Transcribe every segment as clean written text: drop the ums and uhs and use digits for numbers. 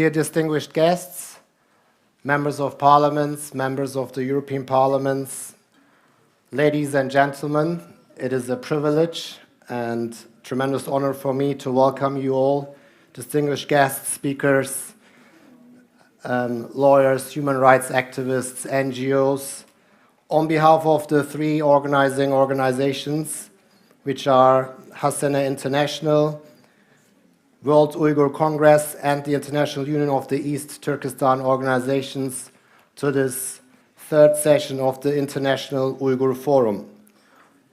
Dear distinguished guests, members of parliaments, members of the European Parliament, ladies and gentlemen, it is a privilege and tremendous honor for me to welcome you all, distinguished guests, speakers, lawyers, human rights activists, NGOs, on behalf of the three organizing organizations, which are Hasena International, World Uyghur Congress, and the International Union of the East Turkestan organizations, to this third session of the International Uyghur Forum.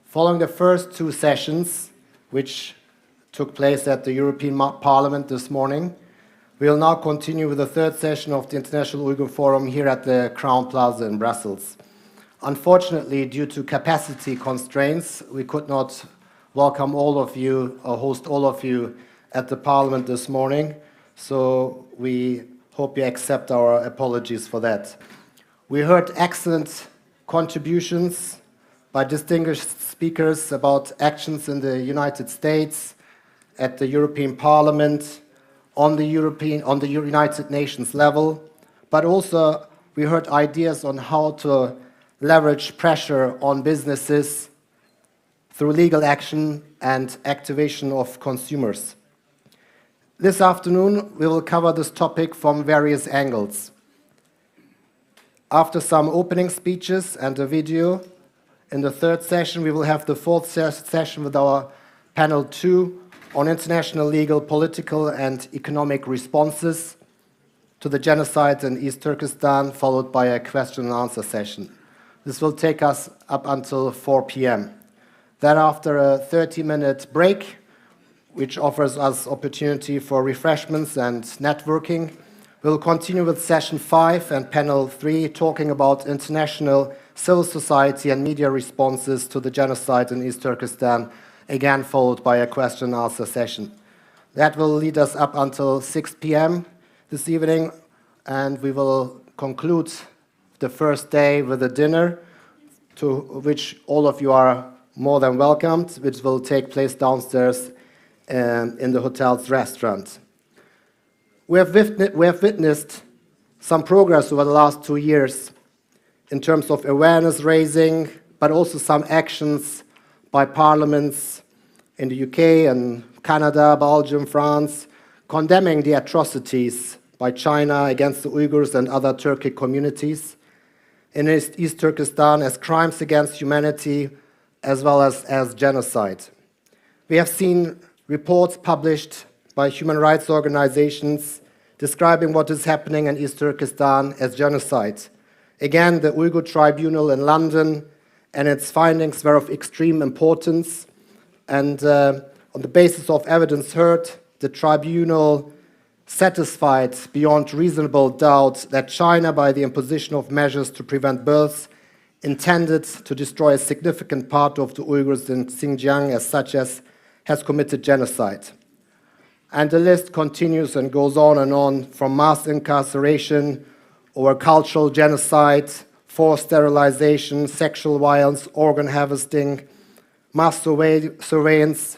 Following the first two sessions, which took place at the European Parliament this morning, we will now continue with the third session of the International Uyghur Forum here at the Crown Plaza in Brussels. Unfortunately, due to capacity constraints, we could not welcome all of you or host all of you at the Parliament this morning, so we hope you accept our apologies for that. We heard excellent contributions by distinguished speakers about actions in the United States, at the European Parliament, on the United Nations level, but also we heard ideas on how to leverage pressure on businesses through legal action and activation of consumers. This afternoon, we will cover this topic from various angles. After some opening speeches and a video, in the third session, we will have the fourth session with our panel 2 on international legal, political, and economic responses to the genocide in East Turkestan, followed by a question and answer session. This will take us up until 4 p.m. Then, after a 30-minute break, which offers us opportunity for refreshments and networking, we'll continue with session 5 and panel 3, talking about international civil society and media responses to the genocide in East Turkestan, again followed by a question and answer session. That will lead us up until 6 p.m. this evening, and we will conclude the first day with a dinner, to which all of you are more than welcomed, which will take place downstairs in the hotel's restaurant. We have witnessed some progress over the last 2 years in terms of awareness raising, but also some actions by parliaments in the UK and Canada, Belgium, France, condemning the atrocities by China against the Uyghurs and other Turkic communities in East Turkestan as crimes against humanity as well as genocide. We have seen reports published by human rights organizations describing what is happening in East Turkestan as genocide. Again, the Uyghur Tribunal in London and its findings were of extreme importance, and on the basis of evidence heard, the tribunal satisfied beyond reasonable doubt that China, by the imposition of measures to prevent births, intended to destroy a significant part of the Uyghurs in Xinjiang as such as has committed genocide. And the list continues and goes on and on, from mass incarceration or cultural genocide, forced sterilization, sexual violence, organ harvesting, mass surveillance,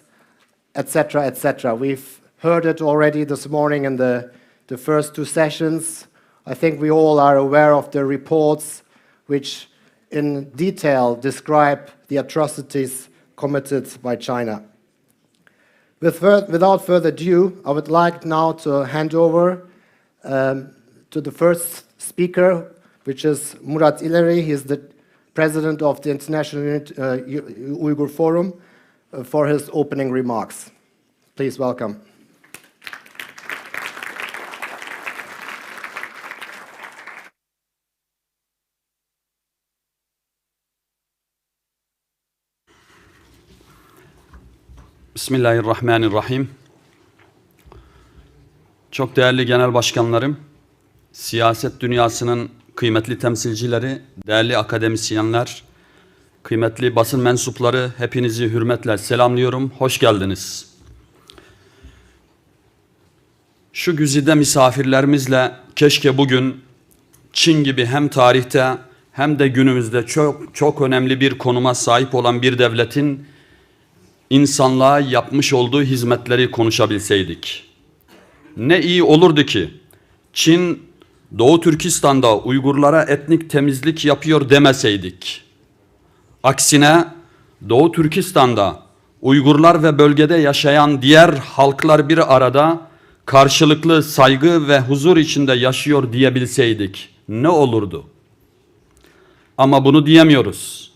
etc., etc. We've heard it already this morning in the first two sessions. I think we all are aware of the reports which in detail describe the atrocities committed by China. Without further ado, I would like now to hand over to the first speaker, which is Murat İleri. He is the president of the International Uyghur Forum, for his opening remarks. Please welcome. Bismillahirrahmanirrahim. Çok değerli genel başkanlarım, siyaset dünyasının kıymetli temsilcileri, değerli akademisyenler, kıymetli basın mensupları, hepinizi hürmetle selamlıyorum. Hoş geldiniz. Şu güzide misafirlerimizle keşke bugün Çin gibi hem tarihte hem de günümüzde çok önemli bir konuma sahip olan bir devletin insanlığa yapmış olduğu hizmetleri konuşabilseydik. Ne iyi olurdu ki Çin Doğu Türkistan'da Uygurlara etnik temizlik yapıyor demeseydik, aksine Doğu Türkistan'da Uygurlar ve bölgede yaşayan diğer halklar bir arada karşılıklı saygı ve huzur içinde yaşıyor diyebilseydik ne olurdu? Ama bunu diyemiyoruz.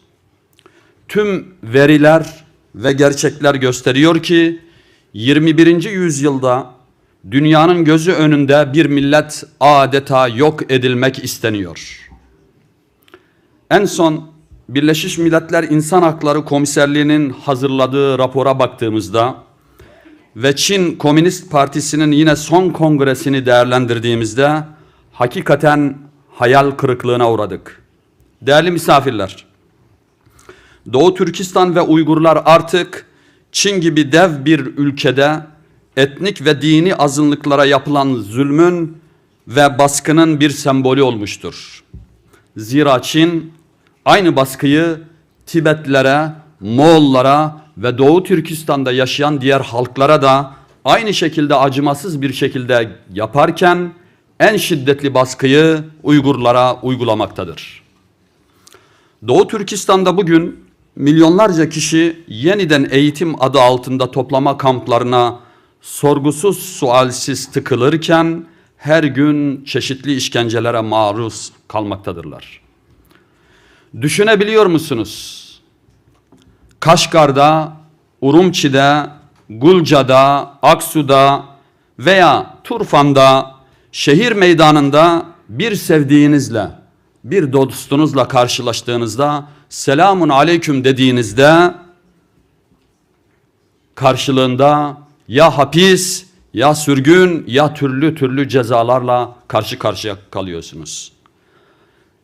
Tüm veriler ve gerçekler gösteriyor ki 21. yüzyılda dünyanın gözü önünde bir millet adeta yok edilmek isteniyor. En son Birleşmiş Milletler İnsan Hakları Komiserliği'nin hazırladığı rapora baktığımızda ve Çin Komünist Partisi'nin yine son kongresini değerlendirdiğimizde hakikaten hayal kırıklığına uğradık. Değerli misafirler, Doğu Türkistan ve Uygurlar artık Çin gibi dev bir ülkede etnik ve dini azınlıklara yapılan zulmün ve baskının bir sembolü olmuştur. Zira Çin aynı baskıyı Tibetlilere, Moğollara ve Doğu Türkistan'da yaşayan diğer halklara da aynı şekilde acımasız bir şekilde yaparken en şiddetli baskıyı Uygurlara uygulamaktadır. Doğu Türkistan'da bugün milyonlarca kişi yeniden eğitim adı altında toplama kamplarına sorgusuz sualsiz tıkılırken her gün çeşitli işkencelere maruz kalmaktadırlar. Düşünebiliyor musunuz? Kaşgar'da, Urumçi'de, Gulca'da, Aksu'da veya Turfan'da, şehir meydanında bir sevdiğinizle, bir dostunuzla karşılaştığınızda selamun aleyküm dediğinizde karşılığında ya hapis, ya sürgün, ya türlü cezalarla karşı karşıya kalıyorsunuz.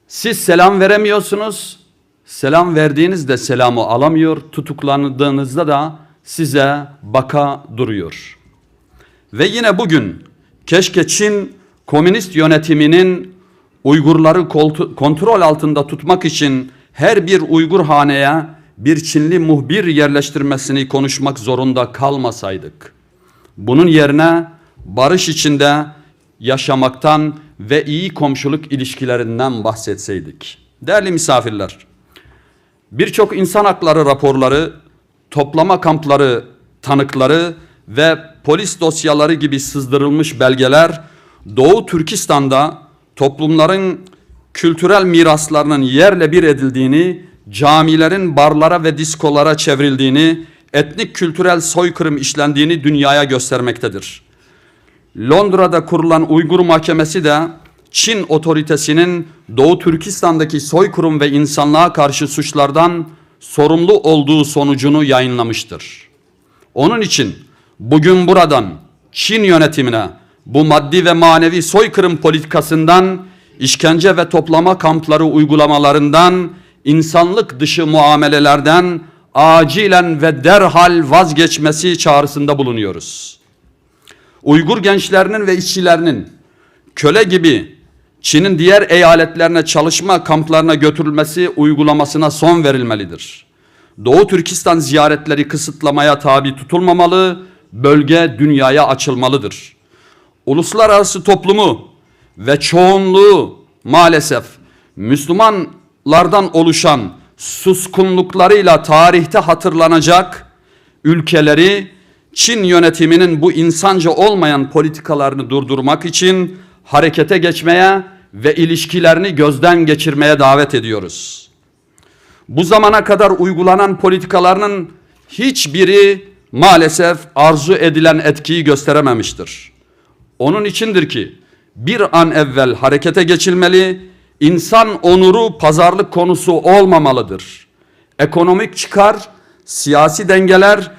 Siz selam veremiyorsunuz, selam verdiğinizde selamı alamıyor, tutuklandığınızda da size baka duruyor. Ve yine bugün keşke Çin komünist yönetiminin Uygurları kontrol altında tutmak için her bir Uygur haneye bir Çinli muhbir yerleştirmesini konuşmak zorunda kalmasaydık. Bunun yerine barış içinde yaşamaktan ve iyi komşuluk ilişkilerinden bahsetseydik. Değerli misafirler, birçok insan hakları raporları, toplama kampları tanıkları ve polis dosyaları gibi sızdırılmış belgeler Doğu Türkistan'da toplumların kültürel miraslarının yerle bir edildiğini, camilerin barlara ve diskolara çevrildiğini, etnik kültürel soykırım işlendiğini dünyaya göstermektedir. Londra'da kurulan Uygur Mahkemesi de Çin otoritesinin Doğu Türkistan'daki soykırım ve insanlığa karşı suçlardan sorumlu olduğu sonucunu yayınlamıştır. Onun için bugün buradan Çin yönetimine bu maddi ve manevi soykırım politikasından, işkence ve toplama kampları uygulamalarından, insanlık dışı muamelelerden acilen ve derhal vazgeçmesi çağrısında bulunuyoruz. Uygur gençlerinin ve işçilerinin köle gibi Çin'in diğer eyaletlerine çalışma kamplarına götürülmesi uygulamasına son verilmelidir. Doğu Türkistan ziyaretleri kısıtlamaya tabi tutulmamalı, bölge dünyaya açılmalıdır. Uluslararası toplumu ve çoğunluğu maalesef Müslümanlardan oluşan suskunluklarıyla tarihte hatırlanacak ülkeleri Çin yönetiminin bu insanca olmayan politikalarını durdurmak için harekete geçmeye ve ilişkilerini gözden geçirmeye davet ediyoruz. Bu zamana kadar uygulanan politikalarının hiçbiri maalesef arzu edilen etkiyi gösterememiştir. Onun içindir ki bir an evvel harekete geçilmeli, insan onuru pazarlık konusu olmamalıdır. Ekonomik çıkar, siyasi dengeler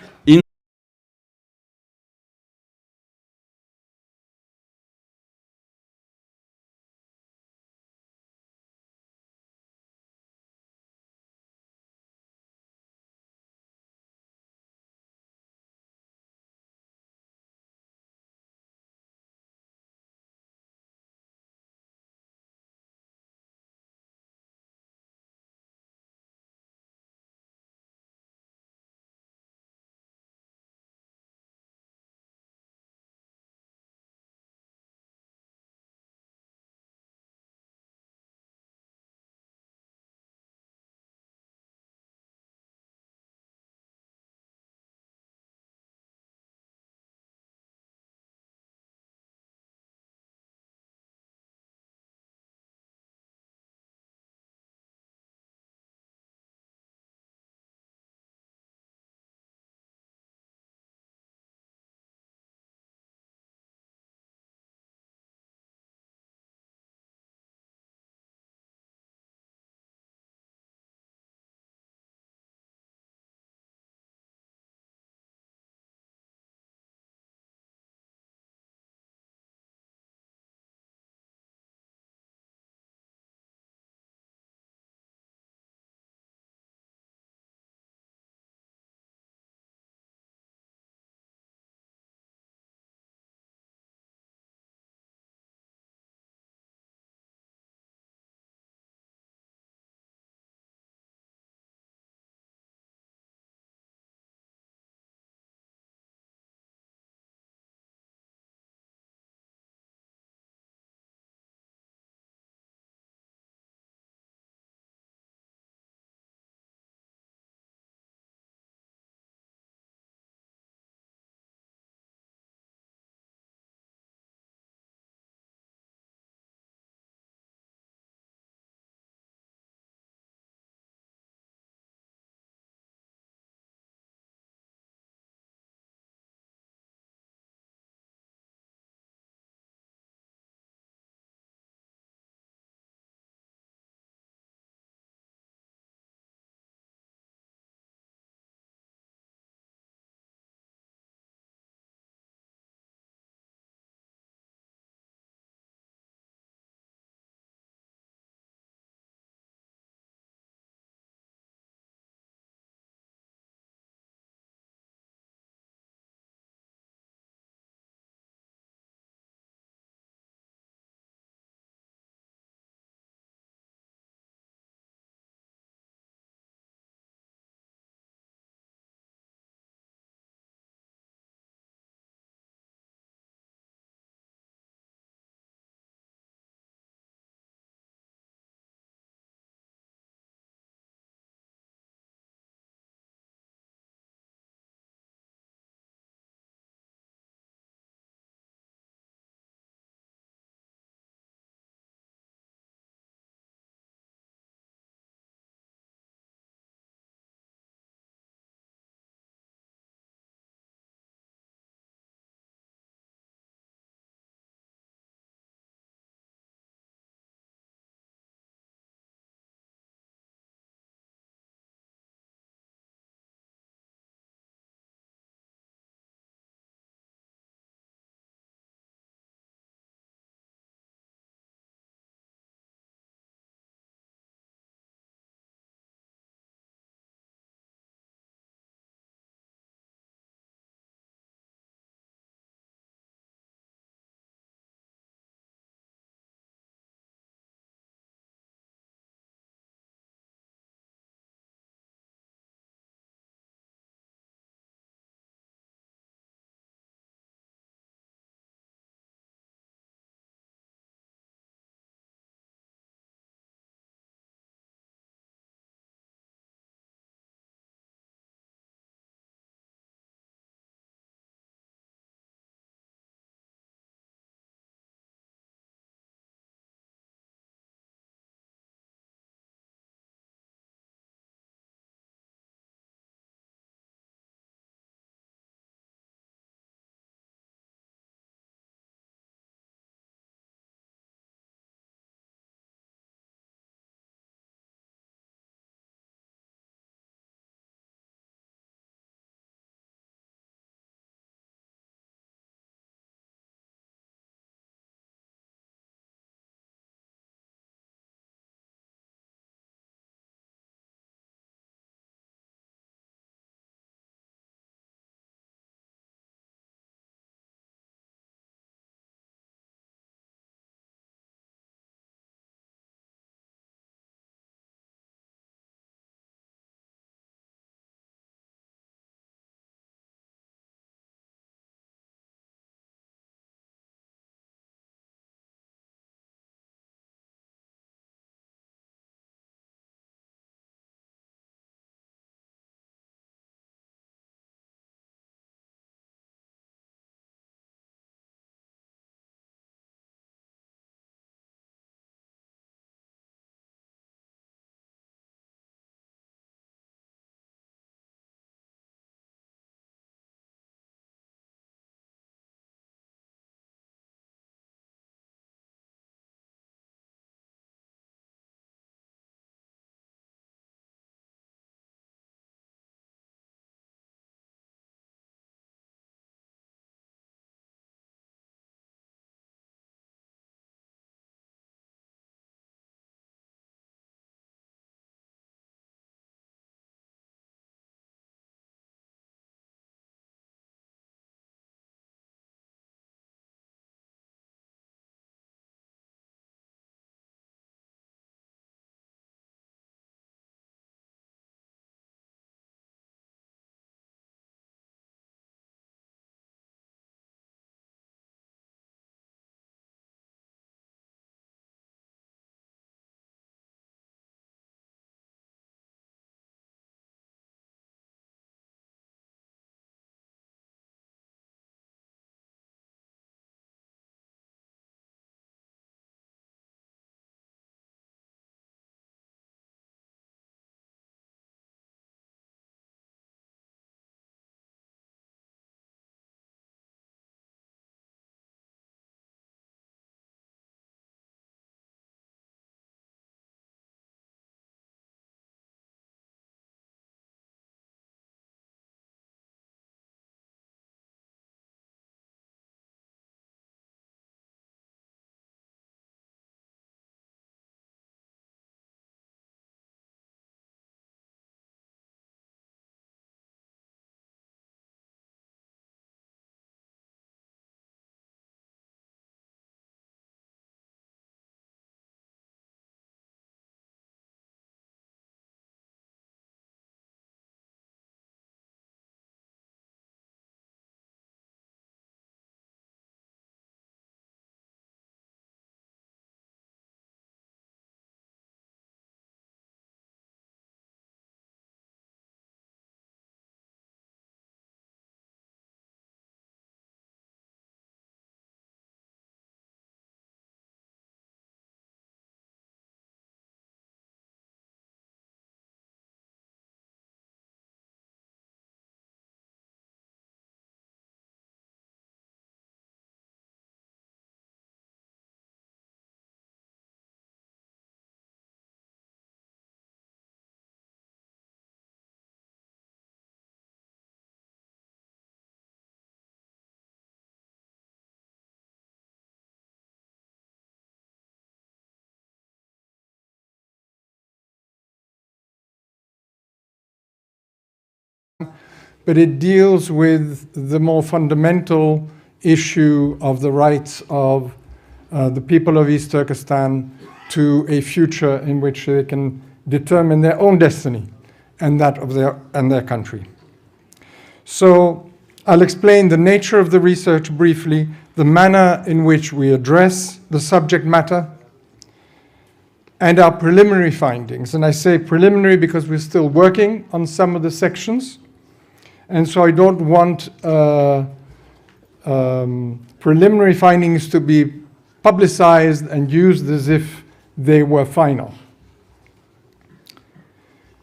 but it deals with the more fundamental issue of the rights of the people of East Turkestan to a future in which they can determine their own destiny and that of their country. So I'll explain the nature of the research briefly, the manner in which we address the subject matter, and our preliminary findings. And I say preliminary because we're still working on some of the sections, and so I don't want preliminary findings to be publicized and used as if they were final.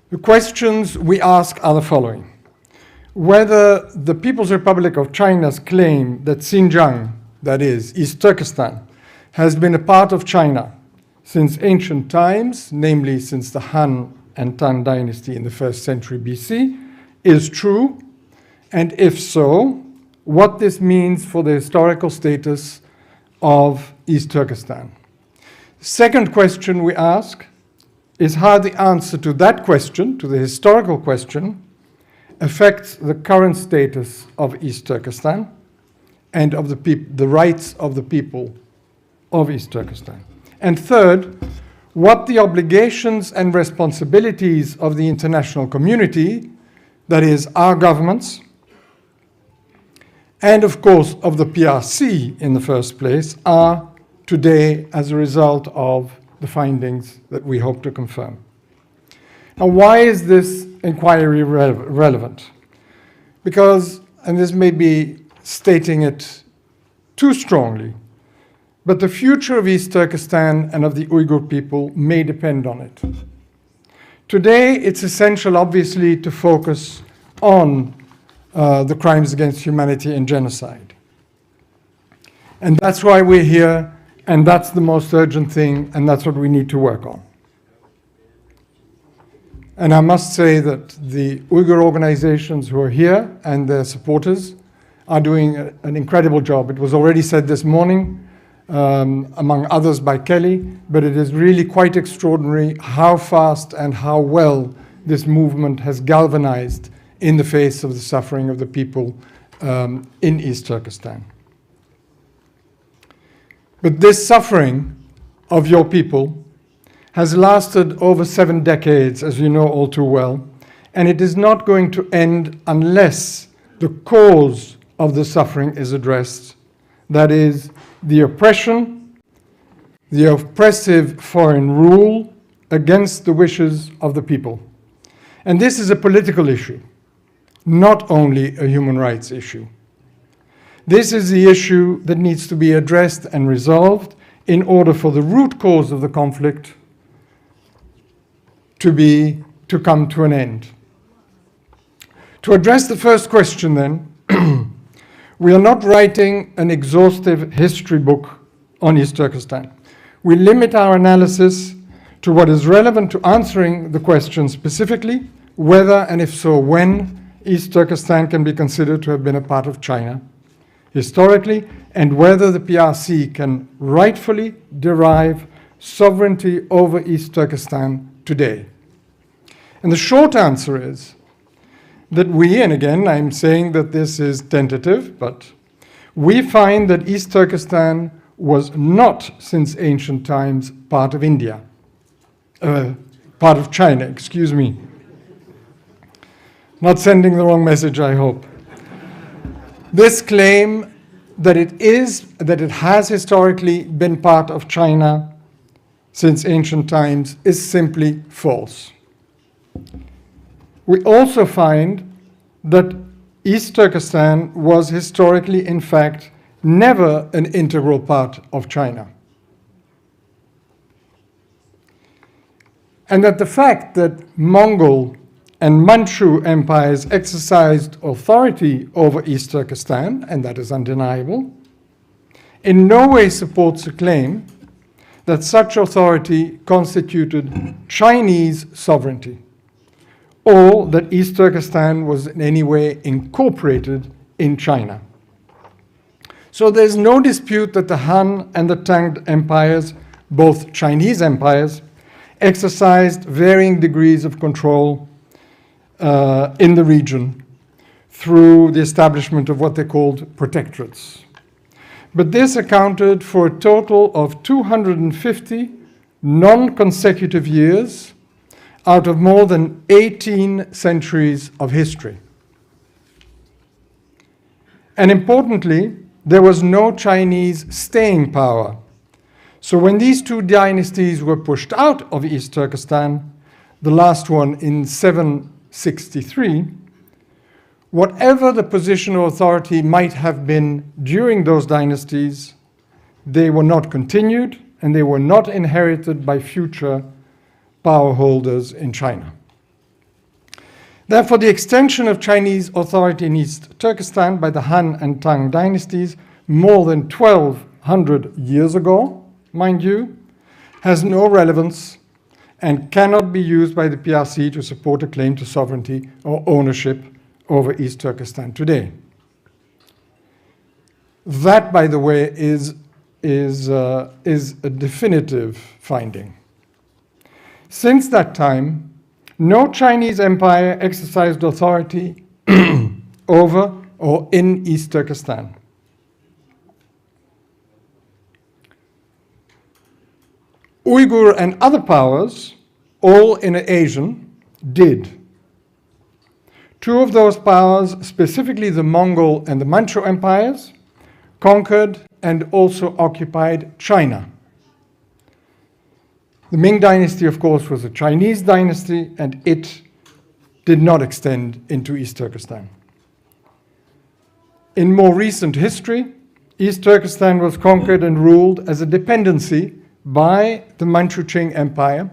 The questions we ask are the following. Whether the People's Republic of China's claim that Xinjiang, that is, East Turkestan, has been a part of China since ancient times, namely since the Han and Tang dynasty in the 1st century BC, is true, and if so, what this means for the historical status of East Turkestan. Second question we ask is how the answer to that question, to the historical question, affects the current status of East Turkestan and of the rights of the people of East Turkestan. And third, what the obligations and responsibilities of the international community, that is, our governments, and of course of the PRC in the first place, are today as a result of the findings that we hope to confirm. Now, why is this inquiry relevant? Because, and this may be stating it too strongly, but the future of East Turkestan and of the Uyghur people may depend on it. Today, it's essential, obviously, to focus on the crimes against humanity and genocide. And that's why we're here, and that's the most urgent thing, and that's what we need to work on. And I must say that the Uyghur organizations who are here and their supporters are doing an incredible job. It was already said this morning, among others by Kelly, but it is really quite extraordinary how fast and how well this movement has galvanized in the face of the suffering of the people in East Turkestan. But this suffering of your people has lasted over 7 decades, as you know all too well, and it is not going to end unless the cause of the suffering is addressed, that is, the oppression, the oppressive foreign rule against the wishes of the people. And this is a political issue, not only a human rights issue. This is the issue that needs to be addressed and resolved in order for the root cause of the conflict to come to an end. To address the first question then, we are not writing an exhaustive history book on East Turkestan. We limit our analysis to what is relevant to answering the question specifically, whether and if so when East Turkestan can be considered to have been a part of China historically, and whether the PRC can rightfully derive sovereignty over East Turkestan today. And the short answer is that we, and again I'm saying that this is tentative, but we find that East Turkestan was not since ancient times part of India, part of China, excuse me. Not sending the wrong message, I hope. This claim that it has historically been part of China since ancient times is simply false. We also find that East Turkestan was historically, in fact, never an integral part of China. And that the fact that Mongol and Manchu empires exercised authority over East Turkestan, and that is undeniable, in no way supports the claim that such authority constituted Chinese sovereignty, or that East Turkestan was in any way incorporated in China. So there's no dispute that the Han and the Tang empires, both Chinese empires, exercised varying degrees of control in the region through the establishment of what they called protectorates. But this accounted for a total of 250 non-consecutive years out of more than 18 centuries of history. And importantly, there was no Chinese staying power. So when these two dynasties were pushed out of East Turkestan, the last one in 763, whatever the position of authority might have been during those dynasties, they were not continued and they were not inherited by future power holders in China. Therefore, the extension of Chinese authority in East Turkestan by the Han and Tang dynasties more than 1200 years ago, mind you, has no relevance and cannot be used by the PRC to support a claim to sovereignty or ownership over East Turkestan today. That, by the way, is a definitive finding. Since that time, no Chinese empire exercised authority over or in East Turkestan. Uyghur and other powers, all in Asian, did. Two of those powers, specifically the Mongol and the Manchu empires, conquered and also occupied China. The Ming dynasty, of course, was a Chinese dynasty, and it did not extend into East Turkestan. In more recent history, East Turkestan was conquered and ruled as a dependency by the Manchu Qing Empire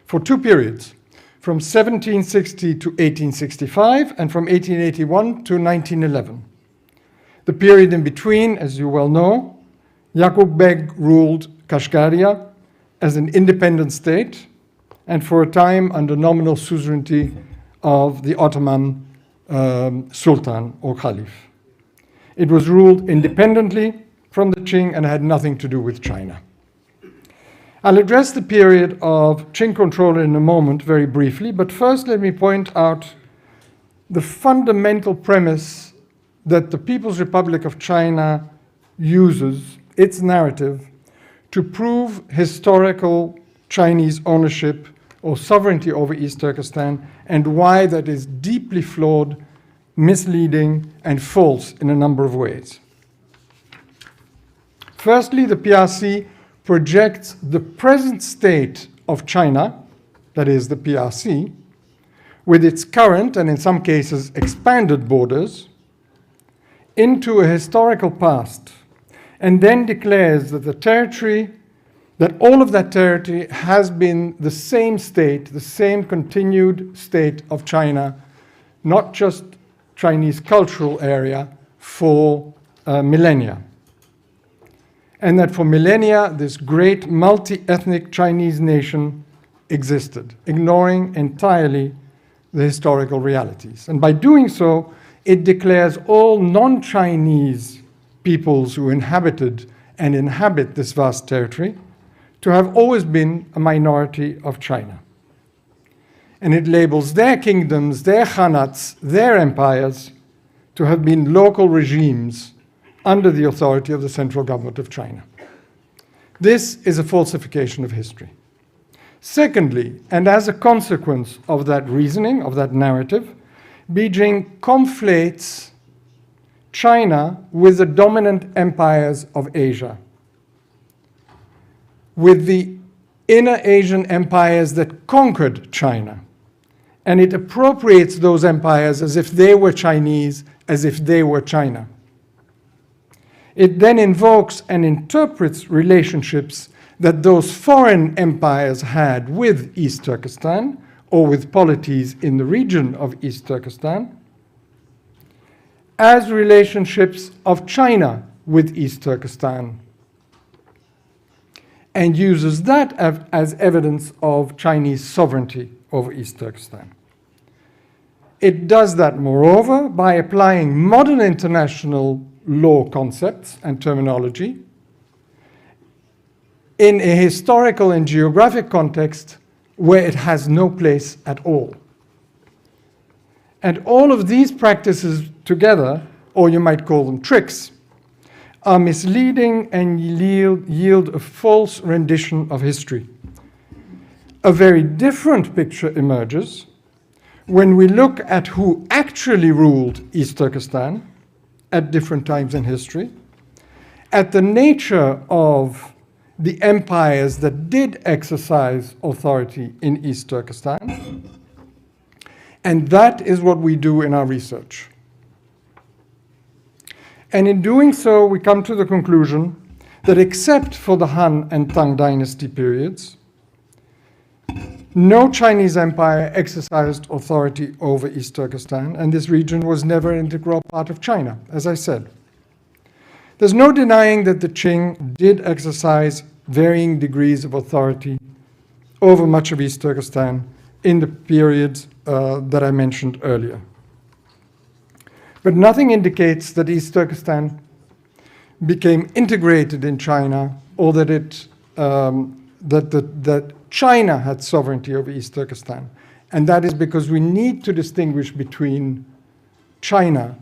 for two periods, from 1760 to 1865 and from 1881 to 1911. The period in between, as you well know, Yaqub Beg ruled Kashgaria as an independent state and for a time under nominal suzerainty of the Ottoman Sultan or Caliph. It was ruled independently from the Qing and had nothing to do with China. I'll address the period of Qing control in a moment very briefly, but first let me point out the fundamental premise that the People's Republic of China uses, its narrative, to prove historical Chinese ownership or sovereignty over East Turkestan, and why that is deeply flawed, misleading, and false in a number of ways. Firstly, the PRC projects the present state of China, that is the PRC, with its current and in some cases expanded borders, into a historical past, and then declares that the territory, that all of that territory has been the same state, the same continued state of China, not just Chinese cultural area, for millennia. And that for millennia, this great multi-ethnic Chinese nation existed, ignoring entirely the historical realities. And by doing so, it declares all non-Chinese peoples who inhabited and inhabit this vast territory to have always been a minority of China. And it labels their kingdoms, their khanats, their empires to have been local regimes under the authority of the central government of China. This is a falsification of history. Secondly, and as a consequence of that reasoning, of that narrative, Beijing conflates China with the dominant empires of Asia, with the inner Asian empires that conquered China. And it appropriates those empires as if they were Chinese, as if they were China. It then invokes and interprets relationships that those foreign empires had with East Turkestan or with polities in the region of East Turkestan as relationships of China with East Turkestan, and uses that as evidence of Chinese sovereignty over East Turkestan. It does that, moreover, by applying modern international law concepts and terminology in a historical and geographic context where it has no place at all. And all of these practices together, or you might call them tricks, are misleading and yield a false rendition of history. A very different picture emerges when we look at who actually ruled East Turkestan at different times in history, at the nature of the empires that did exercise authority in East Turkestan, and that is what we do in our research. And in doing so, we come to the conclusion that except for the Han and Tang dynasty periods, no Chinese empire exercised authority over East Turkestan, and this region was never an integral part of China, as I said. There's no denying that the Qing did exercise varying degrees of authority over much of East Turkestan in the periods that I mentioned earlier. But nothing indicates that East Turkestan became integrated in China, or that that China had sovereignty over East Turkestan. And that is because we need to distinguish between China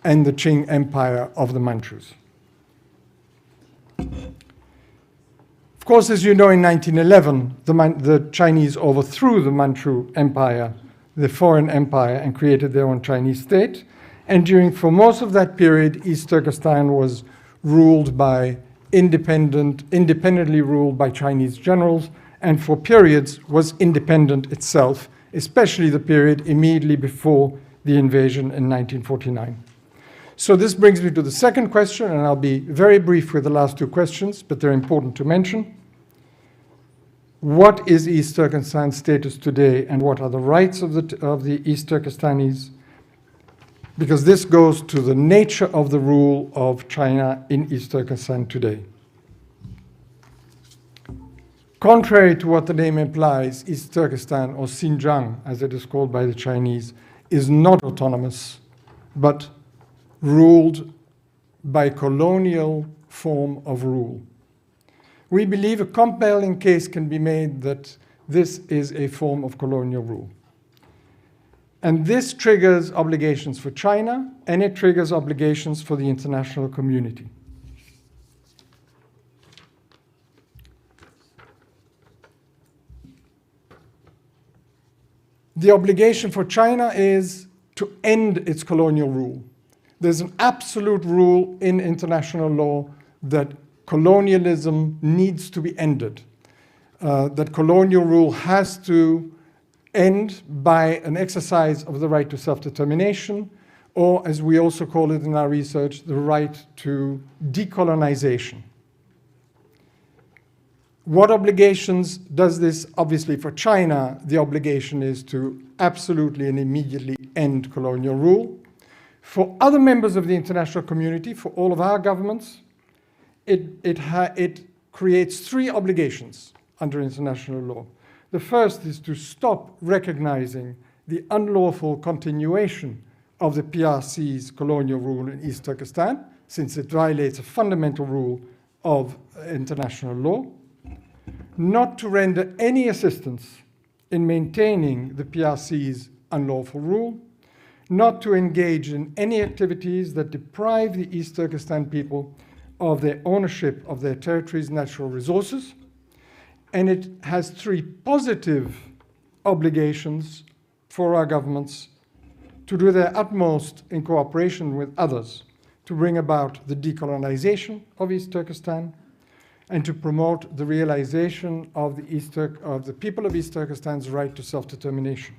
and the Qing Empire of the Manchus. Of course, as you know, in 1911, the Chinese overthrew the Manchu Empire, the foreign empire, and created their own Chinese state. And for most of that period, East Turkestan was ruled by independently ruled by Chinese generals, and for periods was independent itself, especially the period immediately before the invasion in 1949. So this brings me to the second question, and I'll be very brief with the last two questions, but they're important to mention. What is East Turkestan's status today, and what are the rights of the East Turkestanis? Because this goes to the nature of the rule of China in East Turkestan today. Contrary to what the name implies, East Turkestan, or Xinjiang, as it is called by the Chinese, is not autonomous, but ruled by colonial form of rule. We believe a compelling case can be made that this is a form of colonial rule. And this triggers obligations for China, and it triggers obligations for the international community. The obligation for China is to end its colonial rule. There's an absolute rule in international law that colonialism needs to be ended, that colonial rule has to end by an exercise of the right to self-determination, or as we also call it in our research, the right to decolonization. What obligations does this? Obviously, for China, the obligation is to absolutely and immediately end colonial rule. For other members of the international community, for all of our governments, it creates three obligations under international law. The first is to stop recognizing the unlawful continuation of the PRC's colonial rule in East Turkestan, since it violates a fundamental rule of international law. Not to render any assistance in maintaining the PRC's unlawful rule, not to engage in any activities that deprive the East Turkestan people of their ownership of their territory's natural resources. And it has three positive obligations for our governments to do their utmost in cooperation with others to bring about the decolonization of East Turkestan, and to promote the realization of the people of East Turkestan's right to self-determination.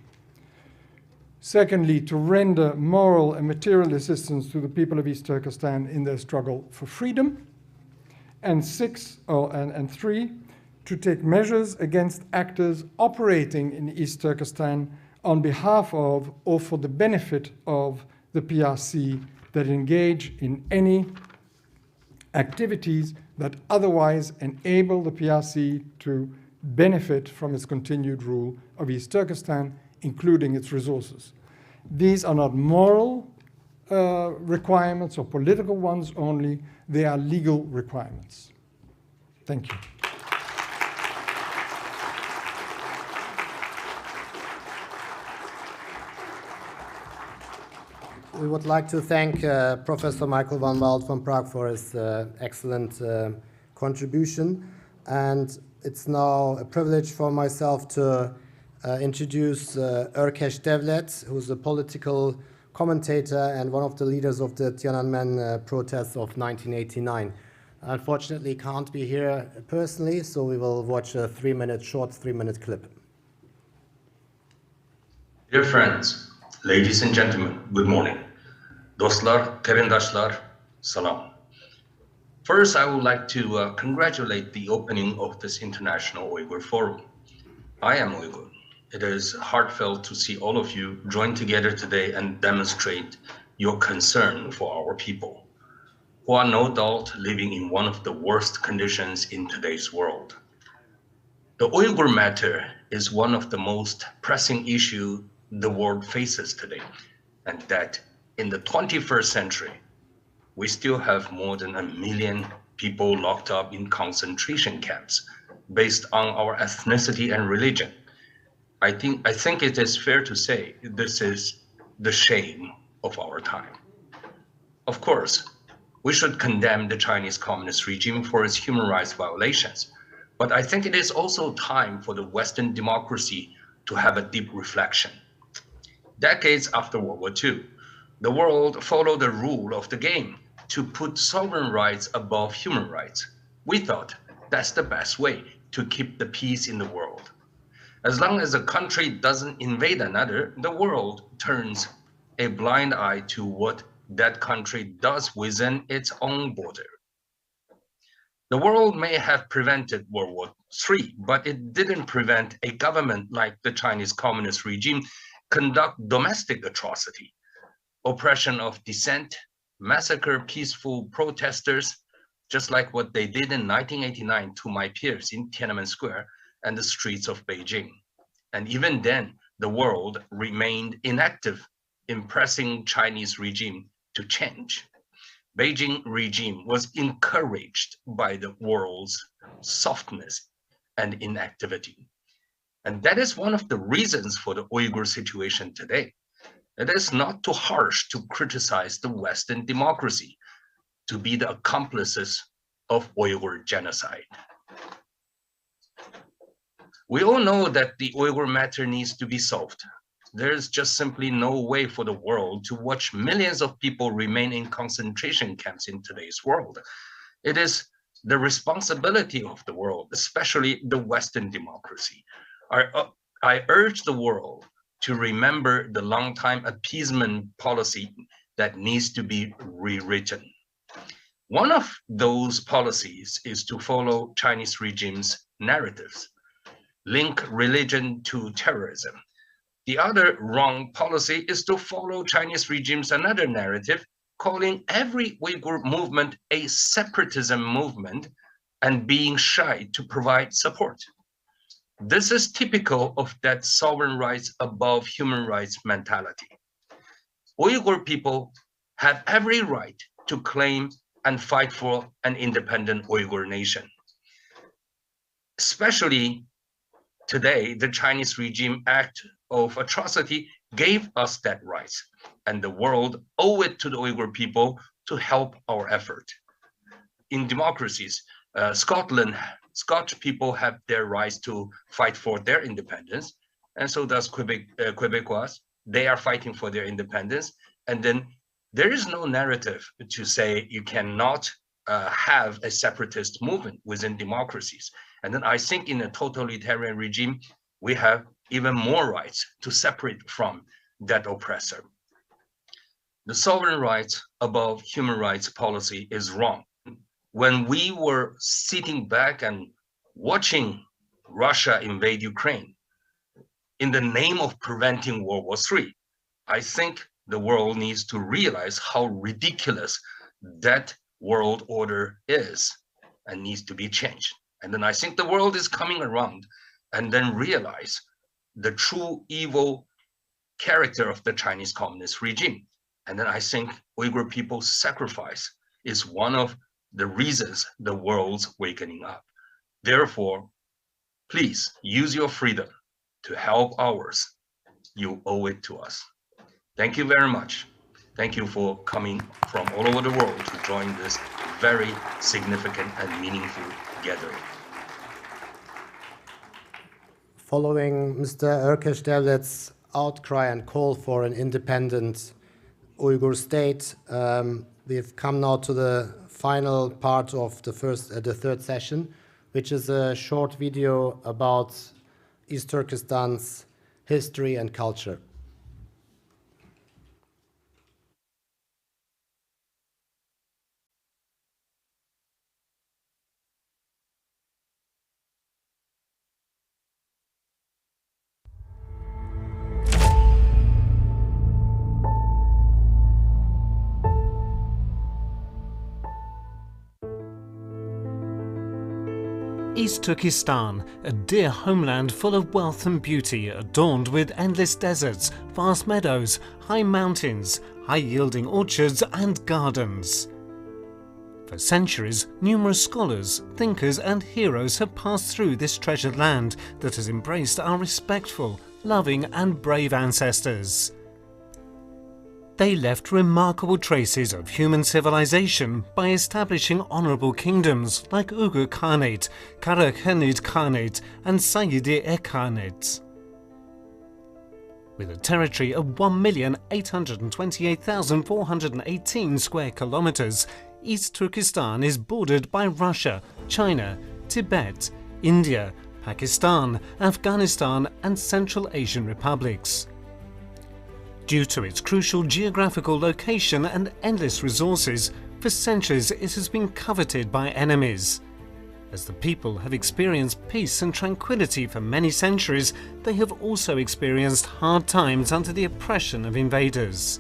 Secondly, to render moral and material assistance to the people of East Turkestan in their struggle for freedom. And three, to take measures against actors operating in East Turkestan on behalf of or for the benefit of the PRC that engage in any activities that otherwise enable the PRC to benefit from its continued rule of East Turkestan, including its resources. These are not moral requirements or political ones only, they are legal requirements. Thank you. we would like to thank Professor Michael van Wald from Prague for his excellent contribution. And it's now a privilege for myself to introduce Erkesh Devlet, who's a political commentator and one of the leaders of the Tiananmen protests of 1989. Unfortunately, can't be here personally, so we will watch a short three-minute clip. Dear friends, ladies and gentlemen, good morning. Dostlar, qarindoshlar, salam. First, I would like to congratulate the opening of this International Uyghur Forum. I am Uyghur. It is heartfelt to see all of you join together today and demonstrate your concern for our people, who are no doubt living in one of the worst conditions in today's world. The Uyghur matter is one of the most pressing issues the world faces today, and that in the 21st century, we still have more than 1 million people locked up in concentration camps based on our ethnicity and religion. I think it is fair to say this is the shame of our time. Of course, we should condemn the Chinese Communist regime for its human rights violations, but I think it is also time for the Western democracy to have a deep reflection. Decades after World War II, the world followed the rule of the game to put sovereign rights above human rights. We thought that's the best way to keep the peace in the world. As long as a country doesn't invade another, the world turns a blind eye to what that country does within its own border. The world may have prevented World War III, but it didn't prevent a government like the Chinese Communist regime conduct domestic atrocity, oppression of dissent, massacre peaceful protesters, just like what they did in 1989 to my peers in Tiananmen Square and the streets of Beijing. And even then, the world remained inactive in pressing Chinese regime to change. Beijing regime was encouraged by the world's softness and inactivity. And that is one of the reasons for the Uyghur situation today. It is not too harsh to criticize the Western democracy to be the accomplices of Uyghur genocide. We all know that the Uyghur matter needs to be solved. There is just simply no way for the world to watch millions of people remain in concentration camps in today's world. It is the responsibility of the world, especially the Western democracy. I urge the world to remember the long-time appeasement policy that needs to be rewritten. One of those policies is to follow Chinese regime's narratives, link religion to terrorism. The other wrong policy is to follow Chinese regime's another narrative, calling every Uyghur movement a separatism movement and being shy to provide support. This is typical of that sovereign rights above human rights mentality. Uyghur people have every right to claim and fight for an independent Uyghur nation. Especially today, the Chinese regime act of atrocity gave us that right, and the world owe it to the Uyghur people to help our effort. In democracies, Scotch people have their rights to fight for their independence, and so does Quebecois. They are fighting for their independence, and then there is no narrative to say you cannot have a separatist movement within democracies. And then I think in a totalitarian regime, we have even more rights to separate from that oppressor. The sovereign rights above human rights policy is wrong. When we were sitting back and watching Russia invade Ukraine in the name of preventing World War III, I think the world needs to realize how ridiculous that world order is and needs to be changed. And then I think the world is coming around and then realize the true evil character of the Chinese Communist regime. And then I think Uyghur people's sacrifice is one of the reasons the world's wakening up. Therefore, please use your freedom to help ours. You owe it to us. Thank you very much. Thank you for coming from all over the world to join this very significant and meaningful gathering. Following Mr. Erkesterlet's outcry and call for an independent Uyghur state, we've come now to the final part of the third session, which is a short video about East Turkestan's history and culture. East Turkestan, a dear homeland full of wealth and beauty, adorned with endless deserts, vast meadows, high mountains, high-yielding orchards and gardens. For centuries, numerous scholars, thinkers and heroes have passed through this treasured land that has embraced our respectful, loving and brave ancestors. They left remarkable traces of human civilization by establishing honourable kingdoms like Uyghur Khanate, Karakhanid Khanate and Sayyidi Khanate. With a territory of 1,828,418 square kilometres, East Turkestan is bordered by Russia, China, Tibet, India, Pakistan, Afghanistan and Central Asian republics. Due to its crucial geographical location and endless resources, for centuries it has been coveted by enemies. As the people have experienced peace and tranquility for many centuries, they have also experienced hard times under the oppression of invaders.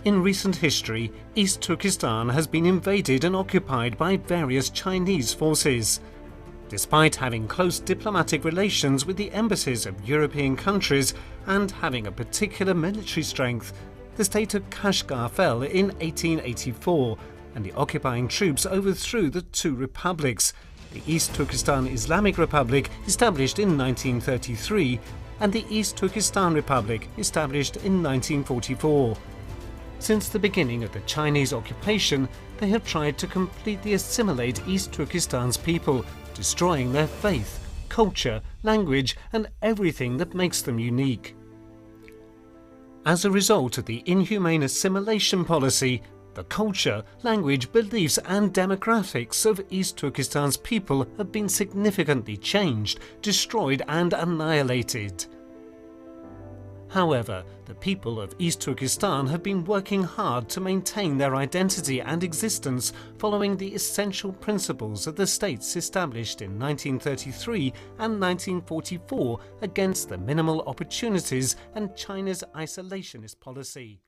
In recent history, East Turkestan has been invaded and occupied by various Chinese forces. Despite having close diplomatic relations with the embassies of European countries and having a particular military strength, the state of Kashgar fell in 1884 and the occupying troops overthrew the two republics, the East Turkestan Islamic Republic established in 1933 and the East Turkestan Republic established in 1944. Since the beginning of the Chinese occupation, they have tried to completely assimilate East Turkestan's people, destroying their faith, culture, language and everything that makes them unique. As a result of the inhumane assimilation policy, the culture, language, beliefs and demographics of East Turkestan's people have been significantly changed, destroyed and annihilated. However, the people of East Turkestan have been working hard to maintain their identity and existence following the essential principles of the states established in 1933 and 1944 against the minimal opportunities and China's isolationist policy.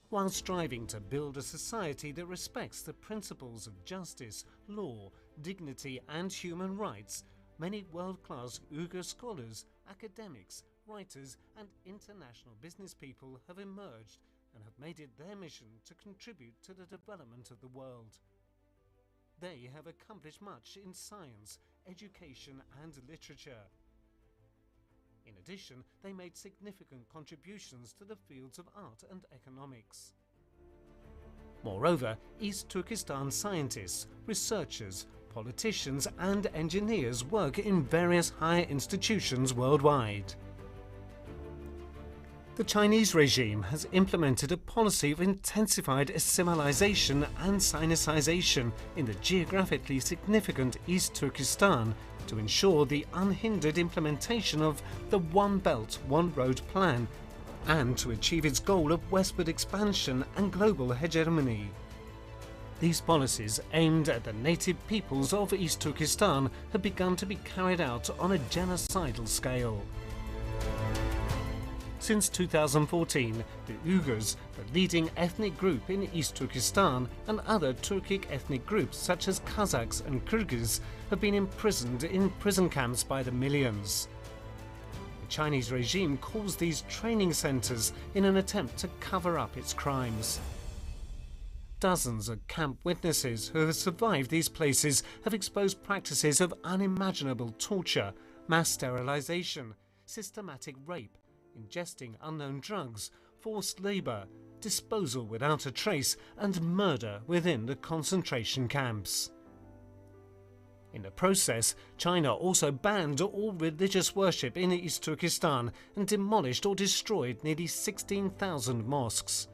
While striving to build a society that respects the principles of justice, law, dignity and human rights, many world-class Uyghur scholars, academics, writers and international business people have emerged and have made it their mission to contribute to the development of the world. They have accomplished much in science, education and literature. In addition, they made significant contributions to the fields of art and economics. Moreover, East Turkestan scientists, researchers, politicians and engineers work in various higher institutions worldwide. The Chinese regime has implemented a policy of intensified assimilation and Sinicization in the geographically significant East Turkestan to ensure the unhindered implementation of the One Belt, One Road plan and to achieve its goal of westward expansion and global hegemony. These policies aimed at the native peoples of East Turkestan have begun to be carried out on a genocidal scale. Since 2014, the Uyghurs, the leading ethnic group in East Turkestan, and other Turkic ethnic groups such as Kazakhs and Kyrgyz have been imprisoned in prison camps by the millions. The Chinese regime calls these training centers in an attempt to cover up its crimes. Dozens of camp witnesses who have survived these places have exposed practices of unimaginable torture, mass sterilization, systematic rape, ingesting unknown drugs, forced labor, disposal without a trace, and murder within the concentration camps. In the process, China also banned all religious worship in East Turkestan and demolished or destroyed nearly 16,000 mosques.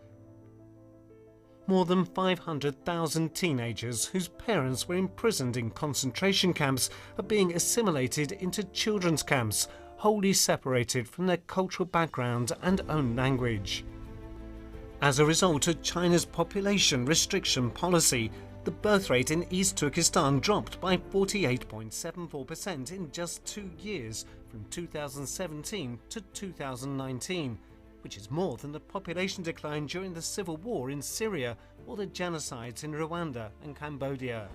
More than 500,000 teenagers whose parents were imprisoned in concentration camps are being assimilated into children's camps, wholly separated from their cultural background and own language. As a result of China's population restriction policy, the birth rate in East Turkestan dropped by 48.74% in just 2 years, from 2017 to 2019, which is more than the population decline during the civil war in Syria or the genocides in Rwanda and Cambodia.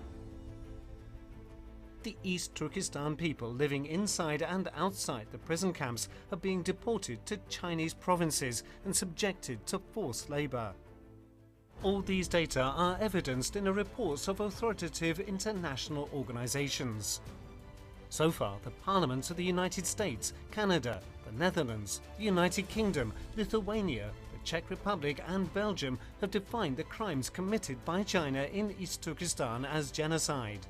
The East Turkestan people living inside and outside the prison camps are being deported to Chinese provinces and subjected to forced labor. All these data are evidenced in the reports of authoritative international organizations. So far, the parliaments of the United States, Canada, the Netherlands, the United Kingdom, Lithuania, the Czech Republic and Belgium have defined the crimes committed by China in East Turkestan as genocide.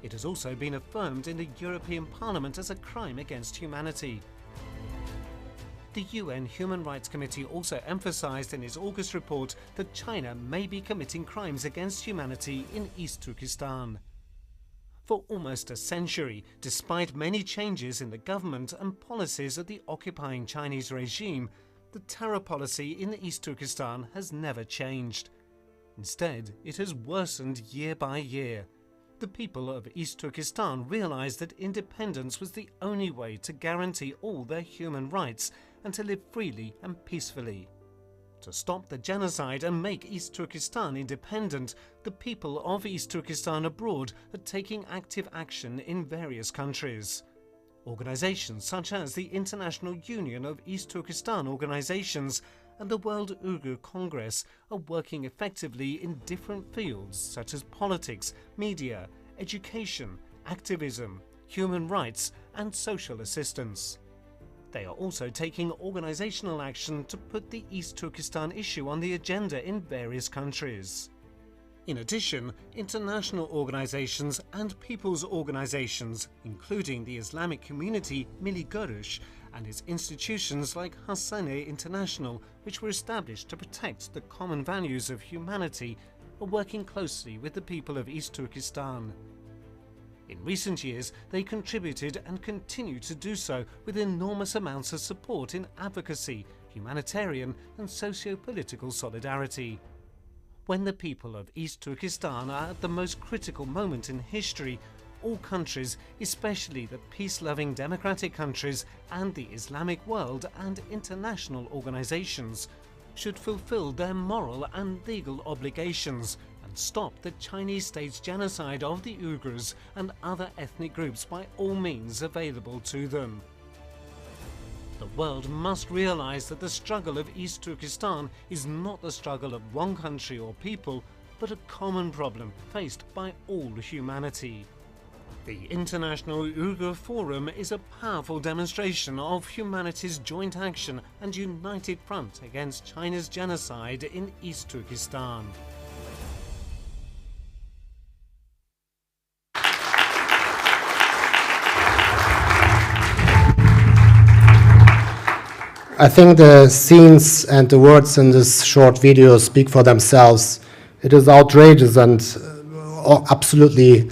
It has also been affirmed in the European Parliament as a crime against humanity. The UN Human Rights Committee also emphasized in its August report that China may be committing crimes against humanity in East Turkestan. For almost a century, despite many changes in the government and policies of the occupying Chinese regime, the terror policy in East Turkestan has never changed. Instead, it has worsened year by year. The people of East Turkestan realized that independence was the only way to guarantee all their human rights and to live freely and peacefully. To stop the genocide and make East Turkestan independent, the people of East Turkestan abroad are taking active action in various countries. Organizations such as the International Union of East Turkestan Organizations and the World Uyghur Congress are working effectively in different fields such as politics, media, education, activism, human rights, and social assistance. They are also taking organizational action to put the East Turkestan issue on the agenda in various countries. In addition, international organizations and people's organizations, including the Islamic community Milli Görüş and its institutions like Hassane International, which were established to protect the common values of humanity, are working closely with the people of East Turkestan. In recent years, they contributed and continue to do so with enormous amounts of support in advocacy, humanitarian and socio-political solidarity. When the people of East Turkestan are at the most critical moment in history, all countries, especially the peace-loving democratic countries and the Islamic world and international organizations, should fulfill their moral and legal obligations and stop the Chinese state's genocide of the Uyghurs and other ethnic groups by all means available to them. The world must realize that the struggle of East Turkestan is not the struggle of one country or people, but a common problem faced by all humanity. The International Uyghur Forum is a powerful demonstration of humanity's joint action and united front against China's genocide in East Turkestan. I think the scenes and the words in this short video speak for themselves. It is outrageous and absolutely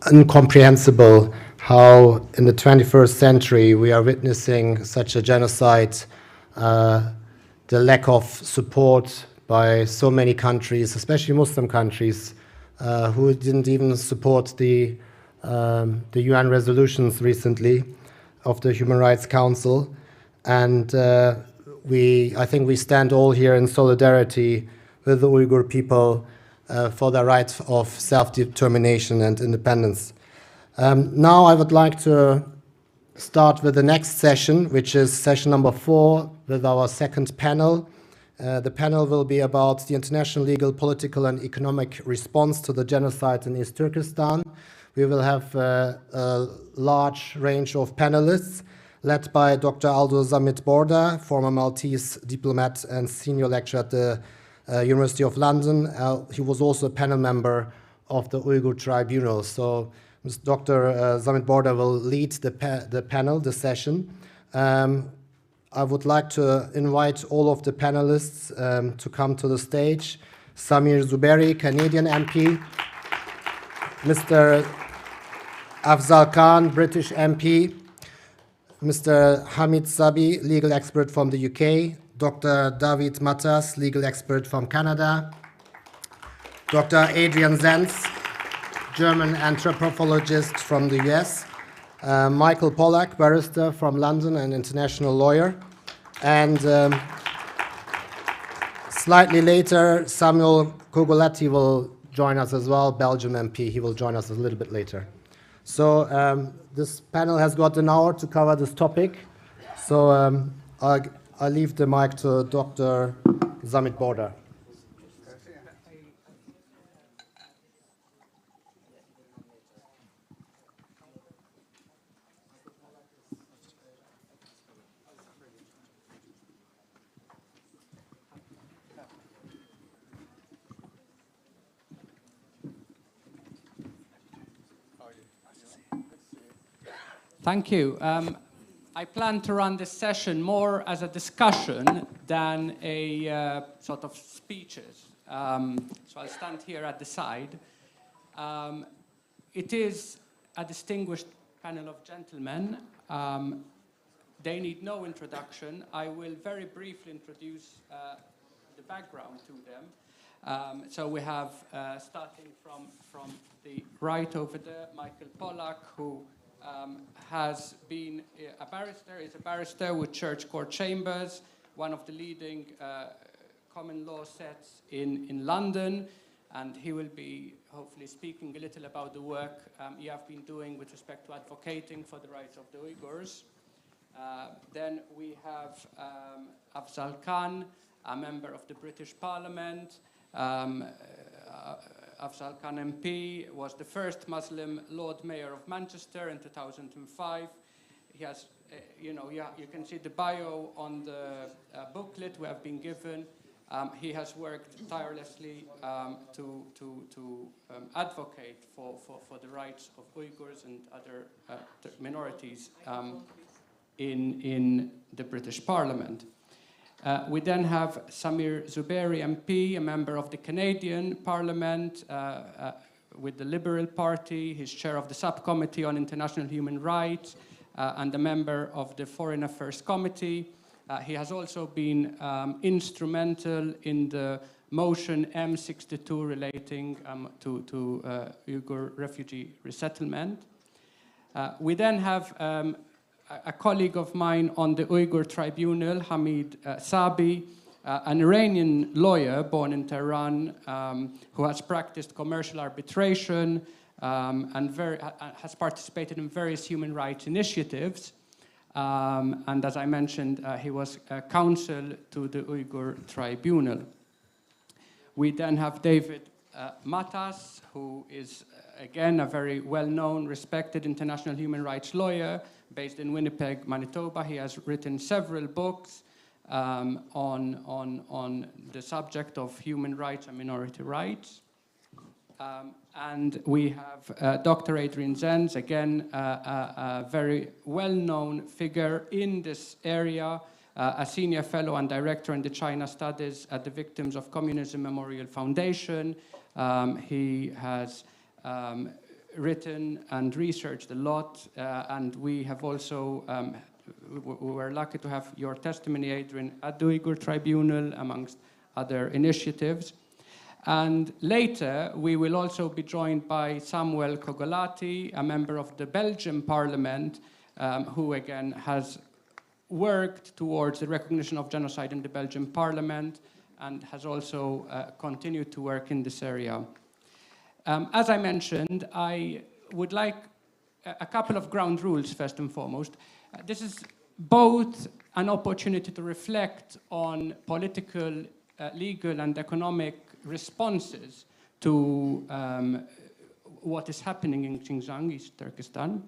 incomprehensible how in the 21st century we are witnessing such a genocide, the lack of support by so many countries, especially Muslim countries, who didn't even support the UN resolutions recently of the Human Rights Council. And I think we stand all here in solidarity with the Uyghur people for their right of self-determination and independence. Now I would like to start with the next session, which is session number 4 with our second panel. The panel will be about the international legal, political and economic response to the genocide in East Turkestan. We will have a large range of panelists. led by Dr. Aldo Zamit Borda, former Maltese diplomat and senior lecturer at the University of London. He was also a panel member of the Uyghur Tribunal. So Dr. Zamit Borda will lead the panel, the session. I would like to invite all of the panelists to come to the stage. Samir Zuberi, Canadian MP. Mr. Afzal Khan, British MP. Mr. Hamid Sabi, legal expert from the UK. Dr. David Matas, legal expert from Canada. Dr. Adrian Zenz, German anthropologist from the US. Michael Pollack, barrister from London and international lawyer. And slightly later, Samuel Kogolati will join us as well, Belgian MP. He will join us a little bit later. So this panel has got an hour to cover this topic. So I leave the mic to Dr. Zamit Borda. Thank you. I plan to run this session more as a discussion than a sort of speeches. So I'll stand here at the side. It is a distinguished panel of gentlemen. They need no introduction. I will very briefly introduce the background to them. So we have, starting from the right over there, Michael Pollack, who has been is a barrister with Church Court Chambers, one of the leading common law sets in London, and he will be hopefully speaking a little about the work you have been doing with respect to advocating for the rights of the Uyghurs. Then we have Afzal Khan, a member of the British Parliament. Afzal Khan MP was the first Muslim Lord Mayor of Manchester in 2005. He has, you can see the bio on the booklet we have been given. He has worked tirelessly to advocate for the rights of Uyghurs and other minorities in the British Parliament. We then have Samir Zuberi MP, a member of the Canadian Parliament with the Liberal Party. He's chair of the Subcommittee on International Human Rights and a member of the Foreign Affairs Committee. He has also been instrumental in the motion M62 relating to Uyghur refugee resettlement. We then have a colleague of mine on the Uyghur Tribunal, Hamid Sabi, an Iranian lawyer born in Tehran who has practiced commercial arbitration and has participated in various human rights initiatives. And as I mentioned, he was counsel to the Uyghur Tribunal. We then have David Matas, who is, again, a very well-known, respected international human rights lawyer based in Winnipeg, Manitoba. He has written several books on the subject of human rights and minority rights. And we have Dr. Adrian Zenz, again, a very well-known figure in this area, a senior fellow and director in the China Studies at the Victims of Communism Memorial Foundation. He has written and researched a lot, and we have also, we were lucky to have your testimony, Adrian, at the Uyghur Tribunal, amongst other initiatives. And later, we will also be joined by Samuel Kogolati, a member of the Belgian Parliament, who again has worked towards the recognition of genocide in the Belgian Parliament and has also continued to work in this area. As I mentioned, I would like a couple of ground rules first and foremost. This is both an opportunity to reflect on political, legal and economic responses to what is happening in Xinjiang, East Turkestan.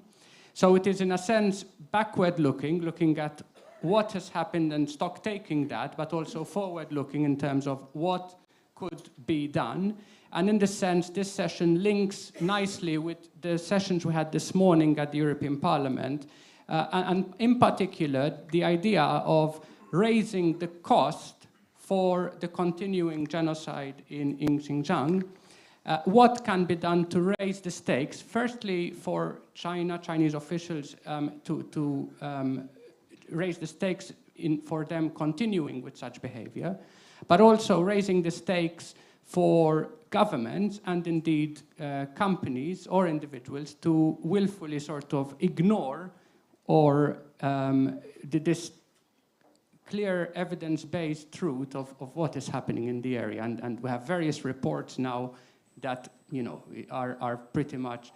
So it is in a sense backward looking, looking at what has happened and stock taking that, but also forward looking in terms of what could be done. And in this sense, this session links nicely with the sessions we had this morning at the European Parliament, and in particular, the idea of raising the cost for the continuing genocide in Xinjiang. What can be done to raise the stakes, firstly for Chinese officials to raise the stakes for them continuing with such behavior, but also raising the stakes for governments and indeed companies or individuals to willfully sort of ignore or this clear evidence-based truth of what is happening in the area. And we have various reports now that are pretty much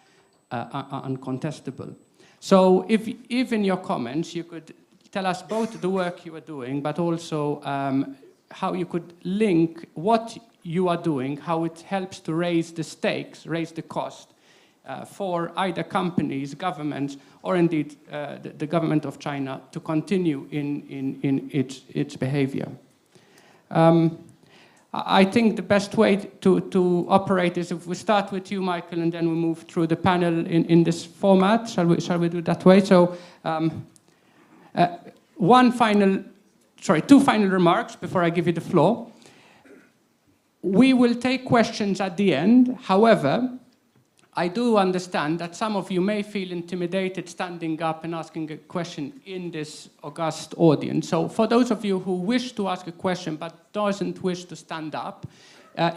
uncontestable. So if in your comments you could tell us both the work you are doing, but also how you could link what you are doing, how it helps to raise the stakes, raise the cost for either companies, governments, or indeed the government of China to continue in its behavior. I think the best way to operate is if we start with you, Michael, and then we move through the panel in this format. Shall we do it that way? So two final remarks before I give you the floor. We will take questions at the end. However, I do understand that some of you may feel intimidated standing up and asking a question in this august audience. So for those of you who wish to ask a question but doesn't wish to stand up,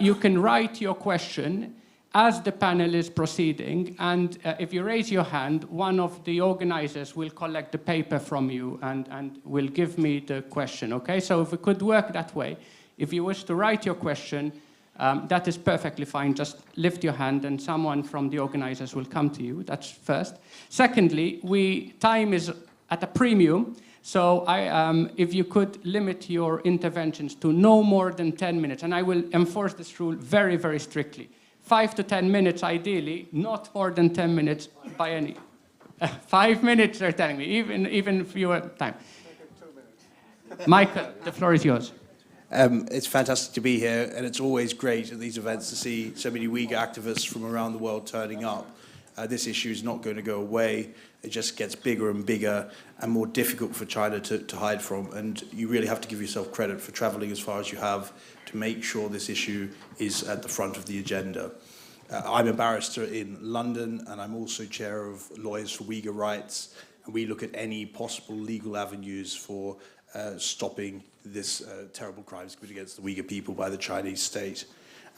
you can write your question as the panel is proceeding, and if you raise your hand, one of the organizers will collect the paper from you and will give me the question, okay? So if we could work that way, if you wish to write your question, that is perfectly fine. Just lift your hand and someone from the organizers will come to you. That's first. Secondly, time is at a premium. So if you could limit your interventions to no more than 10 minutes, and I will enforce this rule very, very strictly. 5 to 10 minutes, ideally, not more than 10 minutes by any. 5 minutes, they're telling me, even fewer time. Michael, the floor is yours. It's fantastic to be here, and it's always great at these events to see so many Uyghur activists from around the world turning up. This issue is not going to go away. It just gets bigger and bigger and more difficult for China to hide from. And you really have to give yourself credit for traveling as far as you have to make sure this issue is at the front of the agenda. I'm a barrister in London, and I'm also chair of Lawyers for Uyghur Rights. And we look at any possible legal avenues for stopping this terrible crimes committed against the Uyghur people by the Chinese state.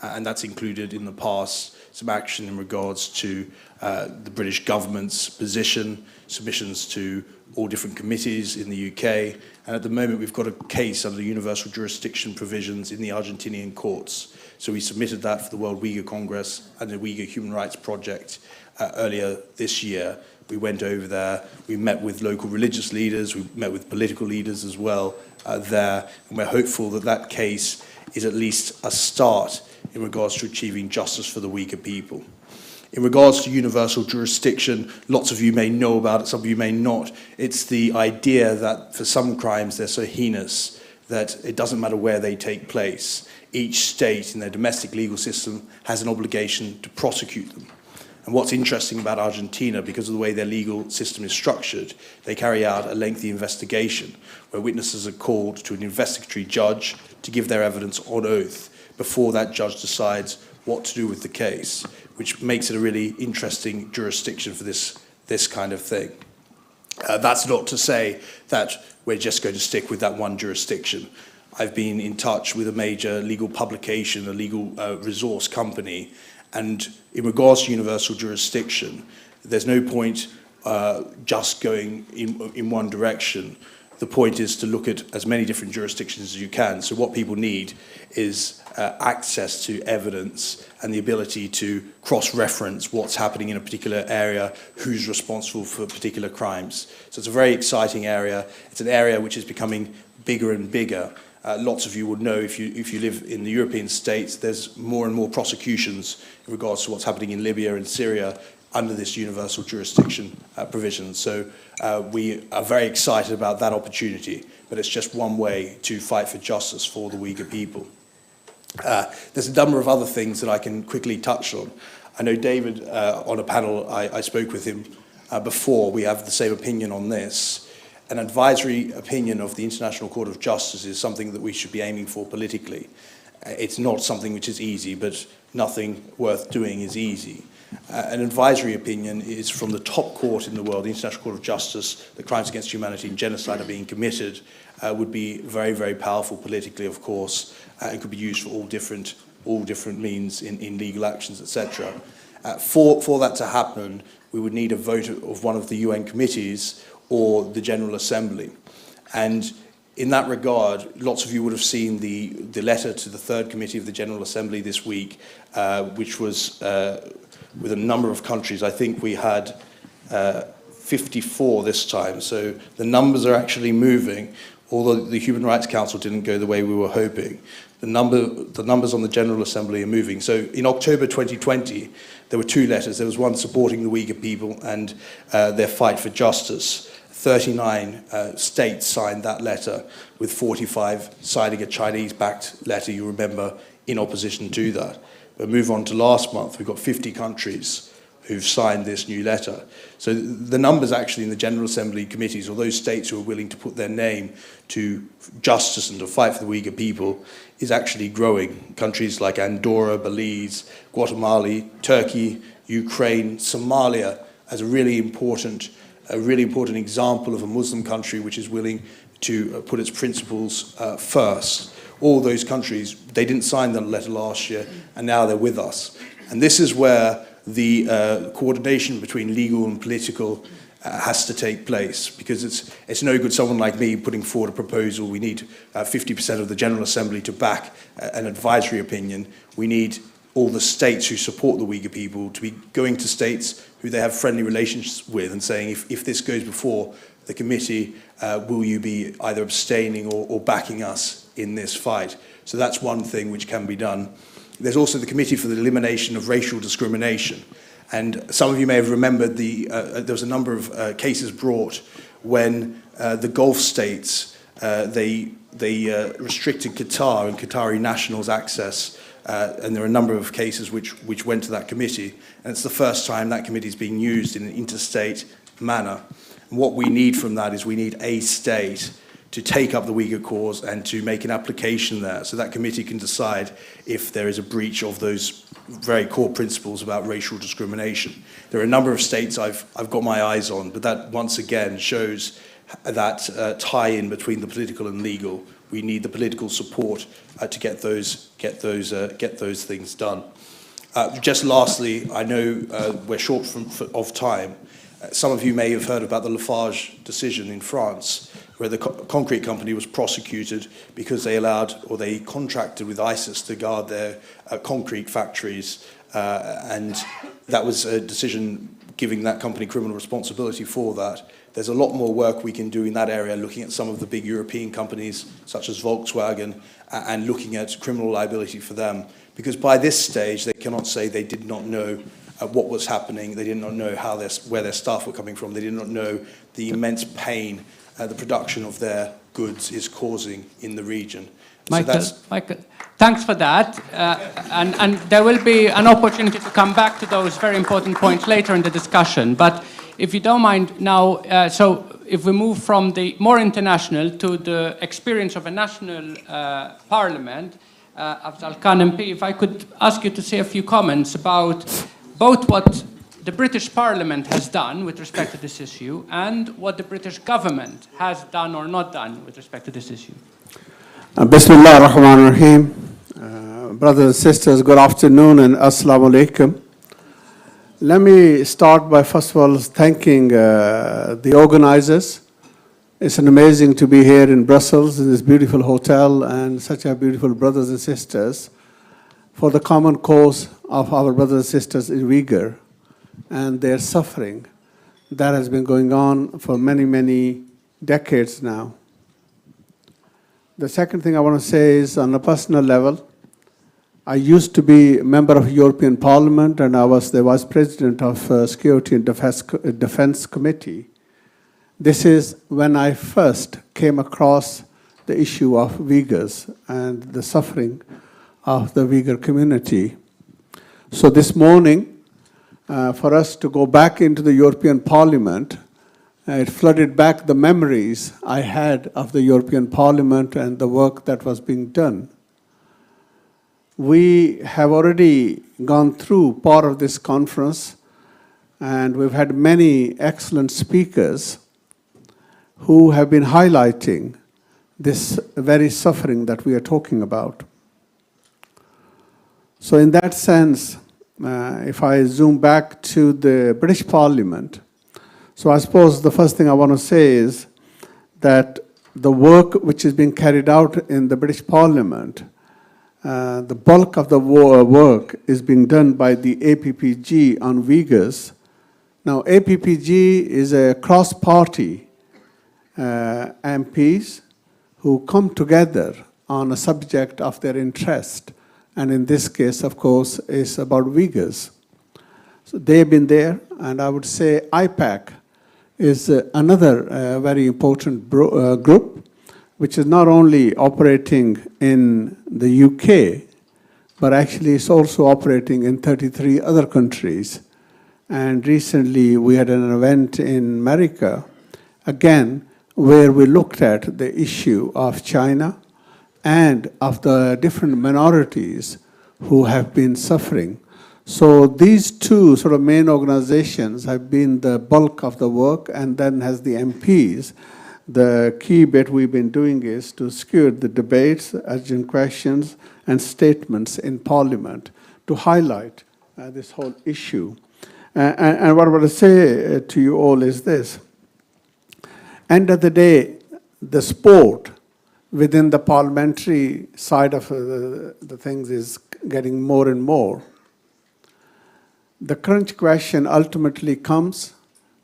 And that's included in the past some action in regards to the British government's position, submissions to all different committees in the UK. And at the moment, we've got a case under the universal jurisdiction provisions in the Argentinian courts. So we submitted that for the World Uyghur Congress and the Uyghur Human Rights Project earlier this year. We went over there, we met with local religious leaders, we met with political leaders as well there, and we're hopeful that that case is at least a start in regards to achieving justice for the Uyghur people. In regards to universal jurisdiction, lots of you may know about it, some of you may not. It's the idea that for some crimes they're so heinous that it doesn't matter where they take place. Each state in their domestic legal system has an obligation to prosecute them. And what's interesting about Argentina, because of the way their legal system is structured, they carry out a lengthy investigation where witnesses are called to an investigatory judge to give their evidence on oath before that judge decides what to do with the case, which makes it a really interesting jurisdiction for this kind of thing. That's not to say that we're just going to stick with that one jurisdiction. I've been in touch with a major legal publication, a legal resource company, and in regards to universal jurisdiction, there's no point just going in one direction. The point is to look at as many different jurisdictions as you can. So what people need is access to evidence and the ability to cross-reference what's happening in a particular area, who's responsible for particular crimes. So it's a very exciting area. It's an area which is becoming bigger and bigger. Lots of you would know if you live in the European states, there's more and more prosecutions in regards to what's happening in Libya and Syria under this universal jurisdiction provision. So we are very excited about that opportunity, but it's just one way to fight for justice for the Uyghur people. There's a number of other things that I can quickly touch on. I know David, on a panel, I spoke with him before, we have the same opinion on this. An advisory opinion of the International Court of Justice is something that we should be aiming for politically. It's not something which is easy, but nothing worth doing is easy. An advisory opinion is from the top court in the world, the International Court of Justice, the crimes against humanity and genocide are being committed, would be very, very powerful politically, of course, and could be used for all different means in legal actions, etc. For that to happen, we would need a vote of one of the UN committees or the General Assembly. And in that regard, lots of you would have seen the letter to the third committee of the General Assembly this week, which was with a number of countries. I think we had 54 this time, so the numbers are actually moving, although the Human Rights Council didn't go the way we were hoping. The numbers on the General Assembly are moving. So in October 2020, there were two letters. There was one supporting the Uyghur people and their fight for justice. 39 states signed that letter, with 45 signing a Chinese-backed letter, you remember, in opposition to that. But move on to last month, we've got 50 countries who've signed this new letter. So the numbers actually in the General Assembly committees, or those states who are willing to put their name to justice and to fight for the Uyghur people, is actually growing. Countries like Andorra, Belize, Guatemala, Turkey, Ukraine, Somalia, as a really important example of a Muslim country which is willing to put its principles first. All those countries, they didn't sign the letter last year, and now they're with us. And this is where the coordination between legal and political has to take place, because it's no good someone like me putting forward a proposal. We need 50% of the General Assembly to back an advisory opinion. We need all the states who support the Uyghur people to be going to states who they have friendly relations with and saying, if this goes before the committee, will you be either abstaining or backing us in this fight? So that's one thing which can be done. There's also the Committee for the Elimination of Racial Discrimination. And some of you may have remembered there was a number of cases brought when the Gulf states, they restricted Qatar and Qatari nationals' access. And there are a number of cases which went to that committee. And it's the first time that committee is being used in an interstate manner. And what we need from that is we need a state to take up the Uyghur cause and to make an application there, so that committee can decide if there is a breach of those very core principles about racial discrimination. There are a number of states I've got my eyes on, but that once again shows that tie-in between the political and legal. We need the political support to get those things done. Just lastly, I know we're short of time. Some of you may have heard about the Lafarge decision in France, where the concrete company was prosecuted because they allowed, or they contracted with ISIS to guard their concrete factories, and that was a decision giving that company criminal responsibility for that. There's a lot more work we can do in that area, looking at some of the big European companies, such as Volkswagen, and looking at criminal liability for them. Because by this stage, they cannot say they did not know what was happening. They did not know where their staff were coming from. They did not know the immense pain the production of their goods is causing in the region. Michael, thanks for that. And there will be an opportunity to come back to those very important points later in the discussion. But if you don't mind now, so if we move from the more international to the experience of a national parliament, Afzal Khan MP, if I could ask you to say a few comments about both what the British Parliament has done with respect to this issue and what the British government has done or not done with respect to this issue. Bismillah ar-Rahman ar-Rahim. Brothers and sisters, good afternoon and assalamu alaikum. Let me start by first of all thanking the organizers. It's amazing to be here in Brussels, in this beautiful hotel, and such a beautiful brothers and sisters for the common cause of our brothers and sisters in Uyghur and their suffering that has been going on for many, many decades now. The second thing I want to say is, on a personal level, I used to be a member of European Parliament, and I was the Vice President of Security and Defense Committee. This is when I first came across the issue of Uyghurs and the suffering of the Uyghur community. So this morning, for us to go back into the European Parliament, it flooded back the memories I had of the European Parliament and the work that was being done. We have already gone through part of this conference, and we've had many excellent speakers who have been highlighting this very suffering that we are talking about. So in that sense, if I zoom back to the British Parliament, so I suppose the first thing I want to say is that the work which is being carried out in the British Parliament, the bulk of the work is being done by the APPG on Uyghurs. Now, APPG is a cross-party MPs who come together on a subject of their interest. And in this case, of course, is about Uyghurs. So they've been there, and I would say IPAC is another very important group, which is not only operating in the UK, but actually is also operating in 33 other countries. And recently we had an event in America, again, where we looked at the issue of China and of the different minorities who have been suffering. So these two sort of main organizations have been the bulk of the work, and then as the MPs, the key bit we've been doing is to skew the debates, urgent questions, and statements in Parliament to highlight this whole issue. And what I want to say to you all is this. End of the day, the sport within the parliamentary side of the things is getting more and more. The current question ultimately comes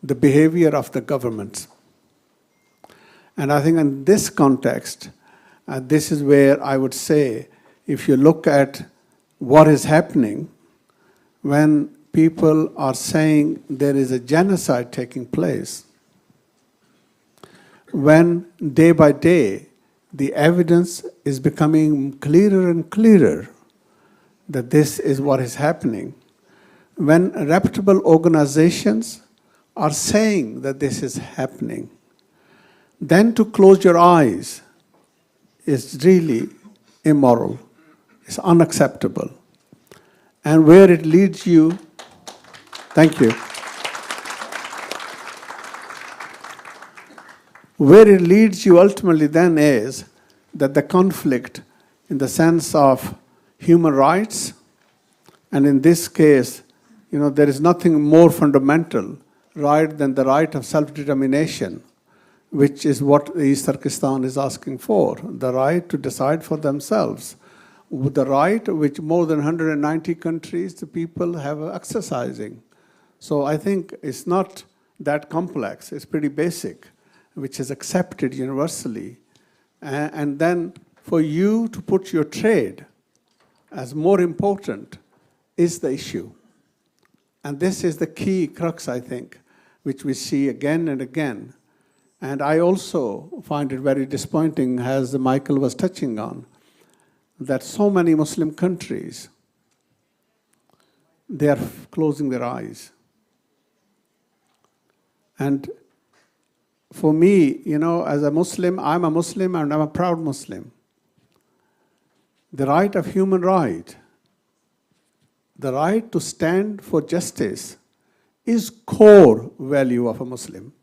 the behavior of the governments. And I think in this context, this is where I would say, if you look at what is happening, when people are saying there is a genocide taking place, when day by day the evidence is becoming clearer and clearer that this is what is happening, when reputable organizations are saying that this is happening, then to close your eyes is really immoral, it's unacceptable. And where it leads you, thank you. Where it leads you ultimately then is that the conflict in the sense of human rights, and in this case, there is nothing more fundamental right than the right of self-determination, which is what East Turkestan is asking for, the right to decide for themselves, the right which more than 190 countries, the people have exercising. So I think it's not that complex, it's pretty basic, which is accepted universally. And then for you to put your trade as more important is the issue. And this is the key crux, I think, which we see again and again. And I also find it very disappointing, as Michael was touching on, that so many Muslim countries, they are closing their eyes. And for me, as a Muslim, I'm a Muslim and I'm a proud Muslim. The right of human right, the right to stand for justice is core value of a Muslim.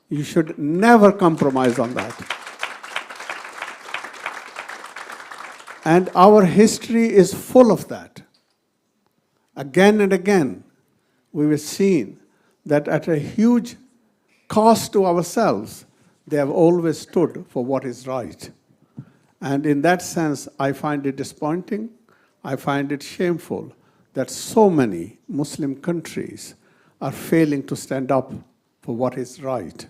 You should never compromise on that. And our history is full of that. Again and again, we have seen that at a huge cost to ourselves, they have always stood for what is right. And in that sense, I find it disappointing, I find it shameful that so many Muslim countries are failing to stand up for what is right.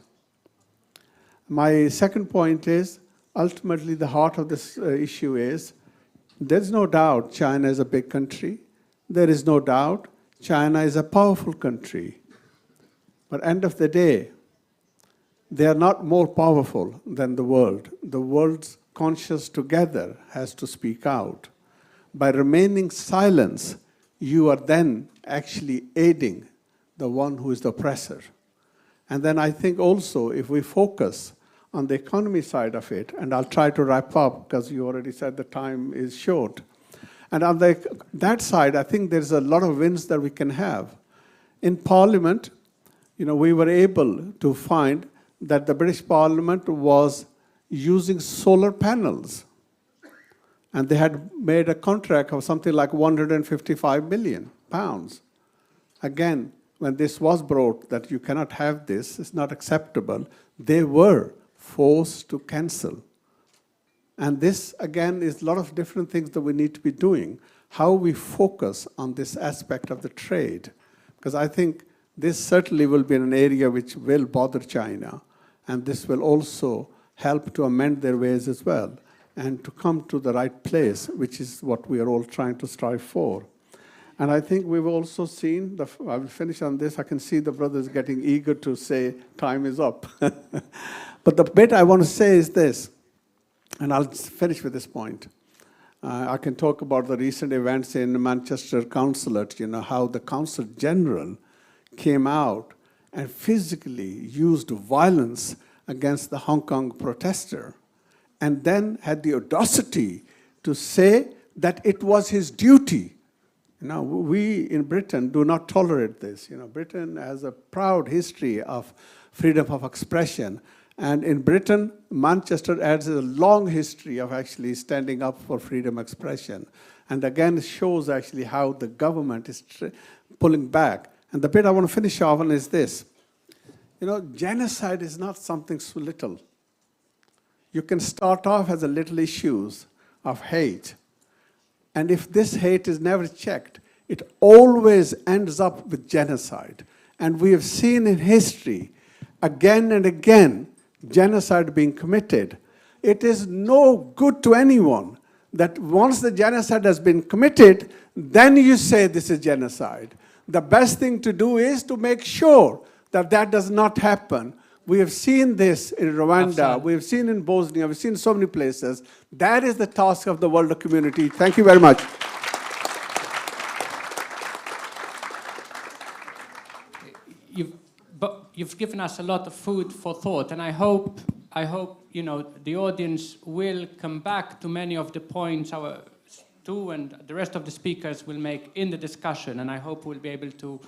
My second point is, ultimately the heart of this issue is, There's no doubt China is a big country. There is no doubt China is a powerful country. But end of the day, they are not more powerful than the world. The world's conscious together has to speak out. By remaining silent, you are then actually aiding the one who is the oppressor. And then I think also if we focus on the economy side of it, and I'll try to wrap up because you already said the time is short. And on that side, I think there's a lot of wins that we can have. In Parliament, we were able to find that the British Parliament was using solar panels. And they had made a contract of something like £155 million. Again, when this was brought that you cannot have this, it's not acceptable, they were forced to cancel. And this, again, is a lot of different things that we need to be doing. How we focus on this aspect of the trade. Because I think this certainly will be an area which will bother China. And this will also help to amend their ways as well. And to come to the right place, which is what we are all trying to strive for. And I think we've also seen, I will finish on this, I can see the brothers getting eager to say time is up. But the bit I want to say is this, and I'll finish with this point. I can talk about the recent events in Manchester Consulate, how the Consul General came out and physically used violence against the Hong Kong protester, and then had the audacity to say that it was his duty. We in Britain do not tolerate this. Britain has a proud history of freedom of expression. And in Britain, Manchester has a long history of actually standing up for freedom of expression. And again, it shows actually how the government is pulling back. And the bit I want to finish off on is this. Genocide is not something so little. You can start off as a little issues of hate. And if this hate is never checked, it always ends up with genocide. And we have seen in history, again and again, genocide being committed. It is no good to anyone that once the genocide has been committed, then you say this is genocide. The best thing to do is to make sure that that does not happen. We have seen this in Rwanda, Absolutely. we have seen in Bosnia, we've seen so many places. That is the task of the world community. Thank you very much. You've given us a lot of food for thought, and I hope the audience will come back to many of the points our Stu and the rest of the speakers will make in the discussion, and I hope we'll be able to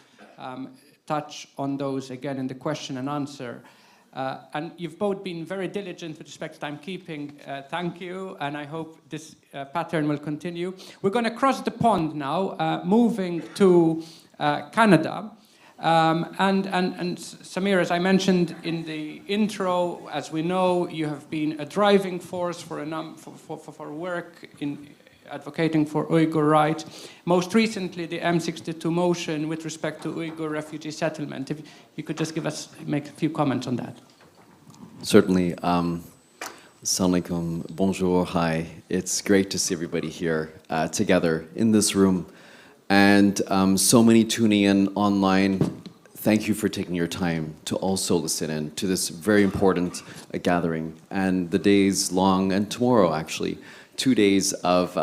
touch on those again in the question and answer. And you've both been very diligent with respect to timekeeping. Thank you, and I hope this pattern will continue. We're going to cross the pond now, moving to Canada. And Samir, as I mentioned in the intro, as we know, you have been a driving force for work in advocating for Uyghur rights. Most recently, the M62 motion with respect to Uyghur refugee settlement. If you could just make a few comments on that. Certainly. Assalamu alaikum, bonjour, hi. It's great to see everybody here together in this room. And so many tuning in online. Thank you for taking your time to also listen in to this very important gathering. And the days long, and tomorrow actually, 2 days of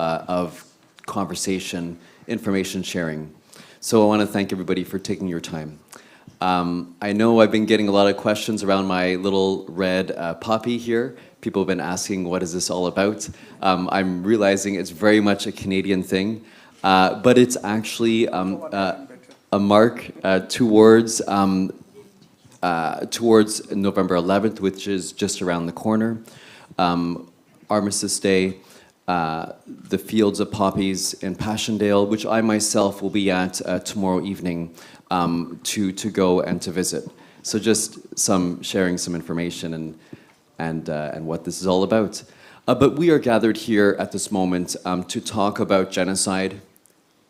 conversation, information sharing. So I want to thank everybody for taking your time. I know I've been getting a lot of questions around my little red puppy here. People have been asking, what is this all about? I'm realizing it's very much a Canadian thing. But it's actually a mark towards November 11th, which is just around the corner. Armistice Day, the Fields of Poppies in Passchendaele, which I myself will be at tomorrow evening to go and to visit. So just sharing some information and what this is all about. But we are gathered here at this moment to talk about genocide,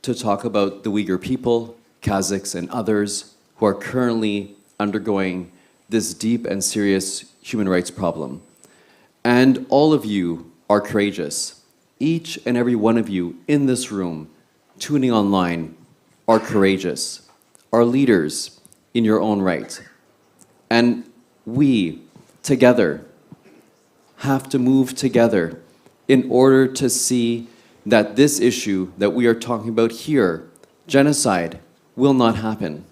to talk about the Uyghur people, Kazakhs, and others who are currently undergoing this deep and serious human rights problem. And all of you are courageous. Each and every one of you in this room, tuning online, are courageous, are leaders in your own right. And we, together, have to move together in order to see that this issue that we are talking about here, genocide, will not happen.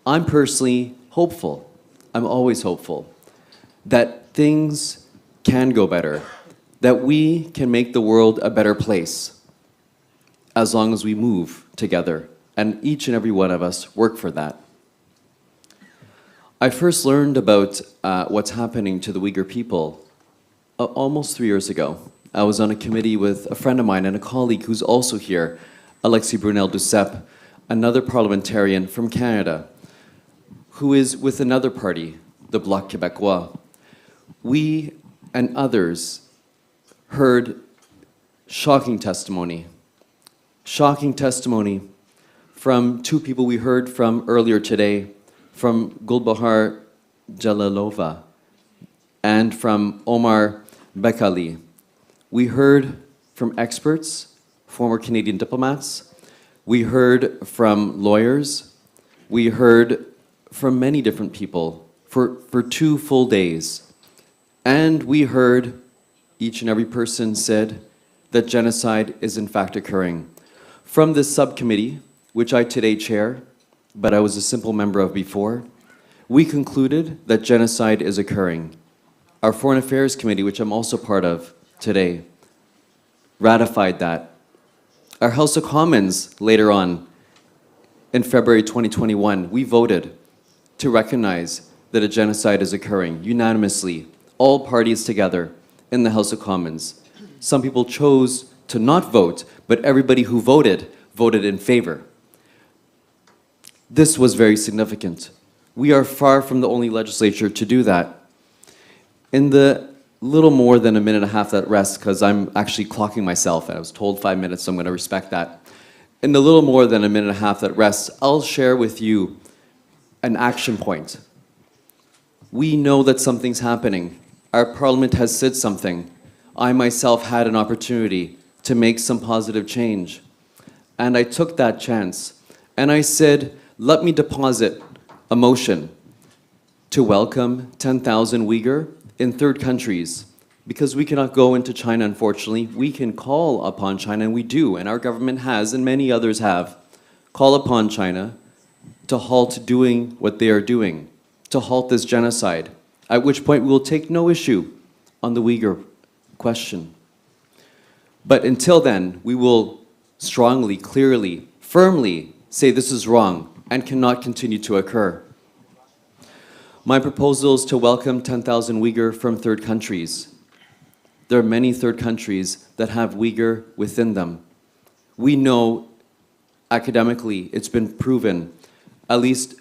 I'm personally hopeful, I'm always hopeful, that things can go better, that we can make the world a better place as long as we move together, and each and every one of us work for that. I first learned about what's happening to the Uyghur people almost 3 years ago. I was on a committee with a friend of mine and a colleague who's also here, Alexis Brunel-Duceppe, another parliamentarian from Canada, who is with another party, the Bloc Québécois. We and others heard shocking testimony from two people we heard from earlier today, from Gulbahar Jalalova and from Omar Bekali. We heard from experts, former Canadian diplomats. We heard from lawyers. We heard from many different people for 2 full days. And we heard each and every person said that genocide is in fact occurring. From this subcommittee, which I today chair, but I was a simple member of before, we concluded that genocide is occurring. Our Foreign Affairs Committee, which I'm also part of today, ratified that. Our House of Commons, later on, in February 2021, we voted to recognize that a genocide is occurring unanimously, all parties together in the House of Commons. Some people chose to not vote, but everybody who voted, voted in favor. This was very significant. We are far from the only legislature to do that. In the little more than a minute and a half that rests, because I'm actually clocking myself, and I was told 5 minutes, so I'm going to respect that. In the little more than a minute and a half that rests, I'll share with you an action point. We know that something's happening. Our parliament has said something. I myself had an opportunity to make some positive change. And I took that chance. And I said, let me deposit a motion to welcome 10,000 Uyghur in third countries. Because we cannot go into China, unfortunately. We can call upon China, and we do, and our government has, and many others have, call upon China to halt doing what they are doing, to halt this genocide, at which point we will take no issue on the Uyghur question. But until then, we will strongly, clearly, firmly say this is wrong and cannot continue to occur. My proposal is to welcome 10,000 Uyghur from third countries. There are many third countries that have Uyghur within them. We know academically it's been proven at least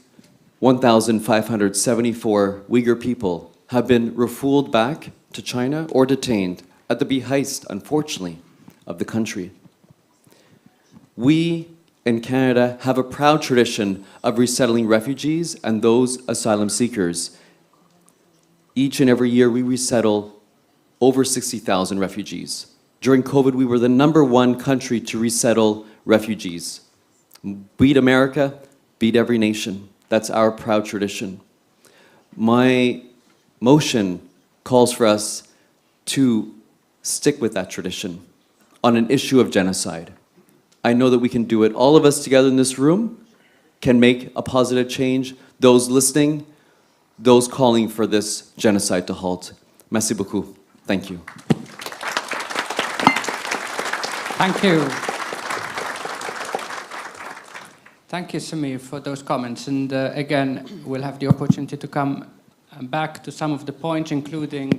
1,574 Uyghur people have been refooled back to China or detained at the behest, unfortunately, of the country. We in Canada have a proud tradition of resettling refugees and those asylum seekers. Each and every year we resettle over 60,000 refugees. During COVID, we were the #1 country to resettle refugees. Beat America, beat every nation. That's our proud tradition. My motion calls for us to stick with that tradition on an issue of genocide. I know that we can do it. All of us together in this room can make a positive change. Those listening, those calling for this genocide to halt. Merci beaucoup. Thank you. Thank you. Thank you, Samir, for those comments. And again, we'll have the opportunity to come back to some of the points, including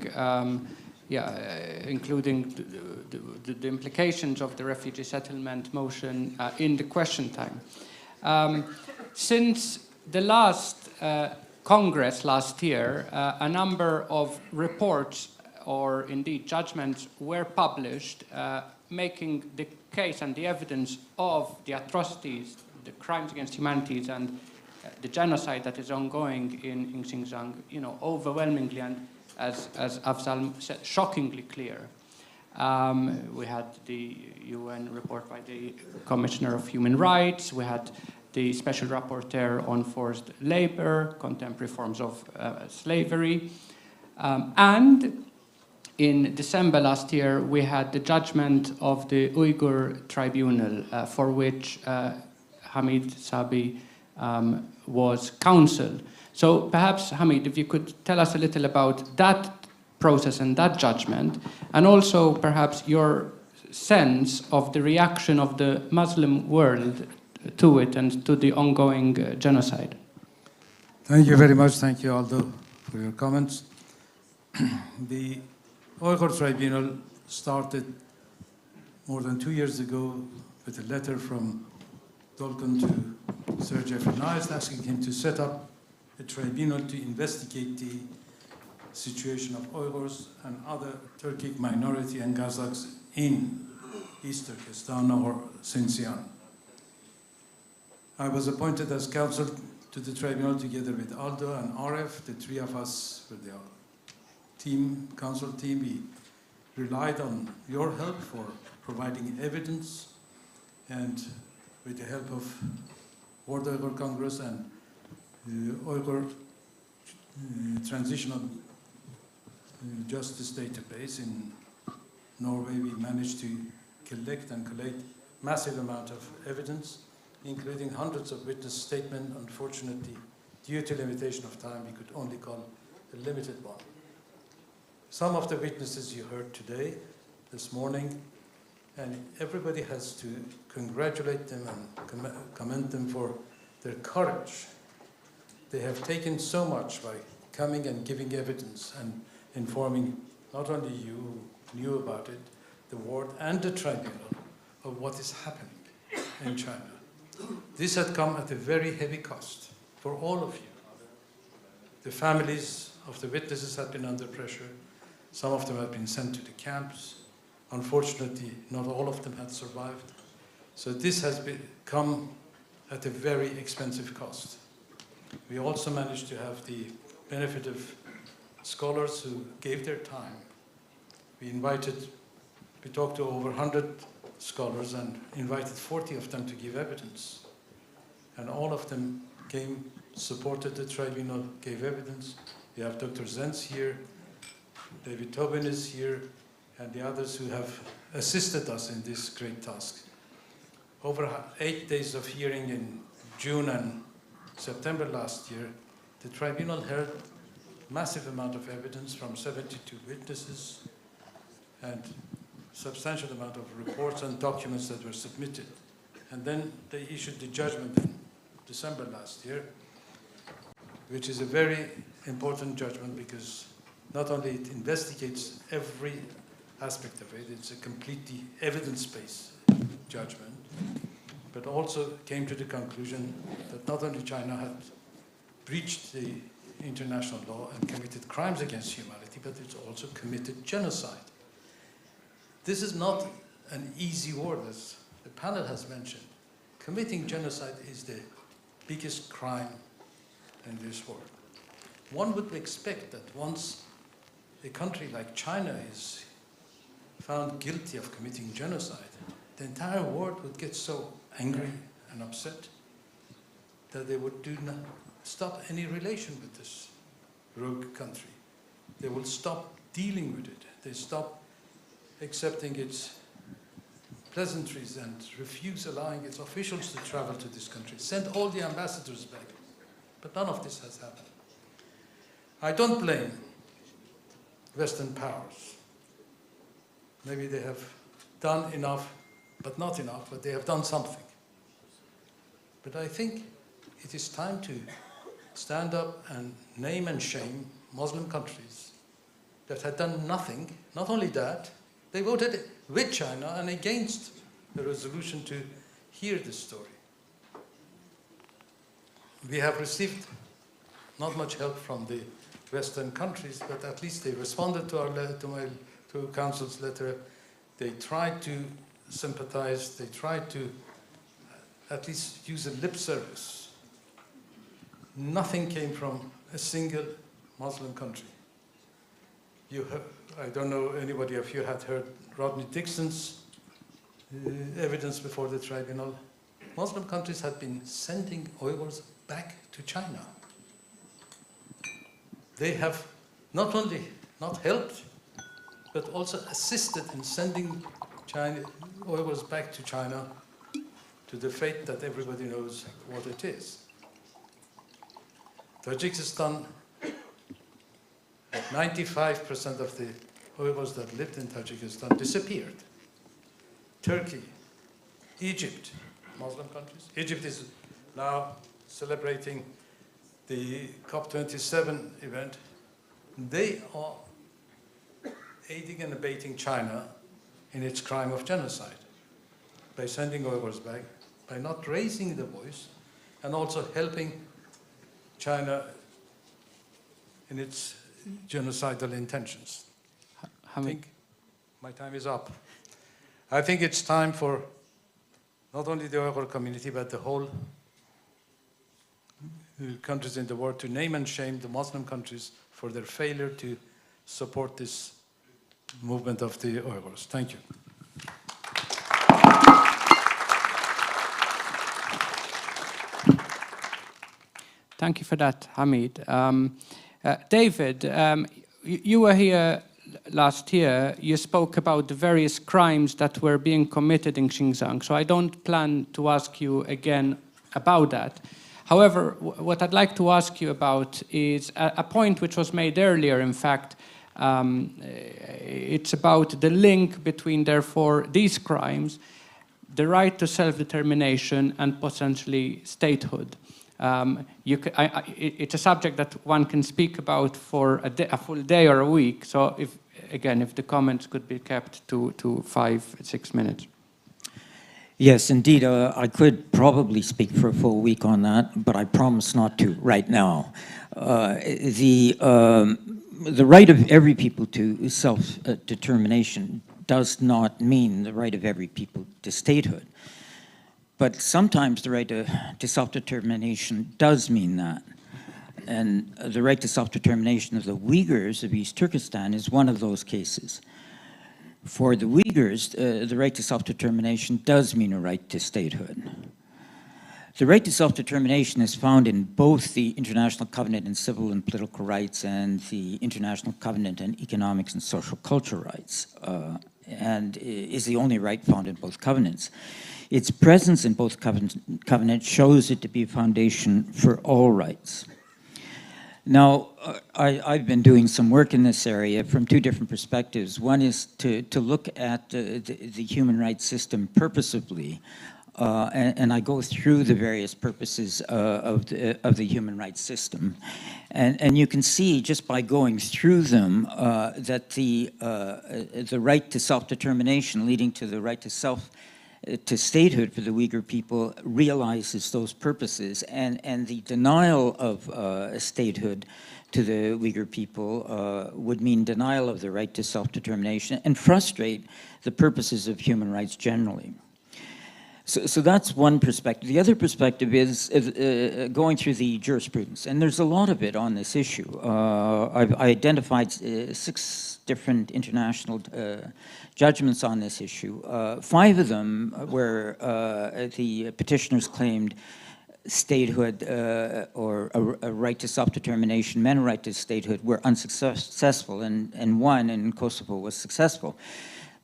the implications of the refugee settlement motion in the question time. Since the last Congress last year, a number of reports or indeed judgments were published making the case and the evidence of the atrocities, the crimes against humanity and the genocide that is ongoing in Xinjiang, overwhelmingly and, as Afzal said, shockingly clear. We had the UN report by the Commissioner of Human Rights. We had the Special Rapporteur on Forced Labor, Contemporary Forms of Slavery. And in December last year, we had the judgment of the Uyghur Tribunal, for which Hamid Sabi was counsel. So perhaps, Hamid, if you could tell us a little about that process and that judgment, and also perhaps your sense of the reaction of the Muslim world to it and to the ongoing genocide. Thank you very much. Thank you, Aldo, for your comments. The Uyghur Tribunal started more than 2 years ago with a letter from Dolkun to Sir Geoffrey Nice asking him to set up a tribunal to investigate the situation of Uyghurs and other Turkic minority and Kazakhs in East Turkestan or Xinjiang. I was appointed as counsel to the tribunal together with Aldo and Aref. The three of us were the team, council team. We relied on your help for providing evidence, and with the help of World Uyghur Congress and the Uyghur Transitional Justice Database in Norway, we managed to collect and collate massive amount of evidence, including hundreds of witness statements. Unfortunately, due to limitation of time, we could only call a limited one. Some of the witnesses you heard today, this morning, and everybody has to congratulate them and commend them for their courage. They have taken so much by coming and giving evidence and informing not only you who knew about it, the world and the tribunal of what is happening in China. This had come at a very heavy cost for all of you. The families of the witnesses had been under pressure. Some of them had been sent to the camps. Unfortunately, not all of them had survived. So this has come at a very expensive cost. We also managed to have the benefit of scholars who gave their time. We talked to over 100 scholars and invited 40 of them to give evidence. And all of them came, supported the tribunal, gave evidence. We have Dr. Zenz here, David Tobin is here, and the others who have assisted us in this great task. Over 8 days of hearing in June and September last year, the tribunal heard massive amount of evidence from 72 witnesses and substantial amount of reports and documents that were submitted. And then they issued the judgment in December last year, which is a very important judgment because not only it investigates every aspect of it, it's a completely evidence-based judgment, but also came to the conclusion that not only China had breached the international law and committed crimes against humanity, but it's also committed genocide. This is not an easy word, as the panel has mentioned. Committing genocide is the biggest crime in this world. One would expect that once a country like China is found guilty of committing genocide, the entire world would get so angry and upset that they would stop any relation with this rogue country. They will stop dealing with it. They stop accepting its pleasantries and refuse allowing its officials to travel to this country. Send all the ambassadors back. But none of this has happened. I don't blame Western powers. Maybe they have done enough, but not enough, but they have done something. But I think it is time to stand up and name and shame Muslim countries that had done nothing. Not only that, they voted with China and against the resolution to hear this story. We have received not much help from the Western countries, but at least they responded to our letter, to Council's letter. They tried to sympathize. They tried to at least use a lip service. Nothing came from a single Muslim country. I don't know anybody of you had heard Rodney Dixon's evidence before the tribunal, Muslim countries had been sending Uyghurs back to China. They have not only not helped, but also assisted in sending Uyghurs back to China to the fate that everybody knows what it is. Tajikistan, 95% of the Uyghurs that lived in Tajikistan disappeared. Turkey, Egypt, Muslim countries. Egypt is now celebrating the COP27 event. They are aiding and abetting China in its crime of genocide by sending Uyghurs back, by not raising the voice, and also helping China in its genocidal intentions. I think my time is up. I think it's time for not only the Uyghur community, but the whole countries in the world to name and shame the Muslim countries for their failure to support this movement of the Uyghurs. Thank you. Thank you for that, Hamid. David, you were here last year. You spoke about the various crimes that were being committed in Xinjiang, so I don't plan to ask you again about that. However, what I'd like to ask you about is a point which was made earlier, in fact. It's about the link between, therefore, these crimes, the right to self-determination, and potentially statehood. It's a subject that one can speak about for a full day or a week. So, if the comments could be kept to 5-6 minutes. Yes, indeed. I could probably speak for a full week on that, but I promise not to right now. The right of every people to self-determination does not mean the right of every people to statehood. But sometimes the right to self-determination does mean that. And the right to self-determination of the Uyghurs of East Turkestan is one of those cases. For the Uyghurs, the right to self-determination does mean a right to statehood. The right to self-determination is found in both the International Covenant on Civil and Political Rights and the International Covenant on Economics and Social Cultural Rights, and is the only right found in both covenants. Its presence in both covenants shows it to be a foundation for all rights. Now, I've been doing some work in this area from two different perspectives. One is to look at the human rights system purposively, and I go through the various purposes of the human rights system. And you can see just by going through them that the right to self-determination leading to the right to statehood for the Uyghur people realizes those purposes, and the denial of statehood to the Uyghur people would mean denial of the right to self-determination and frustrate the purposes of human rights generally. So that's one perspective. The other perspective is going through the jurisprudence, and there's a lot of it on this issue. I identified 6 different international judgments on this issue. 5 of them where the petitioners claimed statehood or a right to self-determination, meant a right to statehood, were unsuccessful, and one in Kosovo was successful.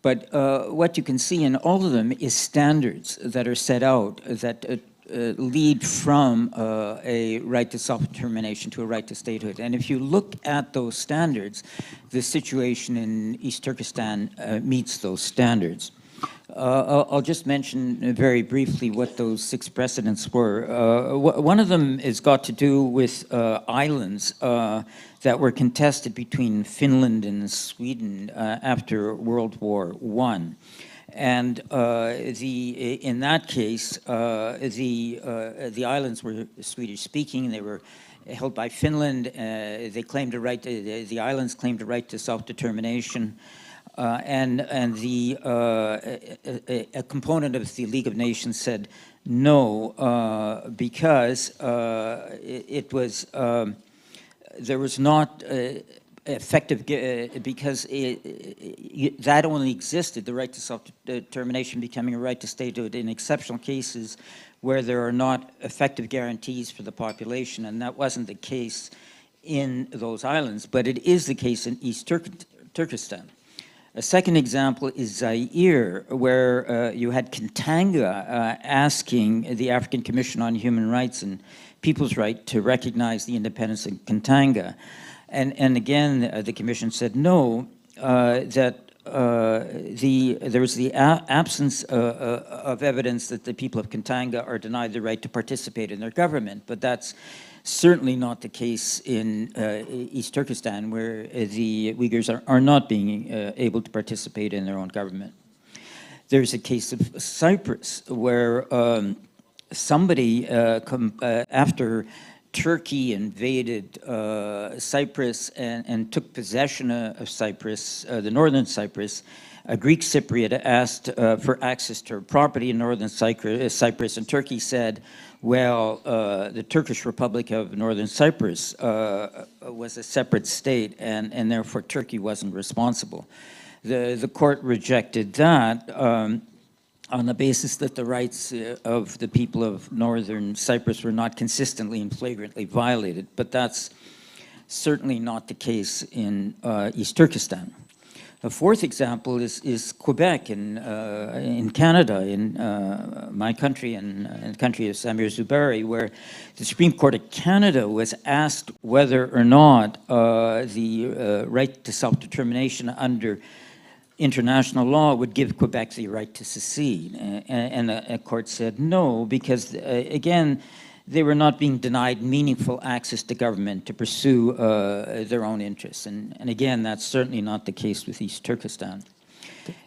But what you can see in all of them is standards that are set out that lead from a right to self-determination to a right to statehood. And if you look at those standards, the situation in East Turkestan meets those standards. I'll just mention very briefly what those 6 precedents were. One of them has got to do with islands that were contested between Finland and Sweden after World War I. And in that case, the islands were Swedish-speaking. They were held by Finland. They claimed a right. The islands claimed a right to self-determination. And a component of the League of Nations said no, because it was there was not effective, because that only existed, the right to self-determination becoming a right to statehood in exceptional cases where there are not effective guarantees for the population, and that wasn't the case in those islands, but it is the case in East Turkestan. A second example is Zaire, where you had Katanga asking the African Commission on Human Rights and People's Right to recognize the independence of Katanga. And again, the Commission said no, that there was the absence of evidence that the people of Katanga are denied the right to participate in their government, but that's certainly not the case in East Turkestan, where the Uyghurs are not being able to participate in their own government. There's a case of Cyprus, where somebody, after Turkey invaded Cyprus and took possession of Cyprus, the northern Cyprus, a Greek Cypriot asked for access to property in northern Cyprus, and Turkey said, well, the Turkish Republic of Northern Cyprus was a separate state, and therefore Turkey wasn't responsible. The court rejected that on the basis that the rights of the people of Northern Cyprus were not consistently and flagrantly violated, but that's certainly not the case in East Turkestan. A fourth example is Quebec in Canada, in my country and the country of Samir Zuberi, where the Supreme Court of Canada was asked whether or not the right to self-determination under international law would give Quebec the right to secede. And the court said no, because again, they were not being denied meaningful access to government to pursue their own interests. And again, that's certainly not the case with East Turkestan.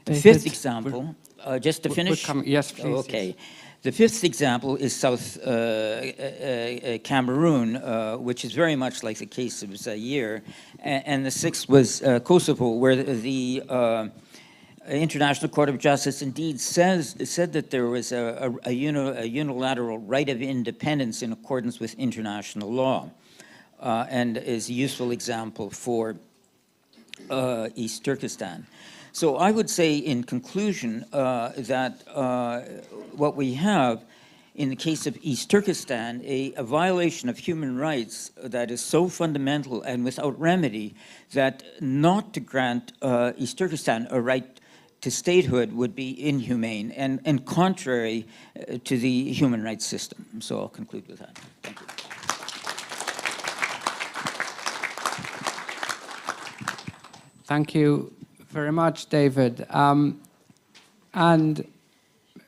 The fifth example, just to finish? Yes, please. Okay. The fifth example is South Cameroon, which is very much like the case of Zaire. And the sixth was Kosovo, where the International Court of Justice indeed said that there was a unilateral right of independence in accordance with international law, and is a useful example for East Turkestan. So I would say in conclusion that what we have in the case of East Turkestan, a violation of human rights that is so fundamental and without remedy that not to grant East Turkestan a right to statehood would be inhumane and contrary to the human rights system. So I'll conclude with that. Thank you. Thank you very much, David. And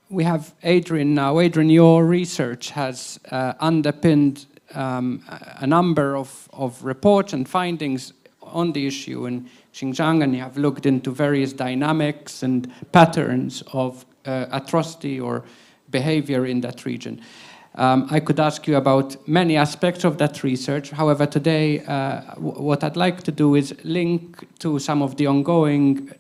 we have Adrian now. Adrian, your research has underpinned a number of reports and findings on the issue in Xinjiang, and you have looked into various dynamics and patterns of atrocity or behavior in that region. I could ask you about many aspects of that research. However, today, what I'd like to do is link to some of the ongoing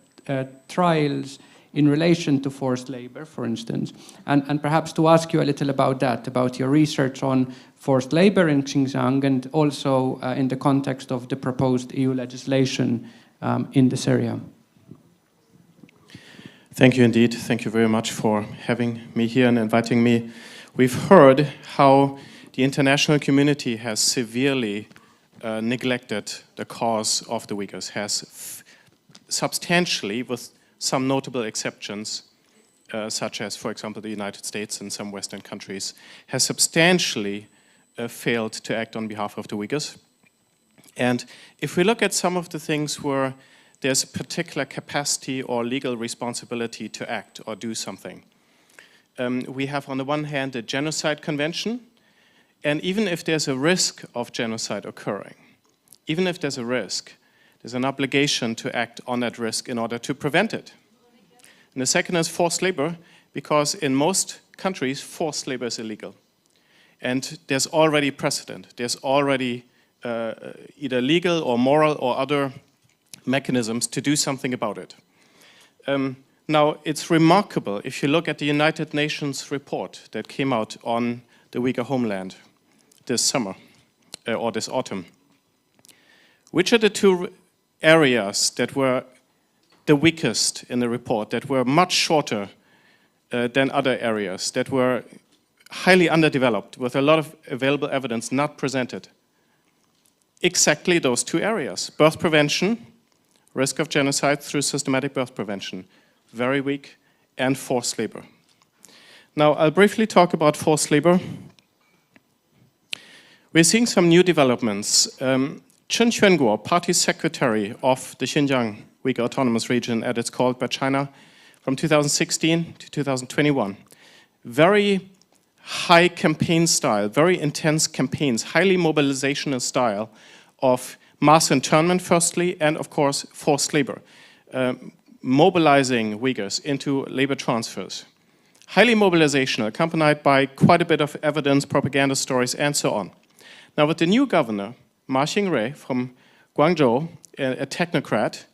trials in relation to forced labor, for instance, and perhaps to ask you a little about that, about your research on forced labor in Xinjiang, and also in the context of the proposed EU legislation in this area. Thank you indeed. Thank you very much for having me here and inviting me. We've heard how the international community has severely neglected the cause of the Uyghurs, has substantially, with some notable exceptions, such as, for example, the United States and some Western countries, has substantially failed to act on behalf of the Uyghurs. And if we look at some of the things where there's a particular capacity or legal responsibility to act or do something, we have on the one hand a genocide convention, and even if there's a risk of genocide occurring, even if there's a risk, there's an obligation to act on that risk in order to prevent it. And the second is forced labor, because in most countries, forced labor is illegal. And there's already precedent. There's already either legal or moral or other mechanisms to do something about it. Now, it's remarkable if you look at the United Nations report that came out on the Uyghur homeland this summer, or this autumn. Which are the two areas that were the weakest in the report, that were much shorter than other areas, that were highly underdeveloped, with a lot of available evidence not presented. Exactly those two areas: birth prevention, risk of genocide through systematic birth prevention, very weak, and forced labor. Now, I'll briefly talk about forced labor. We're seeing some new developments. Chen Quanguo, party secretary of the Xinjiang Uyghur Autonomous Region, as it's called by China, from 2016 to 2021. Very high campaign style, very intense campaigns, highly mobilizational style of mass internment firstly, and of course forced labor, mobilizing Uyghurs into labor transfers. Highly mobilizational, accompanied by quite a bit of evidence, propaganda stories, and so on. Now with the new governor, Ma Xingrui from Guangzhou, a technocrat,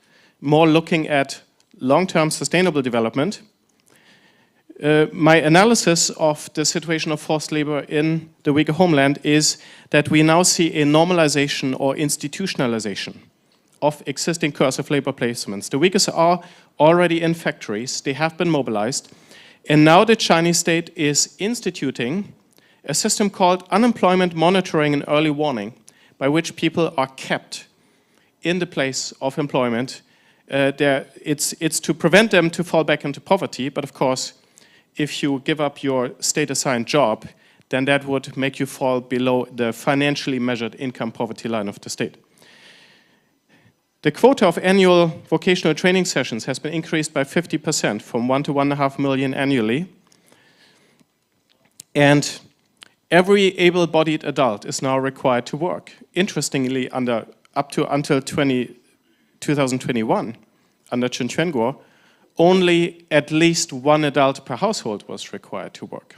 more looking at long-term sustainable development, my analysis of the situation of forced labor in the Uyghur homeland is that we now see a normalization or institutionalization of existing coercive labor placements. The Uyghurs are already in factories, they have been mobilized, and now the Chinese state is instituting a system called unemployment monitoring and early warning, by which people are kept in the place of employment. It's to prevent them to fall back into poverty, but of course, if you give up your state-assigned job, then that would make you fall below the financially measured income poverty line of the state. The quota of annual vocational training sessions has been increased by 50% from 1 to 1.5 million annually. And every able-bodied adult is now required to work. Interestingly, until 2021, under Chen Quanguo, only at least one adult per household was required to work.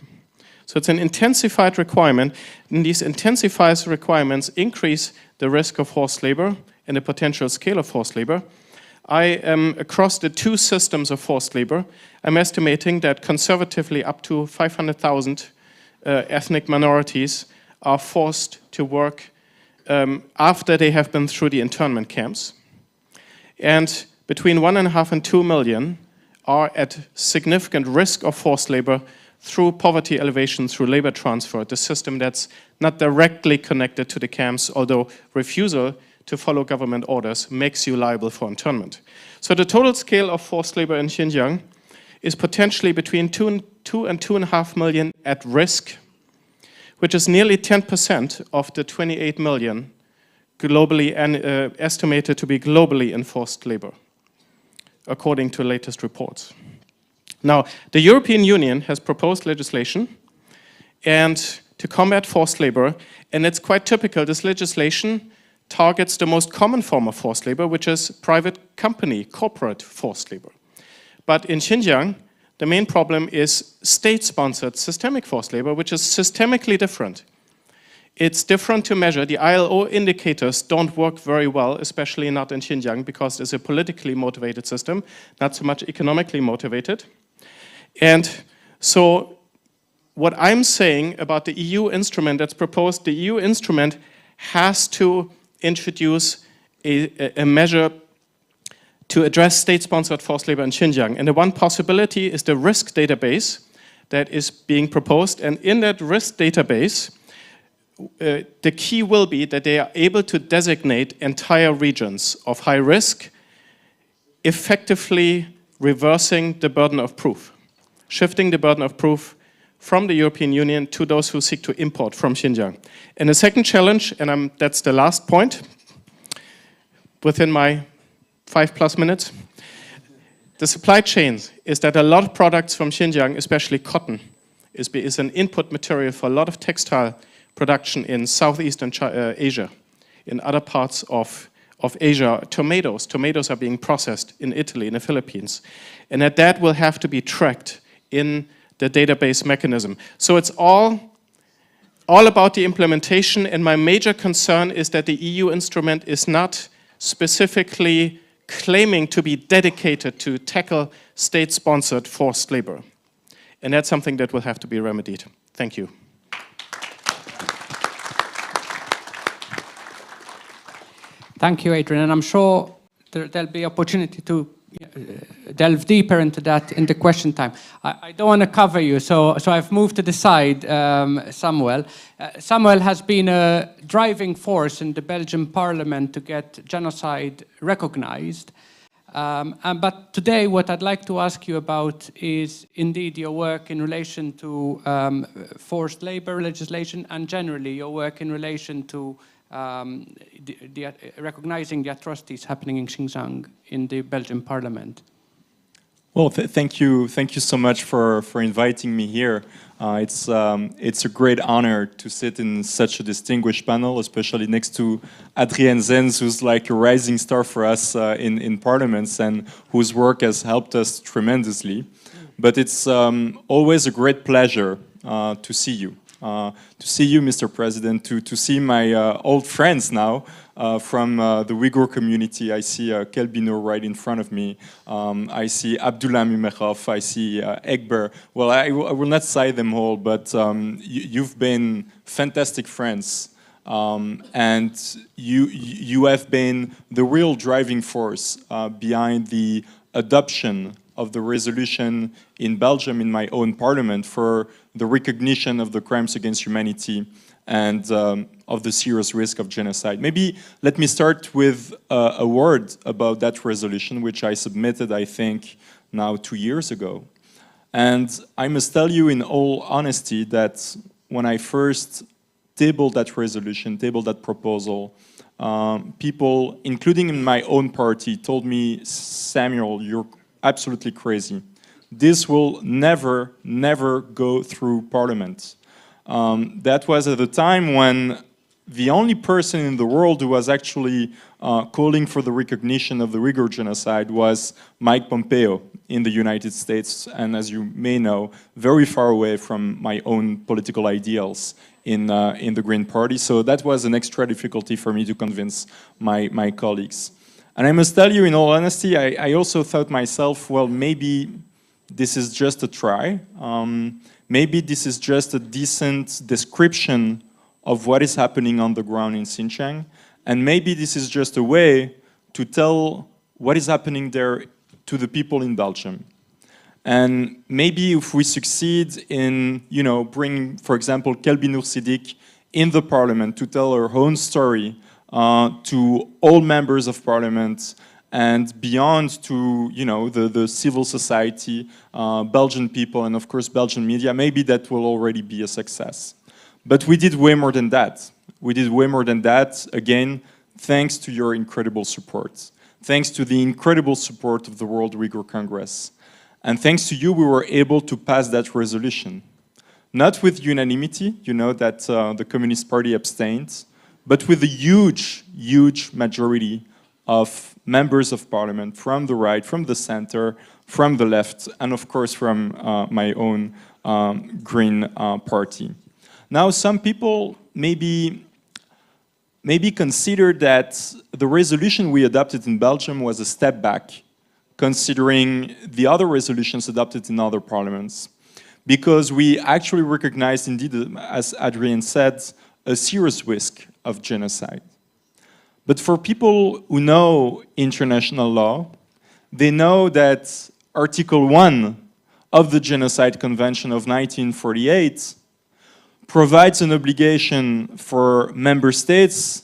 So it's an intensified requirement, and these intensified requirements increase the risk of forced labor and the potential scale of forced labor. Across the two systems of forced labor, I'm estimating that conservatively up to 500,000 ethnic minorities are forced to work after they have been through the internment camps. And between 1.5 and 2 million are at significant risk of forced labor through poverty elevation, through labor transfer, the system that's not directly connected to the camps, although refusal to follow government orders makes you liable for internment. So the total scale of forced labor in Xinjiang is potentially between 2 and 2.5 million at risk, which is nearly 10% of the 28 million globally estimated to be globally in forced labor, according to latest reports. Now, the European Union has proposed legislation to combat forced labor, and it's quite typical. This legislation targets the most common form of forced labor, which is private company, corporate forced labor. But in Xinjiang, the main problem is state-sponsored systemic forced labor, which is systemically different. It's different to measure. The ILO indicators don't work very well, especially not in Xinjiang, because it's a politically motivated system, not so much economically motivated. And so what I'm saying about the EU instrument that's proposed, the EU instrument has to introduce a measure to address state-sponsored forced labor in Xinjiang. And the one possibility is the risk database that is being proposed. And in that risk database, the key will be that they are able to designate entire regions of high risk, effectively reversing the burden of proof, shifting the burden of proof from the European Union to those who seek to import from Xinjiang. And the second challenge, and that's the last point, within my 5+ minutes, the supply chains is that a lot of products from Xinjiang, especially cotton, is an input material for a lot of textile production in Southeastern Asia. In other parts of Asia, tomatoes are being processed in Italy, in the Philippines. And that will have to be tracked in the database mechanism. So it's all about the implementation, and my major concern is that the EU instrument is not specifically claiming to be dedicated to tackle state-sponsored forced labor. And that's something that will have to be remedied. Thank you. Thank you, Adrian. And I'm sure there'll be opportunity to delve deeper into that in the question time. I don't want to cover you, so I've moved to the side, Samuel. Samuel has been a driving force in the Belgian Parliament to get genocide recognized. But today what I'd like to ask you about is indeed your work in relation to forced labor legislation and generally your work in relation to recognizing the atrocities happening in Xinjiang in the Belgian Parliament. Well, thank you so much for inviting me here. It's a great honor to sit in such a distinguished panel, especially next to Adrien Zenz, who's like a rising star for us in parliaments and whose work has helped us tremendously. But it's always a great pleasure to see you. Mr. President, to see my old friends now from the Uyghur community. I see Kelbinur right in front of me. I see Abdullah Mimekhov. I see Ekber. Well, I will not cite them all, but you've been fantastic friends. And you have been the real driving force behind the adoption of the resolution in Belgium, in my own parliament, for the recognition of the crimes against humanity and of the serious risk of genocide. Maybe let me start with a word about that resolution, which I submitted, I think, now 2 years ago. And I must tell you in all honesty that when I first tabled that resolution, tabled that proposal, people, including in my own party, told me, Samuel, you're absolutely crazy. This will never go through Parliament. That was at the time when the only person in the world who was actually calling for the recognition of the Uyghur genocide was Mike Pompeo in the United States, and as you may know, very far away from my own political ideals in the Green Party. So that was an extra difficulty for me to convince my colleagues. And I must tell you, in all honesty, I also thought myself, well, maybe this is just a try. Maybe this is just a decent description of what is happening on the ground in Xinjiang. And maybe this is just a way to tell what is happening there to the people in Belgium. And maybe if we succeed in, bringing, for example, Kelbinur Siddiq in the parliament to tell her own story to all members of parliament and beyond to the civil society, Belgian people, and of course Belgian media, maybe that will already be a success. But we did way more than that. We did way more than that, again, thanks to your incredible support. Thanks to the incredible support of the World Uyghur Congress. And thanks to you, we were able to pass that resolution. Not with unanimity, that the Communist Party abstained, but with a huge majority of members of parliament from the right, from the center, from the left, and of course from my own Green Party. Now, some people maybe consider that the resolution we adopted in Belgium was a step back, considering the other resolutions adopted in other parliaments, because we actually recognized, indeed, as Adrien said, a serious risk of genocide. But for people who know international law, they know that Article 1 of the Genocide Convention of 1948 provides an obligation for member states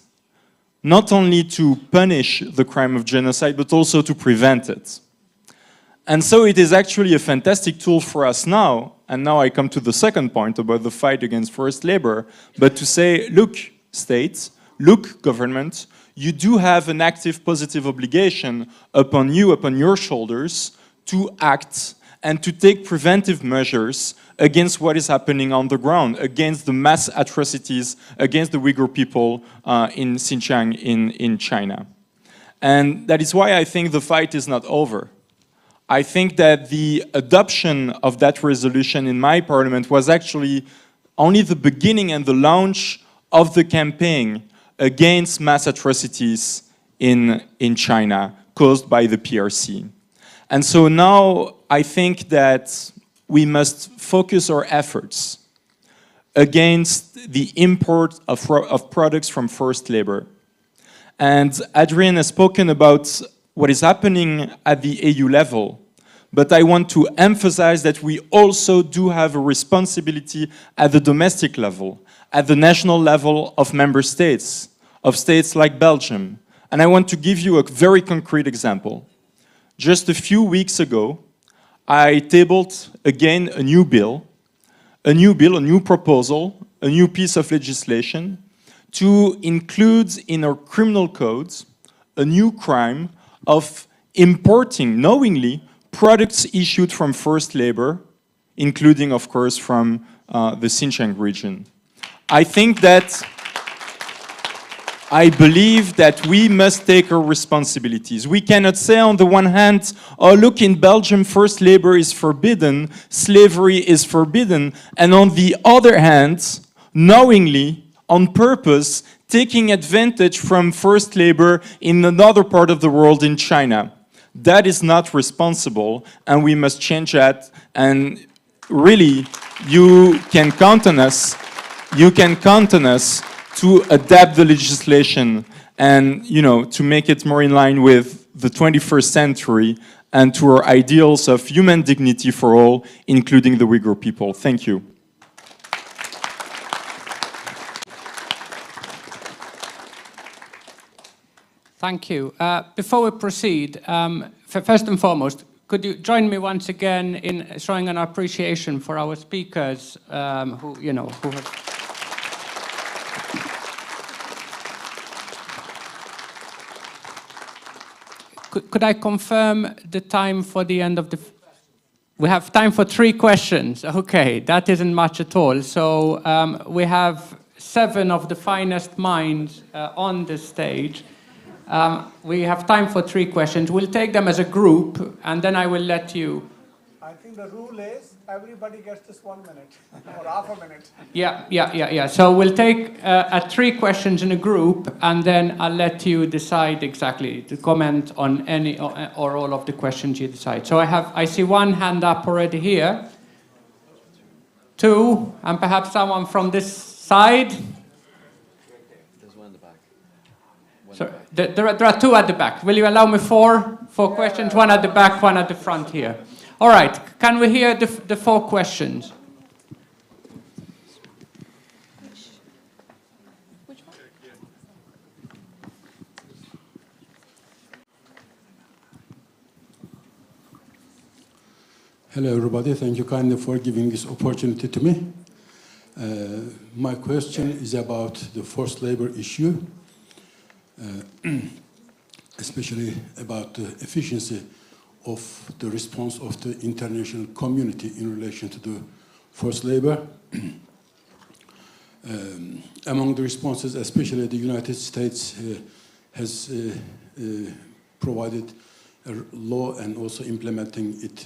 not only to punish the crime of genocide, but also to prevent it. And so it is actually a fantastic tool for us now, and now I come to the second point about the fight against forced labor, but to say, look, states, look, government, you do have an active positive obligation upon you, upon your shoulders, to act and to take preventive measures against what is happening on the ground, against the mass atrocities against the Uyghur people in Xinjiang in China. And that is why I think the fight is not over. I think that the adoption of that resolution in my parliament was actually only the beginning and the launch of the campaign against mass atrocities in China caused by the PRC. And so now I think that we must focus our efforts against the import of products from forced labor. And Adrien has spoken about what is happening at the AU level, but I want to emphasize that we also do have a responsibility at the domestic level, at the national level of member states, of states like Belgium. And I want to give you a very concrete example. Just a few weeks ago, I tabled again a new proposal, a new piece of legislation to include in our criminal codes a new crime of importing knowingly products issued from forced labor, including, of course, from the Xinjiang region. I believe that we must take our responsibilities. We cannot say on the one hand, oh look, in Belgium forced labor is forbidden, slavery is forbidden, and on the other hand, knowingly, on purpose, taking advantage from forced labor in another part of the world, in China. That is not responsible, and we must change that, and really, you can count on us to adapt the legislation and, to make it more in line with the 21st century and to our ideals of human dignity for all, including the Uyghur people. Thank you. Thank you. Before we proceed, first and foremost, could you join me once again in showing an appreciation for our speakers who have... Could I confirm the time for the end of the... We have time for 3 questions. Okay, that isn't much at all. So we have 7 of the finest minds on the stage. We have time for 3 questions. We'll take them as a group, and then I will let you... I think the rule is everybody gets this 1 minute or half a minute. Yeah. So we'll take 3 questions in a group, and then I'll let you decide exactly to comment on any or all of the questions you decide. So I see 1 hand up already here, 2, and perhaps someone from this side. There's 1 in the back. So there are 2 at the back. Will you allow me 4 questions? 1 at the back, 1 at the front here. All right, can we hear the 4 questions? Hello, everybody. Thank you kindly for giving this opportunity to me. My question is about the forced labor issue, especially about the efficiency of the response of the international community in relation to the forced labor. Among the responses, especially the United States has provided a law and also implementing it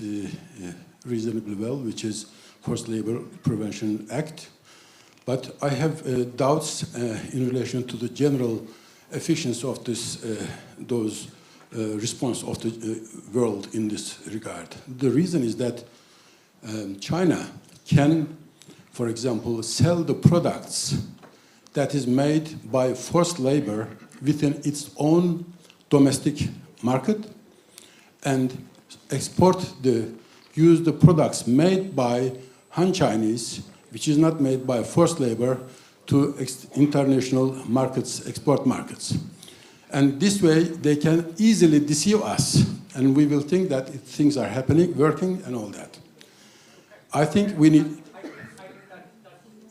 reasonably well, which is Forced Labor Prevention Act. But I have doubts in relation to the general efficiency of those response of the world in this regard. The reason is that China can, for example, sell the products that is made by forced labor within its own domestic market and use the products made by Han Chinese, which is not made by forced labor, to international markets, export markets. And this way, they can easily deceive us, and we will think that things are happening, working, and all that. I think we need...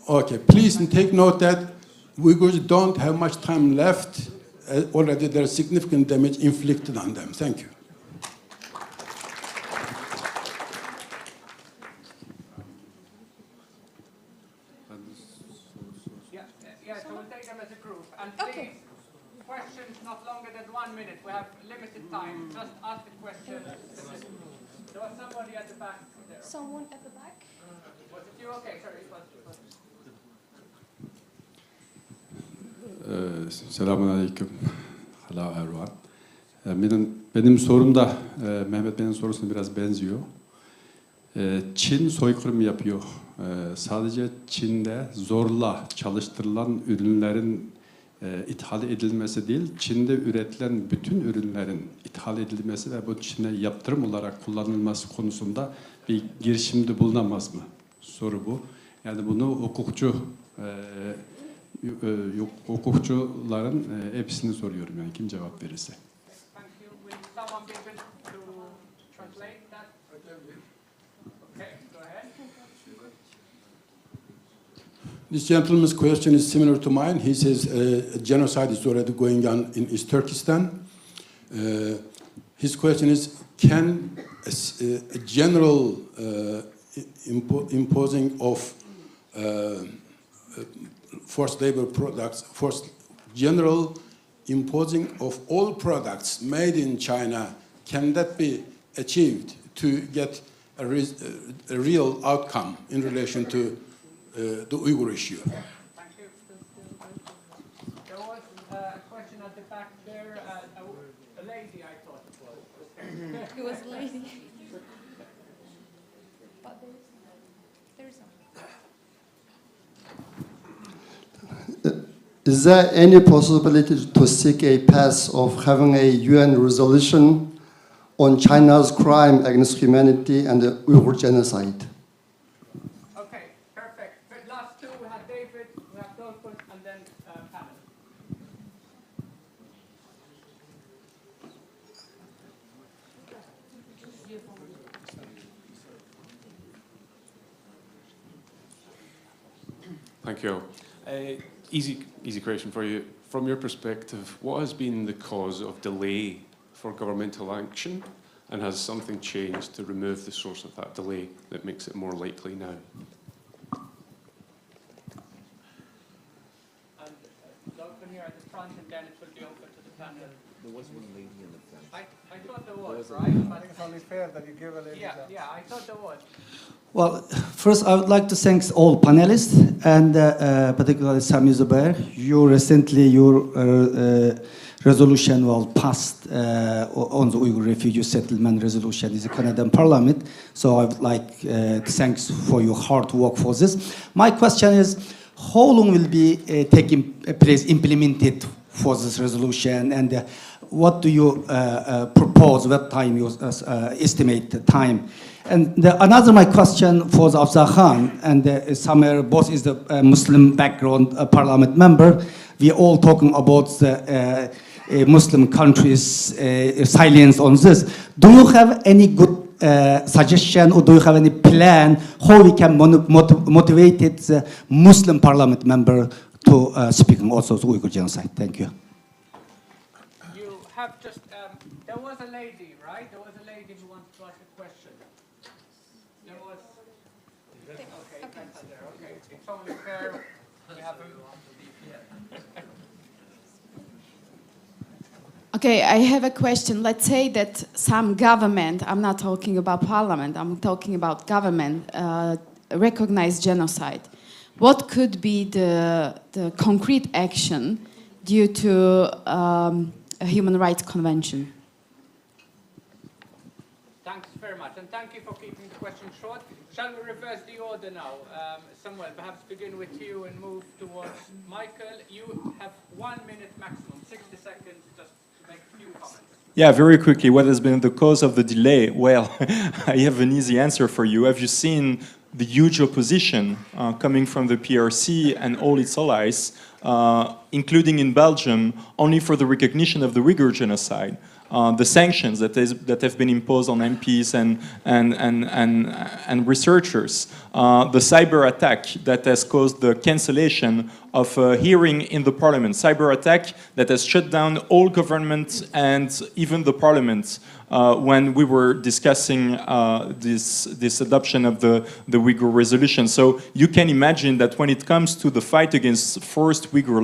Okay, please take note that Uyghurs don't have much time left. Already there is significant damage inflicted on them. Thank you. Yeah, so we'll take them as a group. And please, questions not longer than 1 minute. We have limited time. Just ask the question. There was somebody at the back there. Someone at the back? Was it you? Okay, sorry. Selamun Aleyküm. Hello everyone. Benim sorum da Mehmet Bey'in sorusuna biraz benziyor. Çin soykırım yapıyor. Sadece Çin'de zorla çalıştırılan ürünlerin ithal edilmesi değil, Çin'de üretilen bütün ürünlerin ithal edilmesi ve bu Çin'e yaptırım olarak kullanılması konusunda bir girişimde bulunamaz mı? Soru bu. Yani bunu hukukçuların hepsini soruyorum yani kim cevap verirse. This gentleman's question is similar to mine. He says genocide is already going on in East Turkestan. His question is, can a general imposing of forced labor products, general imposing of all products made in China, can that be achieved to get a real outcome in relation to the Uyghur issue? Thank you. There was a question at the back there. A lady, I thought it was. It was a lady. But there's Is there any possibility to seek a path of having a UN resolution on China's crime against humanity and the Uyghur genocide? Okay, perfect. The last two, we have David, we have Dolphus, and then panel. Thank you. Easy question for you. From your perspective, what has been the cause of delay for governmental action, and has something changed to remove the source of that delay that makes it more likely now? And Dolphus here at the front, and then it will be open to the panel. There was one lady in the front. I thought there was, right? But It's only fair that you give a lady. yeah, I thought there was. Well, first I would like to thank all panelists and particularly Sami Zubair. Your resolution was passed on the Uyghur refugee settlement resolution in the Canadian Parliament. So I would like thanks for your hard work for this. My question is, how long will be taking place implemented for this resolution, and what do you propose? What time you estimate the time? And another my question for the Afzal Khan and Samer, both is the Muslim background parliament member. We all talking about the Muslim countries' silence on this. Do you have any good suggestion, or do you have any plan how we can motivate the Muslim parliament member to speak also the Uyghur genocide? Thank you. You have just, there was a lady, right? There was a lady who wanted to ask a question. There was, okay, okay. It's only fair. We have Okay, I have a question. Let's say that some government, I'm not talking about parliament, I'm talking about government, recognize genocide. What could be the concrete action due to a human rights convention? Thanks very much, and thank you for keeping the question short. Shall we reverse the order now? Samuel, perhaps begin with you and move towards Michael. You have 1 minute maximum, 60 seconds, just to make a few comments. Yeah, very quickly, what has been the cause of the delay? Well, I have an easy answer for you. Have you seen the huge opposition coming from the PRC and all its allies, including in Belgium, only for the recognition of the Uyghur genocide? The sanctions that have been imposed on MPs and researchers, the cyber attack that has caused the cancellation of a hearing in the parliament, cyber attack that has shut down all government and even the parliament when we were discussing this adoption of the Uyghur resolution. So you can imagine that when it comes to the fight against forced Uyghur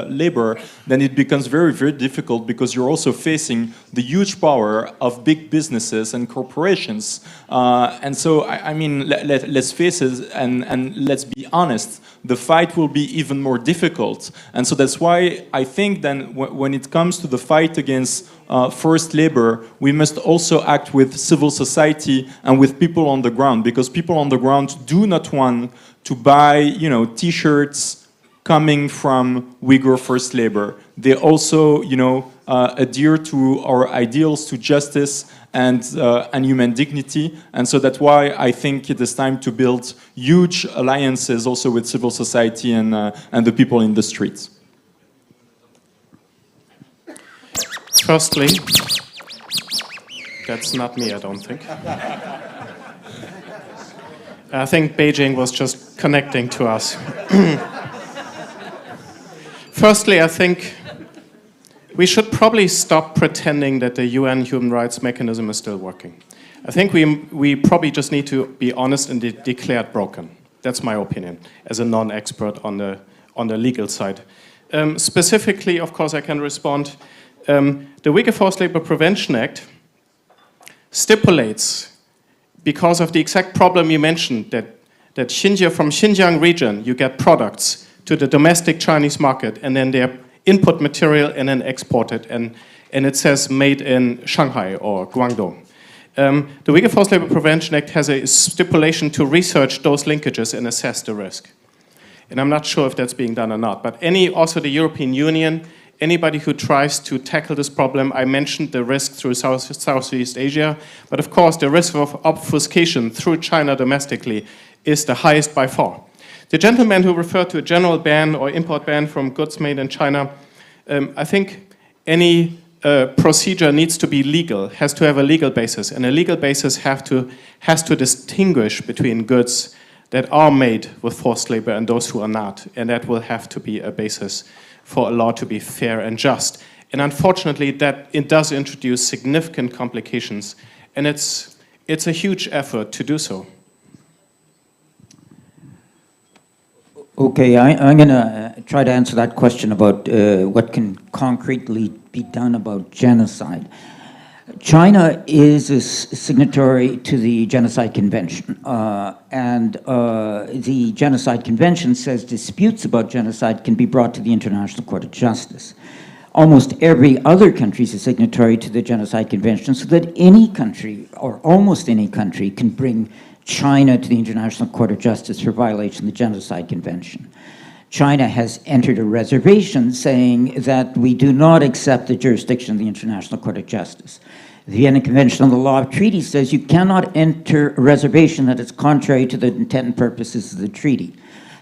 labor, then it becomes very, very difficult, because you're also facing the huge power of big businesses and corporations. And so, I mean, let's face it and let's be honest, the fight will be even more difficult. And so that's why I think then when it comes to the fight against forced labor, we must also act with civil society and with people on the ground, because people on the ground do not want to buy, T-shirts, coming from Uyghur forced labor. They also, you know, adhere to our ideals, to justice and human dignity. And so that's why I think it is time to build huge alliances also with civil society and the people in the streets. Firstly, that's not me, I don't think. I think Beijing was just connecting to us. Firstly, I think we should probably stop pretending that the UN human rights mechanism is still working. I think we probably just need to be honest and declare it broken. That's my opinion, as a non-expert on the legal side. Specifically, of course, I can respond. The Uyghur Forced Labor Prevention Act stipulates, because of the exact problem you mentioned, that from Xinjiang region, you get products to the domestic Chinese market, and then they're input material and then exported, and it says made in Shanghai or Guangdong. The Uyghur Forced Labor Prevention Act has a stipulation to research those linkages and assess the risk. And I'm not sure if that's being done or not, but also the European Union, anybody who tries to tackle this problem, I mentioned the risk through Southeast Asia, but of course the risk of obfuscation through China domestically is the highest by far. The gentleman who referred to a general ban or import ban from goods made in China, I think any procedure needs to be legal, has to have a legal basis, and a legal basis has to distinguish between goods that are made with forced labor and those who are not, and that will have to be a basis for a law to be fair and just. And unfortunately, it does introduce significant complications, and it's a huge effort to do so. Okay, I'm going to try to answer that question about what can concretely be done about genocide. China is a signatory to the Genocide Convention, and the Genocide Convention says disputes about genocide can be brought to the International Court of Justice. Almost every other country is a signatory to the Genocide Convention, so that any country, or almost any country, can bring China to the International Court of Justice for violation of the Genocide Convention. China has entered a reservation saying that we do not accept the jurisdiction of the International Court of Justice. The Vienna Convention on the Law of Treaties says you cannot enter a reservation that is contrary to the intent and purposes of the treaty.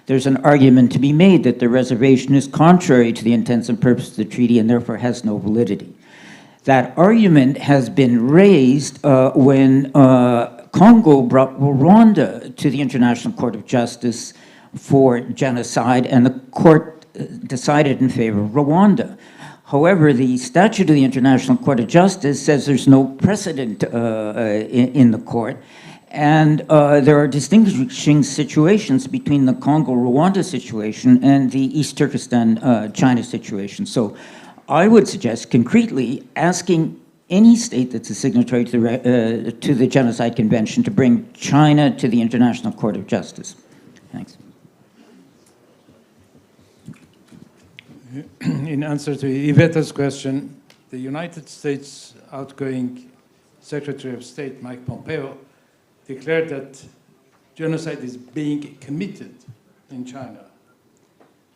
There's an argument to be made that the reservation is contrary to the intents and purposes of the treaty and therefore has no validity. That argument has been raised when Congo brought Rwanda to the International Court of Justice for genocide, and the court decided in favor of Rwanda. However, the statute of the International Court of Justice says there's no precedent in the court, and there are distinguishing situations between the Congo-Rwanda situation and the East Turkestan-China situation. So I would suggest concretely asking any state that's a signatory to the Genocide Convention to bring China to the International Court of Justice. Thanks. In answer to Ivetta's question, the United States outgoing Secretary of State, Mike Pompeo, declared that genocide is being committed in China.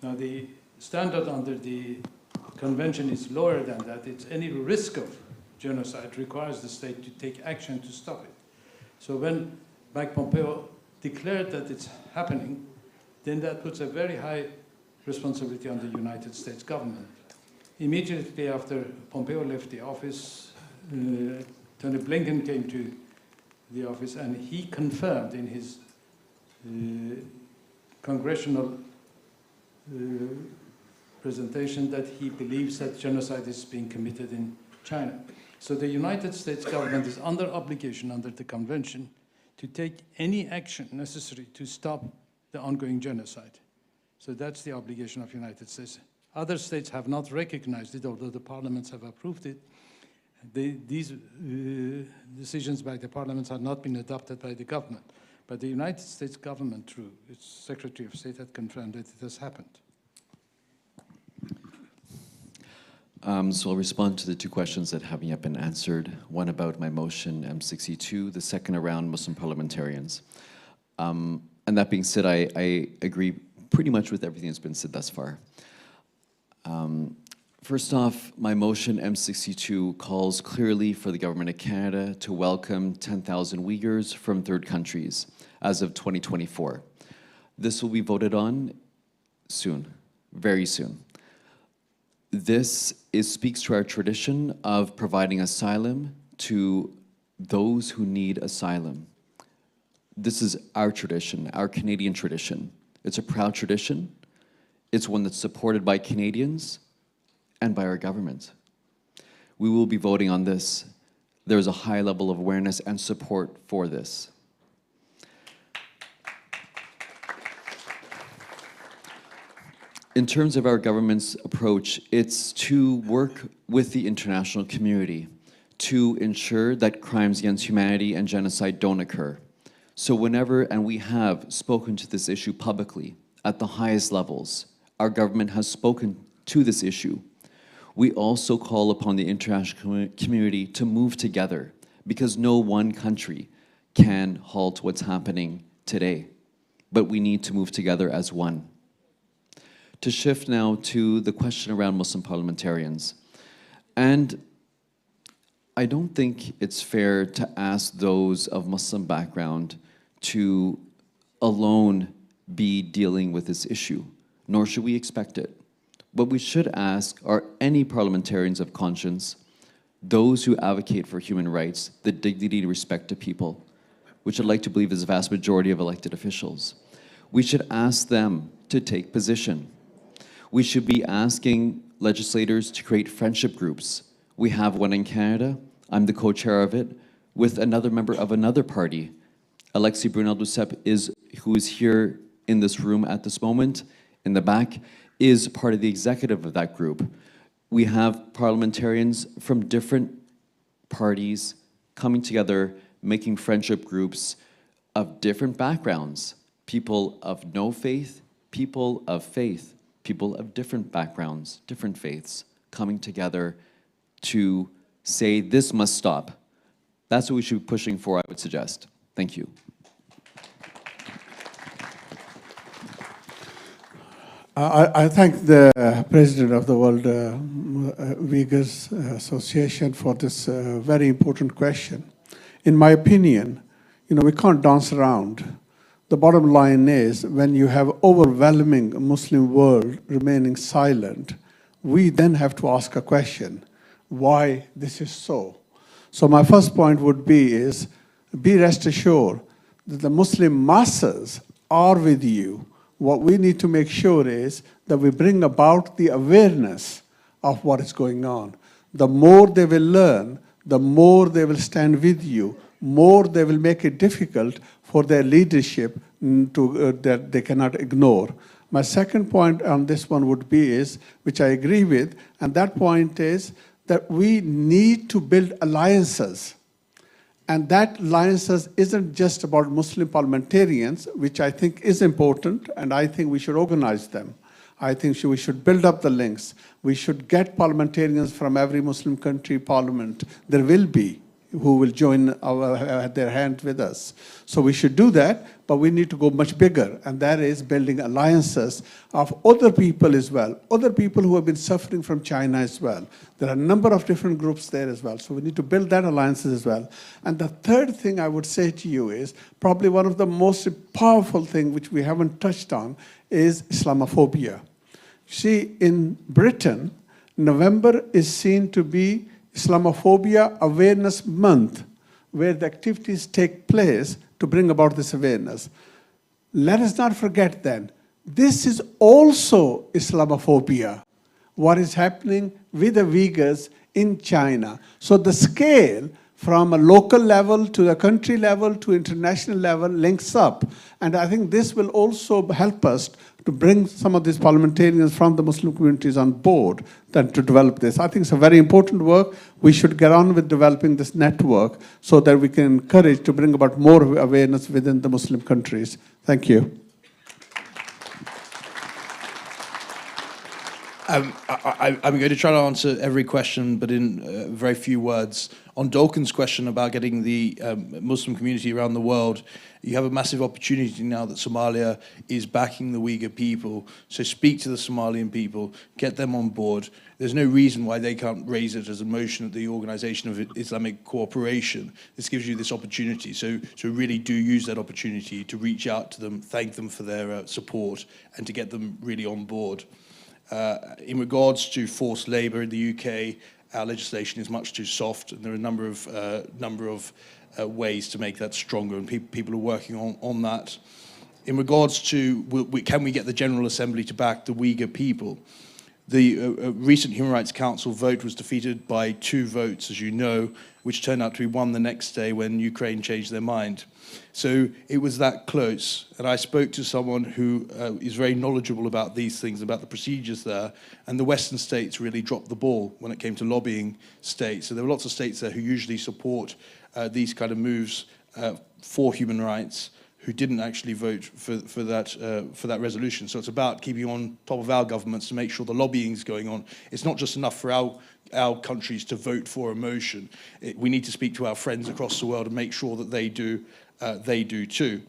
Now, the standard under the convention is lower than that. It's any risk of genocide requires the state to take action to stop it. So when Mike Pompeo declared that it's happening, then that puts a very high responsibility on the United States government. Immediately after Pompeo left the office, Tony Blinken came to the office and he confirmed in his congressional presentation that he believes that genocide is being committed in China. So the United States government is under obligation under the convention to take any action necessary to stop the ongoing genocide. So that's the obligation of the United States. Other states have not recognized it, although the parliaments have approved it. These decisions by the parliaments have not been adopted by the government. But the United States government, through its Secretary of State, had confirmed that it has happened. So I'll respond to the two questions that haven't yet been answered. One about my motion M62, the second around Muslim parliamentarians. And that being said, I agree pretty much with everything that's been said thus far. First off, my motion M62 calls clearly for the government of Canada to welcome 10,000 Uyghurs from third countries as of 2024. This will be voted on soon, very soon. This speaks to our tradition of providing asylum to those who need asylum. This is our tradition, our Canadian tradition. It's a proud tradition. It's one that's supported by Canadians and by our government. We will be voting on this. There's a high level of awareness and support for this. In terms of our government's approach, it's to work with the international community to ensure that crimes against humanity and genocide don't occur. So whenever, and we have spoken to this issue publicly at the highest levels, our government has spoken to this issue. We also call upon the international community to move together because no one country can halt what's happening today, but we need to move together as one. To shift now to the question around Muslim parliamentarians. And I don't think it's fair to ask those of Muslim background to alone be dealing with this issue, nor should we expect it. What we should ask are any parliamentarians of conscience, those who advocate for human rights, the dignity and respect to people, which I'd like to believe is the vast majority of elected officials. We should ask them to take position. We should be asking legislators to create friendship groups. We have one in Canada. I'm the co-chair of it, with another member of another party. Alexis Brunel-Duceppe, who is here in this room at this moment, in the back, is part of the executive of that group. We have parliamentarians from different parties coming together, making friendship groups of different backgrounds, people of no faith, people of faith, people of different backgrounds, different faiths, coming together to say this must stop. That's what we should be pushing for, I would suggest. Thank you. I thank the President of the World Uyghurs Association for this very important question. In my opinion, we can't dance around. The bottom line is, when you have overwhelming Muslim world remaining silent, we then have to ask a question, why this is so. So my first point would be rest assured that the Muslim masses are with you. What we need to make sure is that we bring about the awareness of what is going on. The more they will learn, the more they will stand with you, more they will make it difficult for their leadership that they cannot ignore. My second point on this one would be which I agree with, and that point is that we need to build alliances. And that alliances isn't just about Muslim parliamentarians, which I think is important, and I think we should organize them. I think we should build up the links. We should get parliamentarians from every Muslim country parliament. There will be who will join their hand with us. So we should do that, but we need to go much bigger, and that is building alliances of other people as well, other people who have been suffering from China as well. There are a number of different groups there as well, so we need to build that alliances as well. And the third thing I would say to you is probably one of the most powerful things which we haven't touched on is Islamophobia. See, in Britain, November is seen to be Islamophobia Awareness Month, where the activities take place to bring about this awareness. Let us not forget then, this is also Islamophobia, what is happening with the Uyghurs in China. So the scale from a local level to the country level to international level links up. And I think this will also help us to bring some of these parliamentarians from the Muslim communities on board than to develop this. I think it's a very important work. We should get on with developing this network so that we can encourage to bring about more awareness within the Muslim countries. Thank you. I'm going to try to answer every question, but in very few words. On Dolken's question about getting the Muslim community around the world, you have a massive opportunity now that Somalia is backing the Uyghur people. So speak to the Somalian people, get them on board. There's no reason why they can't raise it as a motion at the Organization of Islamic Cooperation. This gives you this opportunity. So really do use that opportunity to reach out to them, thank them for their support, and to get them really on board. In regards to forced labour in the UK, our legislation is much too soft, and there are a number of ways to make that stronger, and people are working on that. In regards to can we get the General Assembly to back the Uyghur people, the recent Human Rights Council vote was defeated by 2 votes, as you know, which turned out to be 1 the next day when Ukraine changed their mind. So it was that close, and I spoke to someone who is very knowledgeable about these things, about the procedures there, and the Western states really dropped the ball when it came to lobbying states. So there were lots of states there who usually support these kind of moves for human rights, who didn't actually vote for that resolution. So it's about keeping on top of our governments to make sure the lobbying is going on. It's not just enough for our countries to vote for a motion. We need to speak to our friends across the world and make sure that they do too.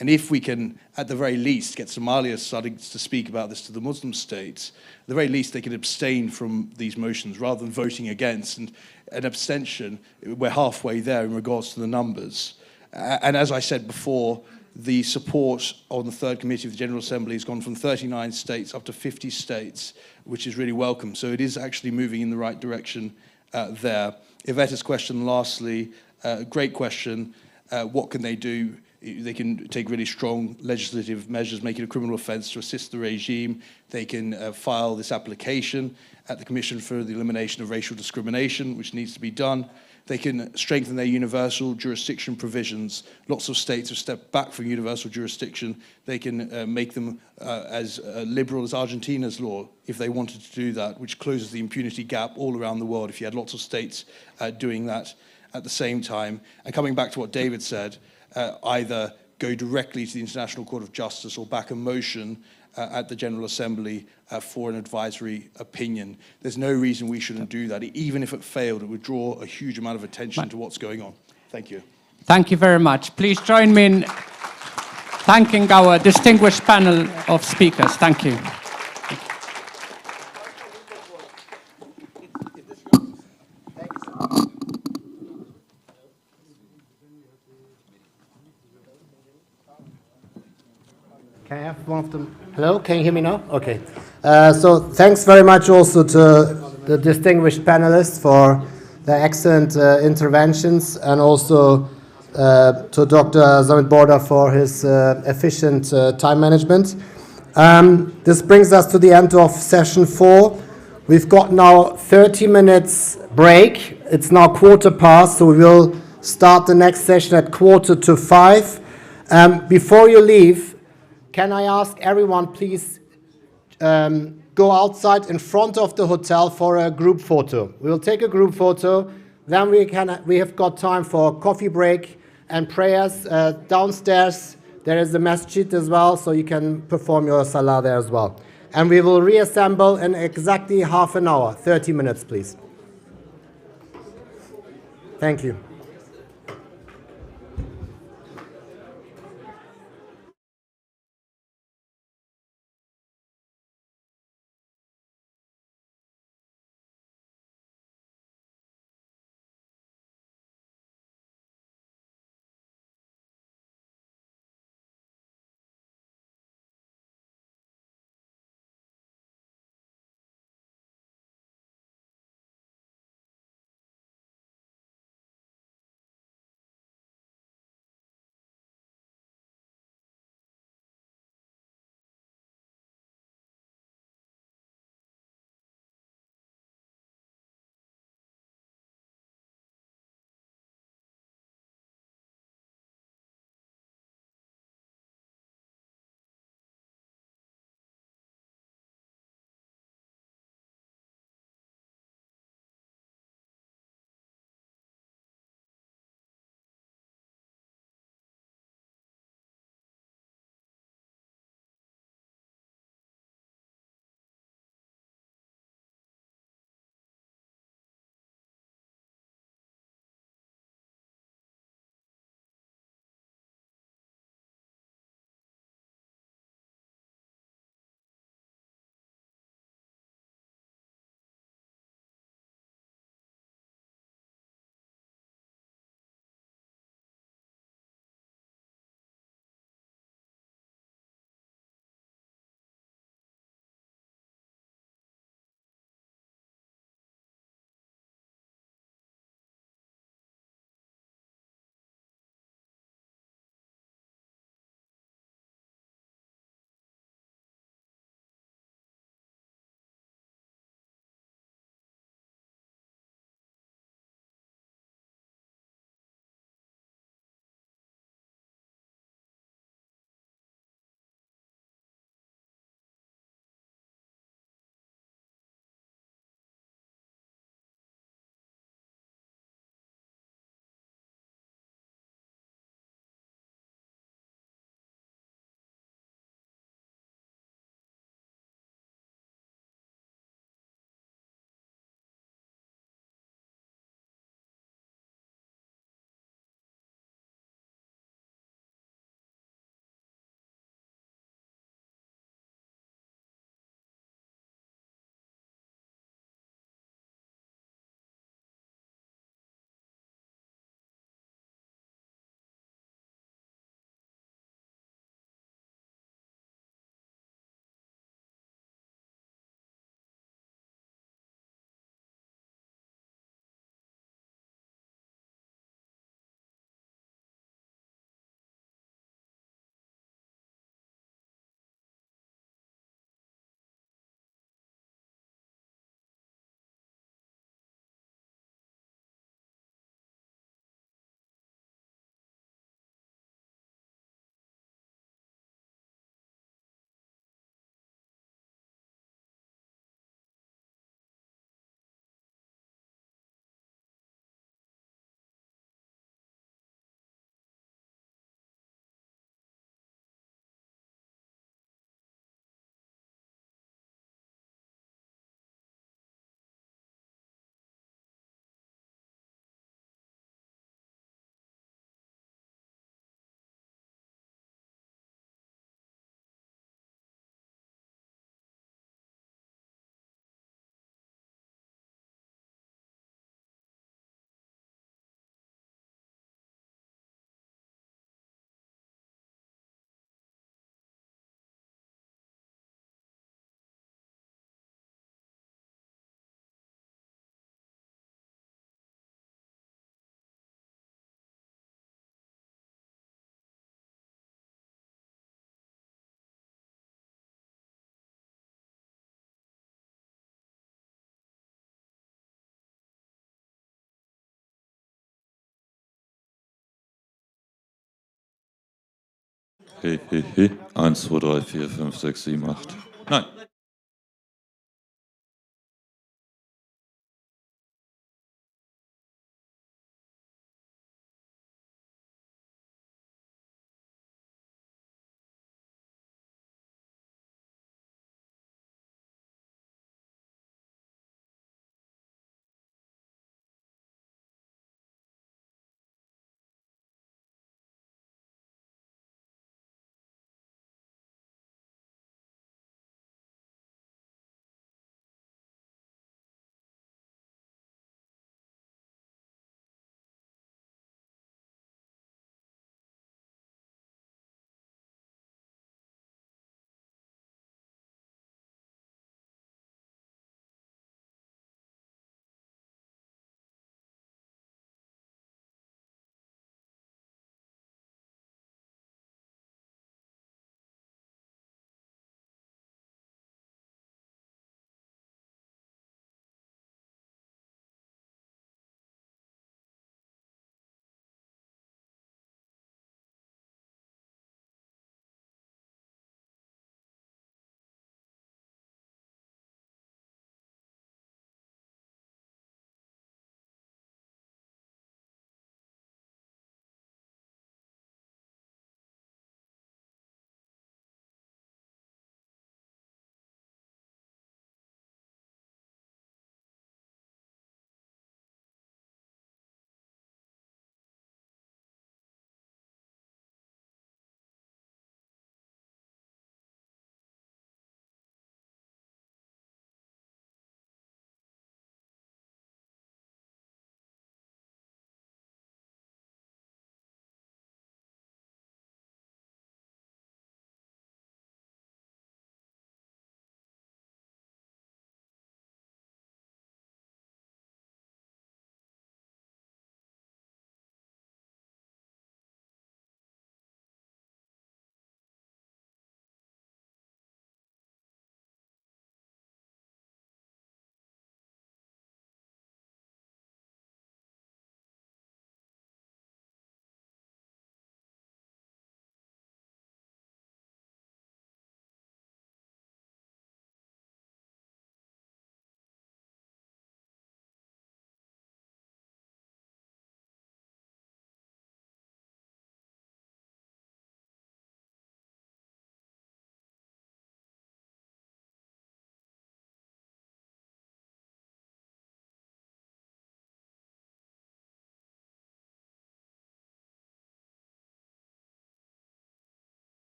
And if we can, at the very least, get Somalia starting to speak about this to the Muslim states, at the very least they can abstain from these motions rather than voting against. And an abstention, we're halfway there in regards to the numbers. And as I said before, the support on the 3rd Committee of the General Assembly has gone from 39 states up to 50 states, which is really welcome. So it is actually moving in the right direction there. Ivetta's question lastly, great question. What can they do? They can take really strong legislative measures, make it a criminal offence to assist the regime. They can file this application at the Commission for the Elimination of Racial Discrimination, which needs to be done. They can strengthen their universal jurisdiction provisions. Lots of states have stepped back from universal jurisdiction. They can make them as liberal as Argentina's law, if they wanted to do that, which closes the impunity gap all around the world if you had lots of states doing that at the same time. And coming back to what David said, either go directly to the International Court of Justice or back a motion at the General Assembly for an advisory opinion. There's no reason we shouldn't do that. Even if it failed, it would draw a huge amount of attention to what's going on. Thank you. Thank you very much. Please join me in thanking our distinguished panel of speakers. Thank you. Can I have one of them? Hello, can you hear me now? Okay. So thanks very much also to the distinguished panelists for their excellent interventions, and also to Dr. Zamit Borda for his efficient time management. This brings us to the end of session 4. We've got now 30 minutes break. It's now 4:15, so we will start the next session at 4:45. Before you leave, can I ask everyone, please go outside in front of the hotel for a group photo. We'll take a group photo, then we have got time for coffee break and prayers downstairs. There is a masjid as well, so you can perform your salah there as well. And we will reassemble in exactly half an hour, 30 minutes, please. Thank you. He, he, he. 1, 2, 3, 4, 5, 6, 7, 8. Nein.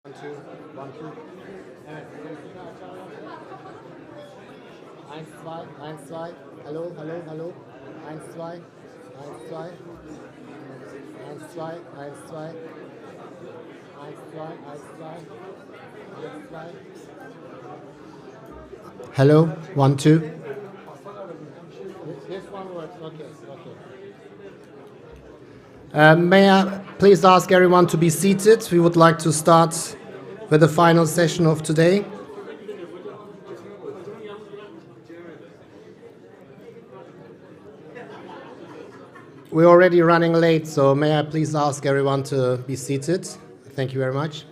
1, 2. 1, 2, 1, 2. Hallo, hallo, hallo. 1, 2, 1, 2. 1, 2, 1, 2. 1, 2, 1, 2. 1, 2. Hello, 1, 2. This one works. Okay, okay. May I please ask everyone to be seated? We would like to start with the final session of today. We're already running late, so may I please ask everyone to be seated? Thank you very much.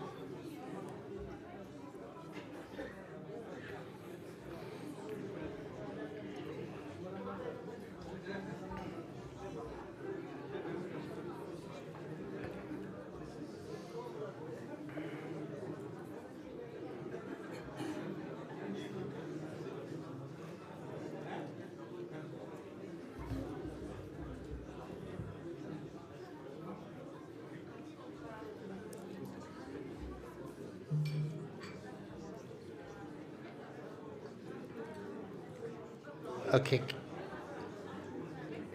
Okay.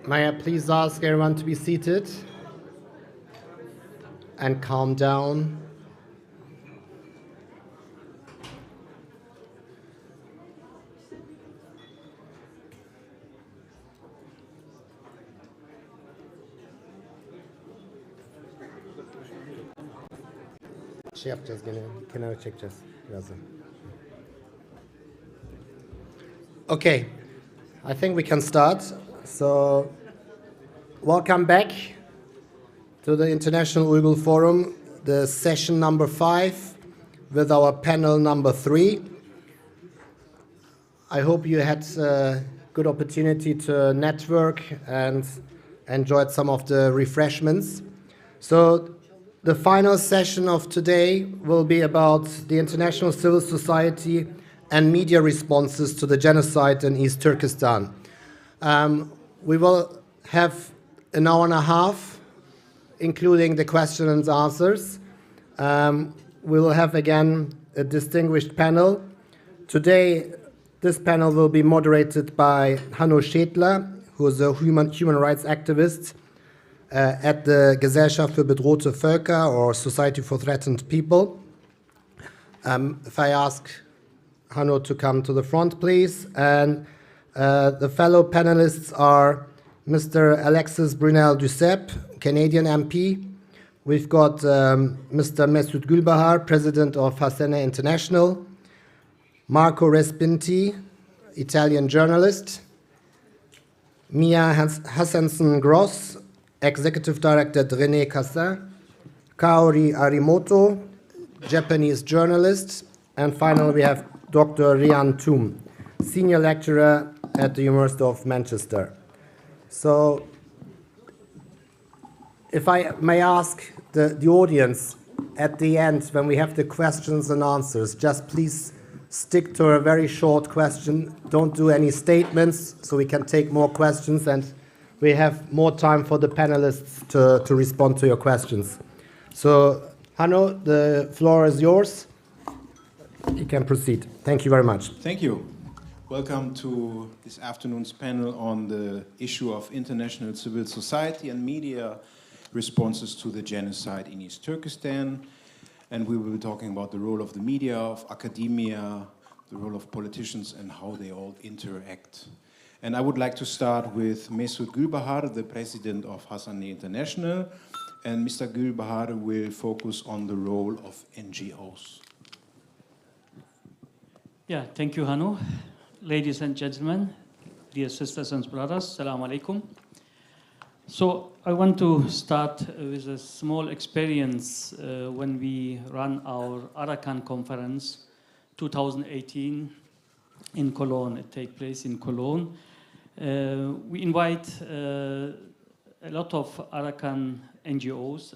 May I please ask everyone to be seated and calm down? Şey yapacağız gene, kenara çekeceğiz birazdan. Okay, I think we can start. So, welcome back to the International Uyghur Forum, the session number 5 with our panel number 3. I hope you had a good opportunity to network and enjoyed some of the refreshments. So, the final session of today will be about the international civil society and media responses to the genocide in East Turkestan. We will have an hour and a half, including the questions and answers. We will have again a distinguished panel. Today, this panel will be moderated by Hanno Schädler, who is a human rights activist at the Gesellschaft für bedrohte Völker, or Society for Threatened People. If I ask Hanno to come to the front, please. And the fellow panelists are Mr. Alexis Brunel-Duceppe, Canadian MP. We've got Mr. Mesut Gülbahar, President of Hasene International. Marco Respinti, Italian journalist. Mia Hassensen-Gross, Executive Director at René Cassin. Kaori Arimoto, Japanese journalist. And finally, we have Dr. Rian Tum, Senior Lecturer at the University of Manchester. So, if I may ask the audience at the end, when we have the questions and answers, just please stick to a very short question. Don't do any statements, so we can take more questions and we have more time for the panelists to respond to your questions. So, Hanno, the floor is yours. You can proceed. Thank you very much. Thank you. Welcome to this afternoon's panel on the issue of international civil society and media responses to the genocide in East Turkestan. And we will be talking about the role of the media, of academia, the role of politicians, and how they all interact. And I would like to start with Mesut Gülbahar, the president of Hasene International. And Mr. Gülbahar will focus on the role of NGOs. Yeah, thank you, Hanno. Ladies and gentlemen, dear sisters and brothers, Assalamu alaikum. So I want to start with a small experience when we ran our Arakan conference 2018 in Cologne. It takes place in Cologne. We invite a lot of Arakan NGOs,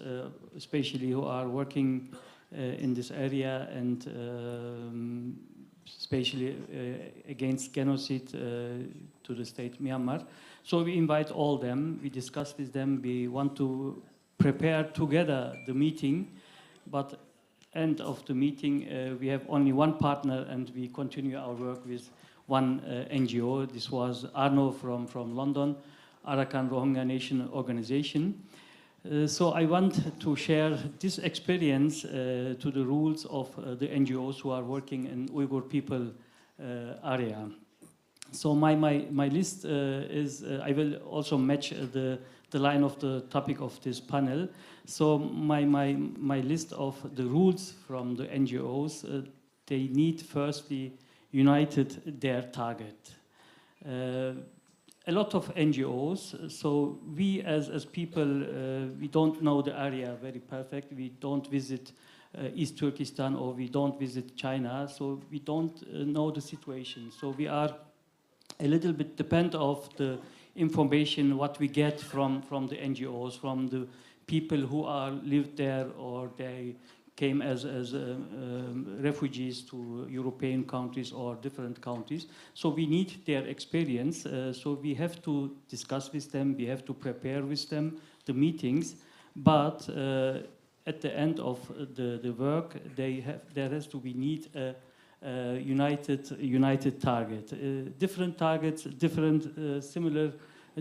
especially who are working in this area and especially against genocide to the state Myanmar. So we invite all them, we discuss with them, we want to prepare together the meeting, but end of the meeting, we have only one partner and we continue our work with one NGO. This was Arno from London, Arakan Rohingya Nation Organization. So I want to share this experience to the rules of the NGOs who are working in Uyghur people area. So my list is, I will also match the line of the topic of this panel. So my list of the rules from the NGOs, they need firstly united their target. A lot of NGOs, so we as people, we don't know the area very perfect. We don't visit East Turkestan or we don't visit China, so we don't know the situation. So we are a little bit dependent of the information what we get from the NGOs, from the people who are lived there or they came as refugees to European countries or different countries. So we need their experience. So we have to discuss with them. We have to prepare with them the meetings. But at the end of the work, there has to be united target. Different targets, different similar,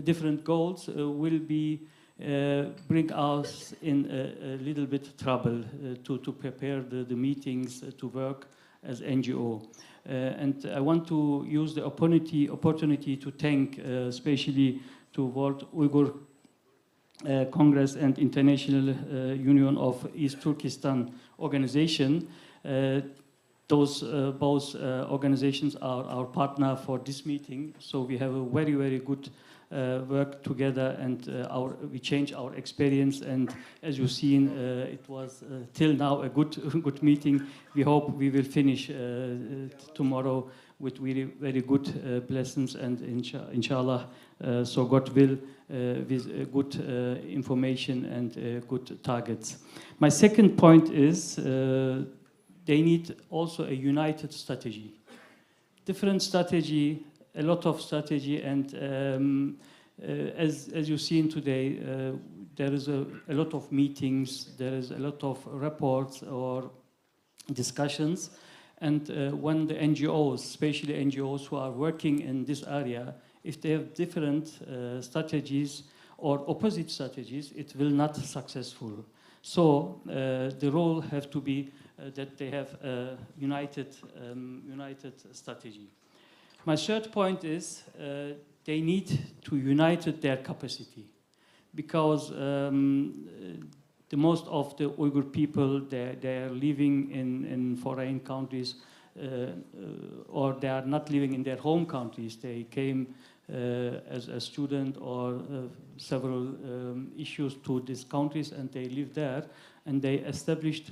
different goals will be bring us in a little bit trouble to prepare the meetings to work as NGO. And I want to use the opportunity to thank especially to World Uyghur Congress and International Union of East Turkestan organization. Those both organizations are our partner for this meeting, so we have a very good work together, and we change our experience. And as you've seen, it was till now a good meeting. We hope we will finish tomorrow with very good blessings, and inshallah, so God will, with good information and good targets. My second point is they need also a united strategy. Different strategy, a lot of strategy, and as you've seen today, there is a lot of meetings, there is a lot of reports or discussions, and when the NGOs, especially NGOs who are working in this area, if they have different strategies or opposite strategies, it will not successful. So the role have to be that they have a united strategy. My third point is they need to unite their capacity, because the most of the Uyghur people, they are living in foreign countries, or they are not living in their home countries. They came as a student or several issues to these countries, and they live there, and they established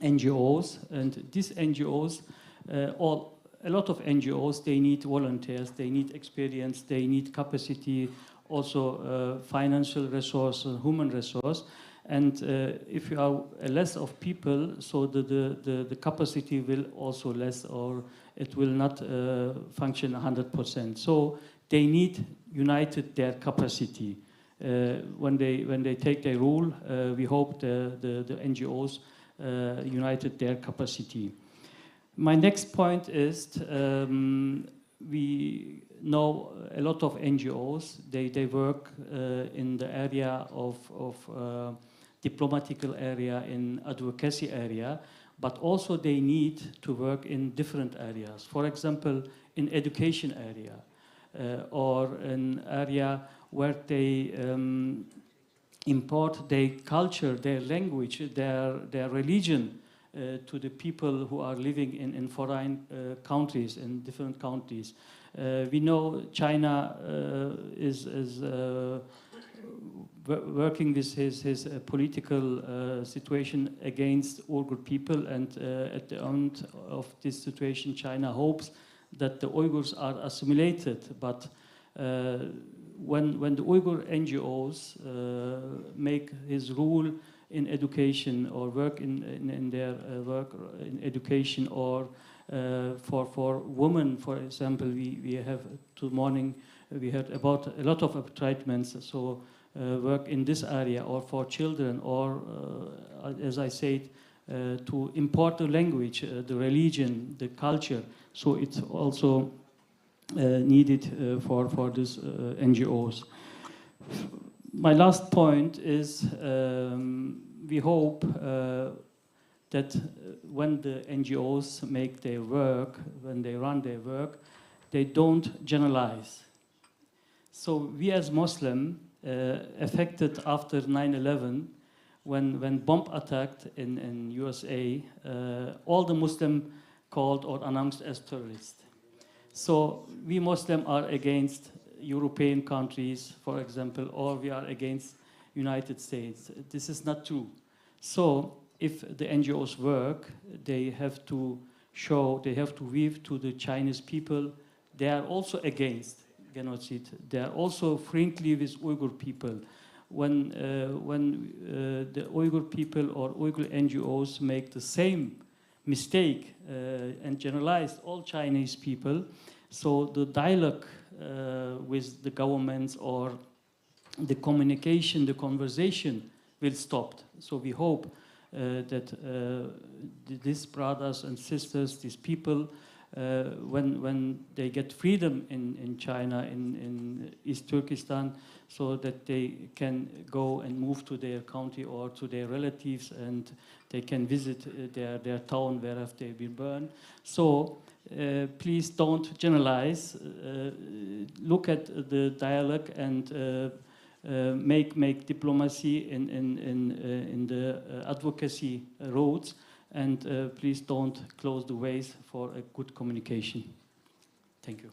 NGOs, and these NGOs, a lot of NGOs, they need volunteers, they need experience, they need capacity, also financial resource, human resource. And if you are less of people, so the capacity will also less, or it will not function 100%. So they need united their capacity. When they take their rule, we hope the NGOs united their capacity. My next point is we know a lot of NGOs, they work in the area of diplomatical area, in advocacy area, but also they need to work in different areas. For example, in education area, or an area where they import their culture, their language, their religion to the people who are living in foreign countries, in different countries. We know China is working with his political situation against Uyghur people, and at the end of this situation, China hopes that the Uyghurs are assimilated. But when the Uyghur NGOs make his rule in education, or work in their work in education, or for women, for example, we have morning we heard about a lot of treatments, so work in this area, or for children, or as I said, to import the language, the religion, the culture. So it's also needed for these NGOs. My last point is we hope that when the NGOs make their work, when they run their work, they don't generalize. So we as Muslim, affected after 9/11, when bomb attacked in USA, all the Muslim called or announced as terrorists. So we Muslim are against European countries, for example, or we are against United States. This is not true. So if the NGOs work, they have to show, they have to weave to the Chinese people, they are also against genocide. They are also friendly with Uyghur people. When the Uyghur people or Uyghur NGOs make the same mistake and generalize all Chinese people, so the dialogue with the governments or the communication, the conversation will stop. So we hope that these brothers and sisters, these people, when they get freedom in China, in East Turkestan, so that they can go and move to their country or to their relatives and they can visit their town wherever they will burn. So please don't generalize. Look at the dialogue and make diplomacy in the advocacy roads, and please don't close the ways for a good communication. Thank you.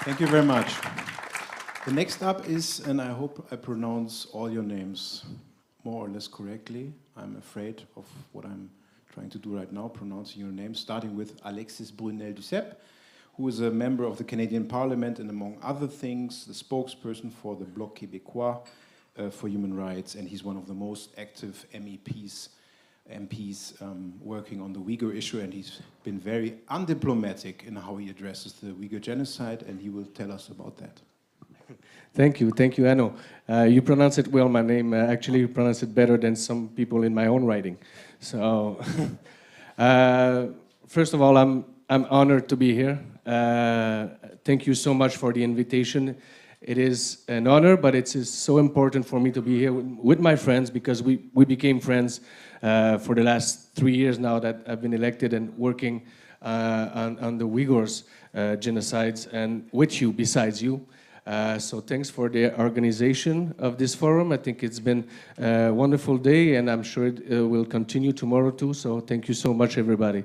Thank you very much. The next up is, and I hope I pronounce all your names more or less correctly. I'm afraid of what I'm trying to do right now, pronouncing your name, starting with Alexis Brunel-Duceppe, who is a member of the Canadian Parliament and, among other things, the spokesperson for the Bloc Québécois for human rights, and he's one of the most active MPs working on the Uyghur issue, and he's been very undiplomatic in how he addresses the Uyghur genocide, and he will tell us about that. Thank you, Anno. You pronounce it well, my name. Actually, you pronounce it better than some people in my own writing. So, first of all, I'm honored to be here. Thank you so much for the invitation. It is an honor, but it's so important for me to be here with my friends, because we became friends for the last 3 years now that I've been elected and working on the Uyghurs genocides, and with you, besides you. So thanks for the organization of this forum. I think it's been a wonderful day, and I'm sure it will continue tomorrow too. So thank you so much, everybody.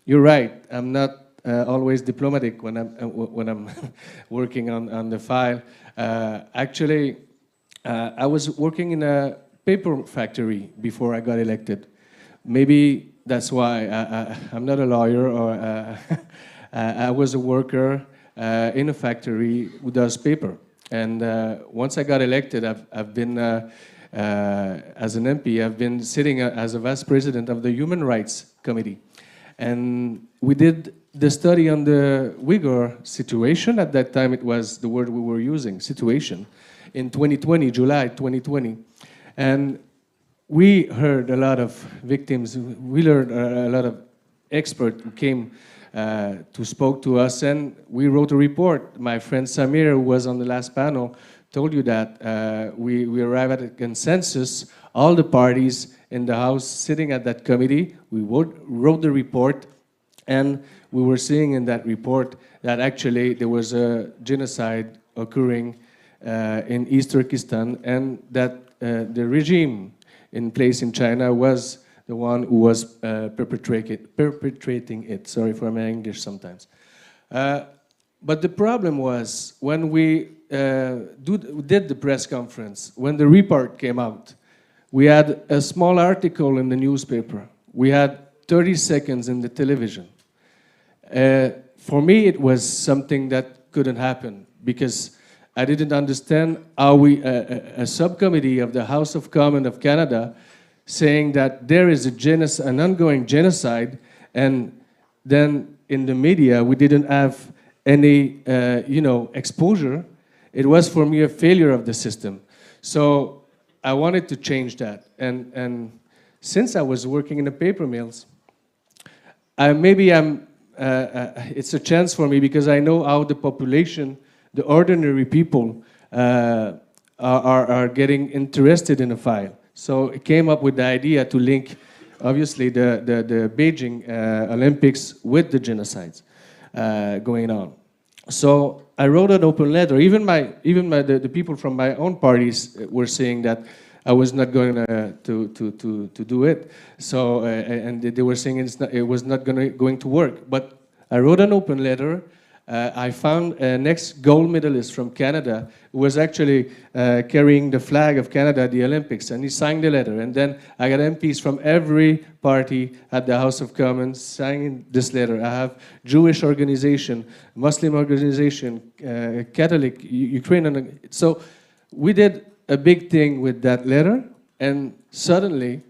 You're right. I'm not always diplomatic when I'm working on the file. Actually, I was working in a paper factory before I got elected. Maybe that's why I'm not a lawyer, or I was a worker in a factory who does paper. And once I got elected, I've been, as an MP, I've been sitting as a vice president of the Human Rights Committee. And we did the study on the Uyghur situation. At that time, it was the word we were using, situation, in 2020, July 2020. And we heard a lot of victims. We learned a lot of experts who came to spoke to us, and we wrote a report. My friend Samir, who was on the last panel, told you that we arrived at a consensus. All the parties in the House sitting at that committee, we wrote the report, and we were seeing in that report that actually there was a genocide occurring in East Turkestan, and that the regime in place in China was the one who was perpetrating it. Sorry for my English sometimes. But the problem was, when we did the press conference, when the report came out, we had a small article in the newspaper. We had 30 seconds in the television. For me, it was something that couldn't happen, because I didn't understand how a subcommittee of the House of Commons of Canada saying that there is an ongoing genocide, and then in the media we didn't have any exposure. It was for me a failure of the system. So I wanted to change that. And since I was working in the paper mills, it's a chance for me because I know how the population, the ordinary people, are getting interested in a file. So it came up with the idea to link, obviously, the Beijing Olympics with the genocides going on. So I wrote an open letter. Even the people from my own parties were saying that I was not going to do it. So and they were saying it was not going to work. But I wrote an open letter. I found an ex-gold medalist from Canada who was actually carrying the flag of Canada at the Olympics, and he signed the letter. And then I got MPs from every party at the House of Commons signing this letter. I have Jewish organization, Muslim organization, Catholic, Ukrainian. So we did a big thing with that letter, and suddenly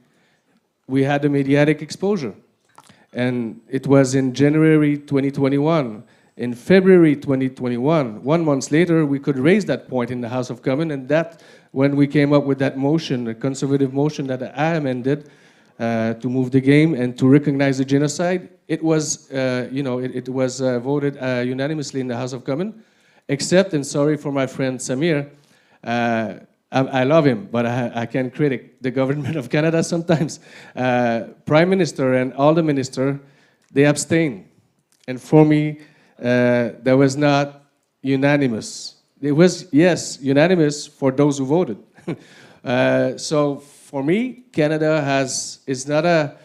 we had a mediatic exposure. And it was in January 2021. In February 2021, 1 month later, we could raise that point in the House of Commons, and that when we came up with that motion, a conservative motion that I amended to move the game and to recognize the genocide, it was, it was voted unanimously in the House of Commons, except, and sorry for my friend Samir, I love him, but I can critic the government of Canada sometimes. Prime Minister and all the ministers, they abstain. And for me, that was not unanimous. It was, yes, unanimous for those who voted. So for me, Canada is not a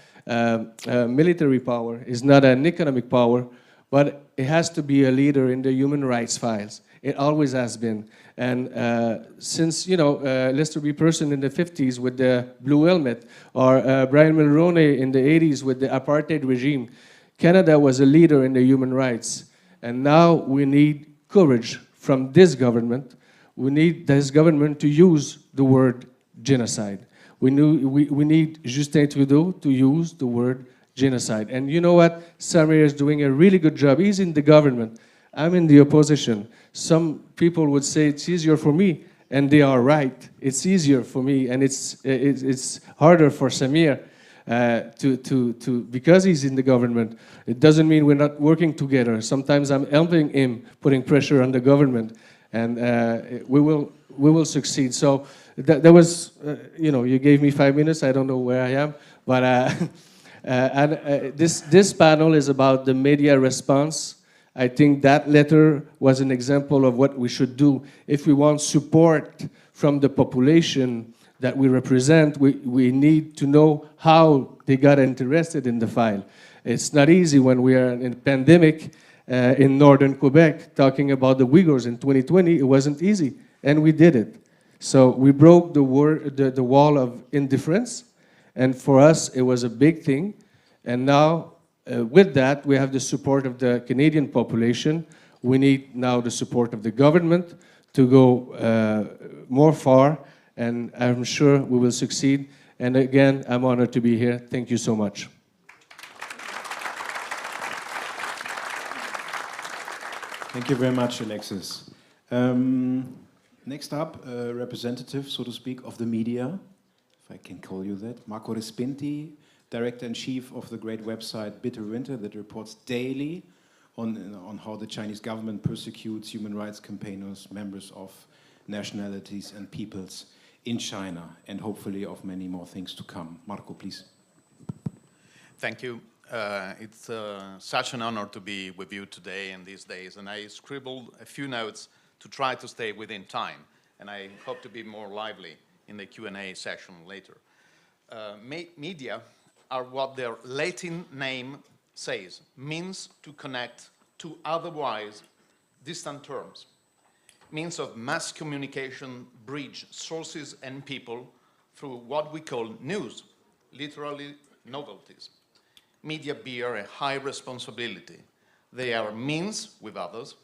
military power, it's not an economic power, but it has to be a leader in the human rights files. It always has been. And since, Lester B. Person in the 50s with the blue helmet, or Brian Mulroney in the 80s with the apartheid regime, Canada was a leader in the human rights. And now we need courage from this government. We need this government to use the word genocide. We need Justin Trudeau to use the word genocide. And you know what? Samir is doing a really good job. He's in the government. I'm in the opposition. Some people would say it's easier for me, and they are right. It's easier for me, and it's harder for Samir because he's in the government. It doesn't mean we're not working together. Sometimes I'm helping him, putting pressure on the government, and we will succeed. So that was, you gave me 5 minutes. I don't know where I am, but this panel is about the media response. I think that letter was an example of what we should do. If we want support from the population that we represent, we need to know how they got interested in the file. It's not easy when we are in a pandemic in northern Quebec talking about the Uyghurs in 2020. It wasn't easy, and we did it. So we broke the wall of indifference, and for us it was a big thing. And now with that, we have the support of the Canadian population. We need now the support of the government to go more far, and I'm sure we will succeed. And again, I'm honored to be here. Thank you so much. Thank you very much, Alexis. Next up, a representative, so to speak, of the media, if I can call you that, Marco Respinti, Director-in-Chief of the great website Bitter Winter, that reports daily on how the Chinese government persecutes human rights campaigners, members of nationalities and peoples in China, and hopefully of many more things to come. Marco, please. Thank you. It's such an honor to be with you today and these days, and I scribbled a few notes to try to stay within time, and I hope to be more lively in the Q&A session later. Media are what their Latin name says, means to connect to otherwise distant terms, means of mass communication, bridge sources and people through what we call news, literally novelties. Media bear a high responsibility. They are means with others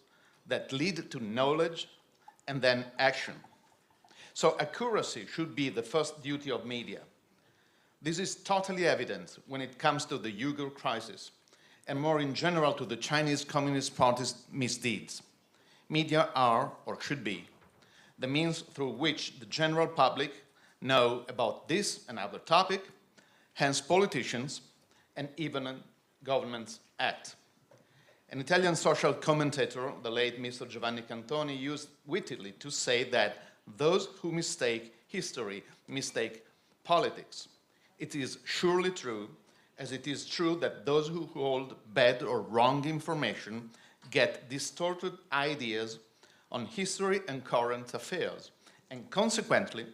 that lead to knowledge and then action. So accuracy should be the first duty of media. This is totally evident when it comes to the Uyghur crisis, and more in general to the Chinese Communist Party's misdeeds. Media are, or should be, the means through which the general public know about this and other topic, hence politicians and even governments act. An Italian social commentator, the late Mr. Giovanni Cantoni, used wittily to say that those who mistake history mistake politics. It is surely true, as it is true that those who hold bad or wrong information get distorted ideas on history and current affairs, and consequently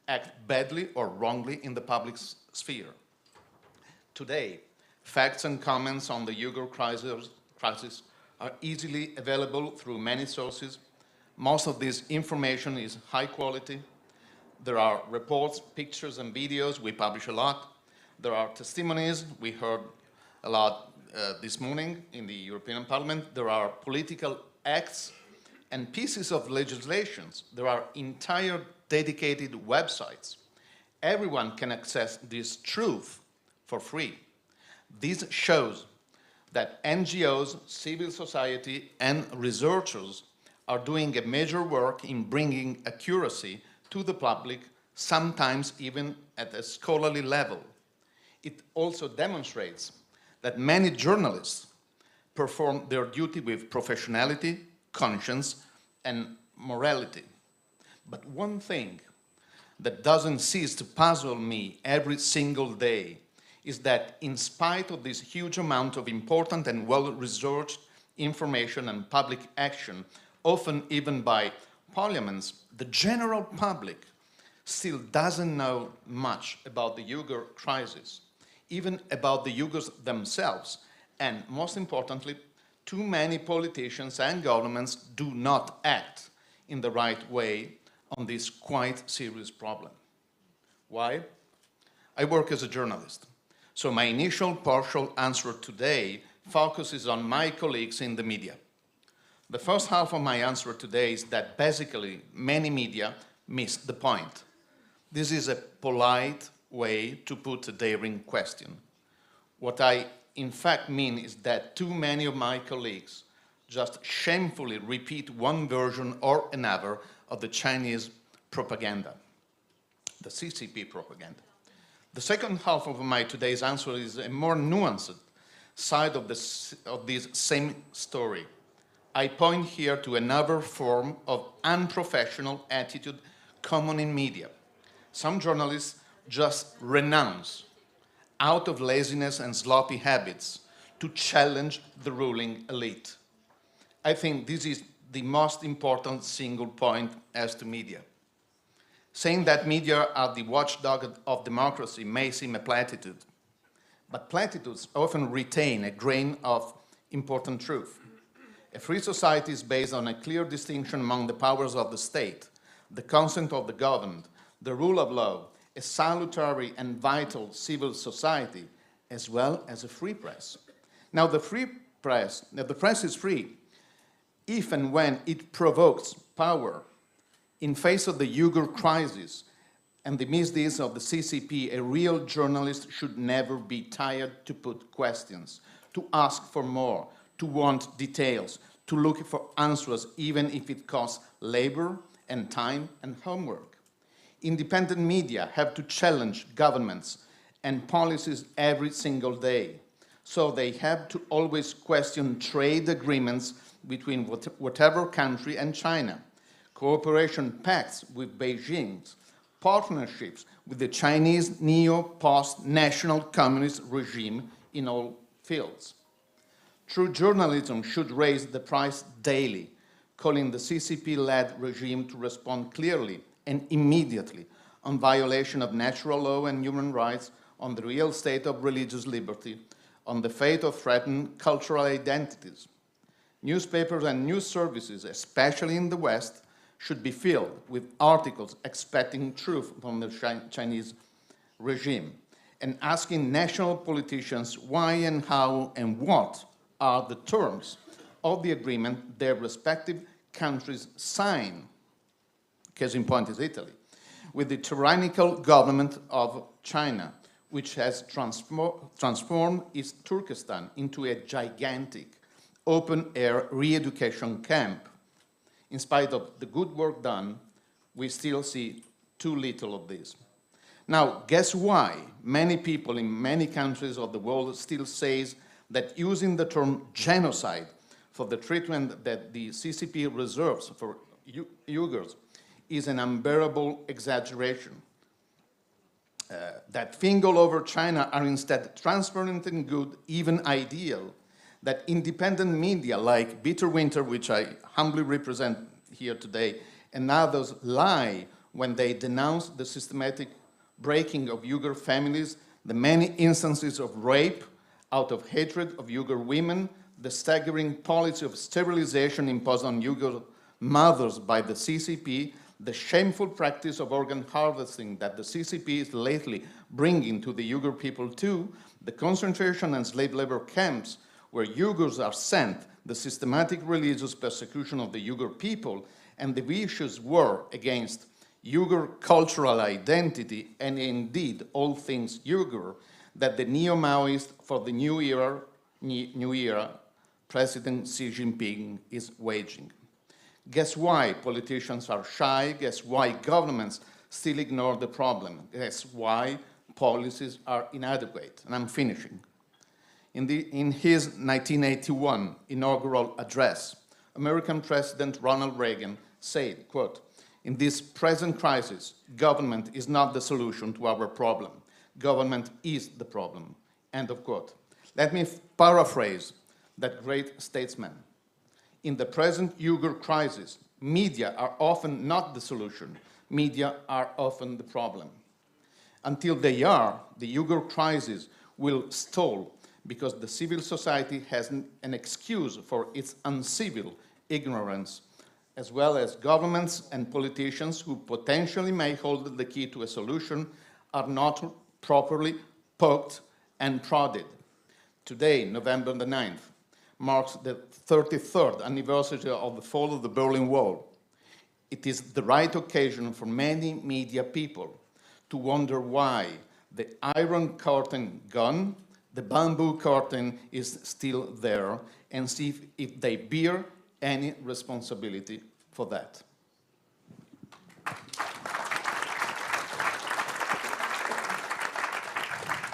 act badly or wrongly in the public sphere. Today, facts and comments on the Uyghur crisis are easily available through many sources. Most of this information is high quality. There are reports, pictures, and videos. We publish a lot. There are testimonies. We heard a lot this morning in the European Parliament. There are political acts and pieces of legislations. There are entire dedicated websites. Everyone can access this truth for free. This shows that NGOs, civil society, and researchers are doing a major work in bringing accuracy to the public, sometimes even at a scholarly level. It also demonstrates that many journalists perform their duty with professionality, conscience, and morality. But one thing that doesn't cease to puzzle me every single day is that in spite of this huge amount of important and well-researched information and public action, often even by parliaments, the general public still doesn't know much about the Uyghur crisis, even about the Uyghurs themselves, and most importantly, too many politicians and governments do not act in the right way on this quite serious problem. Why? I work as a journalist, so my initial partial answer today focuses on my colleagues in the media. The first half of my answer today is that basically many media missed the point. This is a polite way to put a daring question. What I in fact mean is that too many of my colleagues just shamefully repeat one version or another of the Chinese propaganda, the CCP propaganda. The second half of my today's answer is a more nuanced side of this same story. I point here to another form of unprofessional attitude common in media. Some journalists just renounce out of laziness and sloppy habits to challenge the ruling elite. I think this is the most important single point as to media. Saying that media are the watchdog of democracy may seem a platitude, but platitudes often retain a grain of important truth. A free society is based on a clear distinction among the powers of the state, the consent of the governed, the rule of law, a salutary and vital civil society, as well as a free press. Now, the press is free if and when it provokes power. In face of the Uyghur crisis and the misdeeds of the CCP, a real journalist should never be tired to put questions, to ask for more, to want details, to look for answers, even if it costs labor and time and homework. Independent media have to challenge governments and policies every single day. So they have to always question trade agreements between whatever country and China, cooperation pacts with Beijing, partnerships with the Chinese neo-post-national communist regime in all fields. True journalism should raise the price daily, calling the CCP-led regime to respond clearly and immediately on violation of natural law and human rights, on the real state of religious liberty, on the fate of threatened cultural identities. Newspapers and news services, especially in the West, should be filled with articles expecting truth from the Chinese regime and asking national politicians why and how and what are the terms of the agreement their respective countries sign. Case in point is Italy, with the tyrannical government of China, which has transformed East Turkestan into a gigantic open-air re-education camp. In spite of the good work done, we still see too little of this. Now, guess why many people in many countries of the world still says that using the term genocide for the treatment that the CCP reserves for Uyghurs is an unbearable exaggeration. That things all over China are instead transparent and good, even ideal, that independent media like Bitter Winter, which I humbly represent here today, and others lie when they denounce the systematic breaking of Uyghur families, the many instances of rape out of hatred of Uyghur women, the staggering policy of sterilization imposed on Uyghur mothers by the CCP, the shameful practice of organ harvesting that the CCP is lately bringing to the Uyghur people too, the concentration and slave labor camps where Uyghurs are sent, the systematic religious persecution of the Uyghur people, and the vicious war against Uyghur cultural identity and indeed all things Uyghur that the neo-Maoist for the new era President Xi Jinping is waging. Guess why politicians are shy? Guess why governments still ignore the problem? Guess why policies are inadequate? And I'm finishing. In his 1981 inaugural address, American President Ronald Reagan said, quote, "In this present crisis, government is not the solution to our problem. Government is the problem." End of quote. Let me paraphrase that great statesman. In the present Uyghur crisis, media are often not the solution. Media are often the problem. Until they are, the Uyghur crisis will stall because the civil society has an excuse for its uncivil ignorance, as well as governments and politicians who potentially may hold the key to a solution are not properly poked and prodded. Today, November the 9th, marks the 33rd anniversary of the fall of the Berlin Wall. It is the right occasion for many media people to wonder why the Iron Curtain gone, the bamboo curtain is still there, and see if they bear any responsibility for that.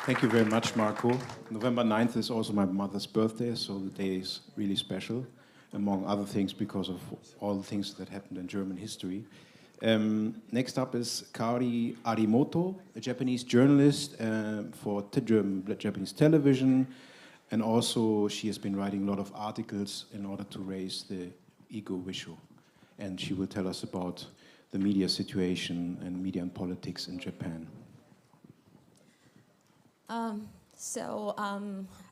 Thank you very much, Marco. November 9th is also my mother's birthday, so the day is really special, among other things because of all the things that happened in German history. Next up is Kari Arimoto, a Japanese journalist for Japanese television, and also she has been writing a lot of articles in order to raise the Uyghur issue. And she will tell us about the media situation and media and politics in Japan.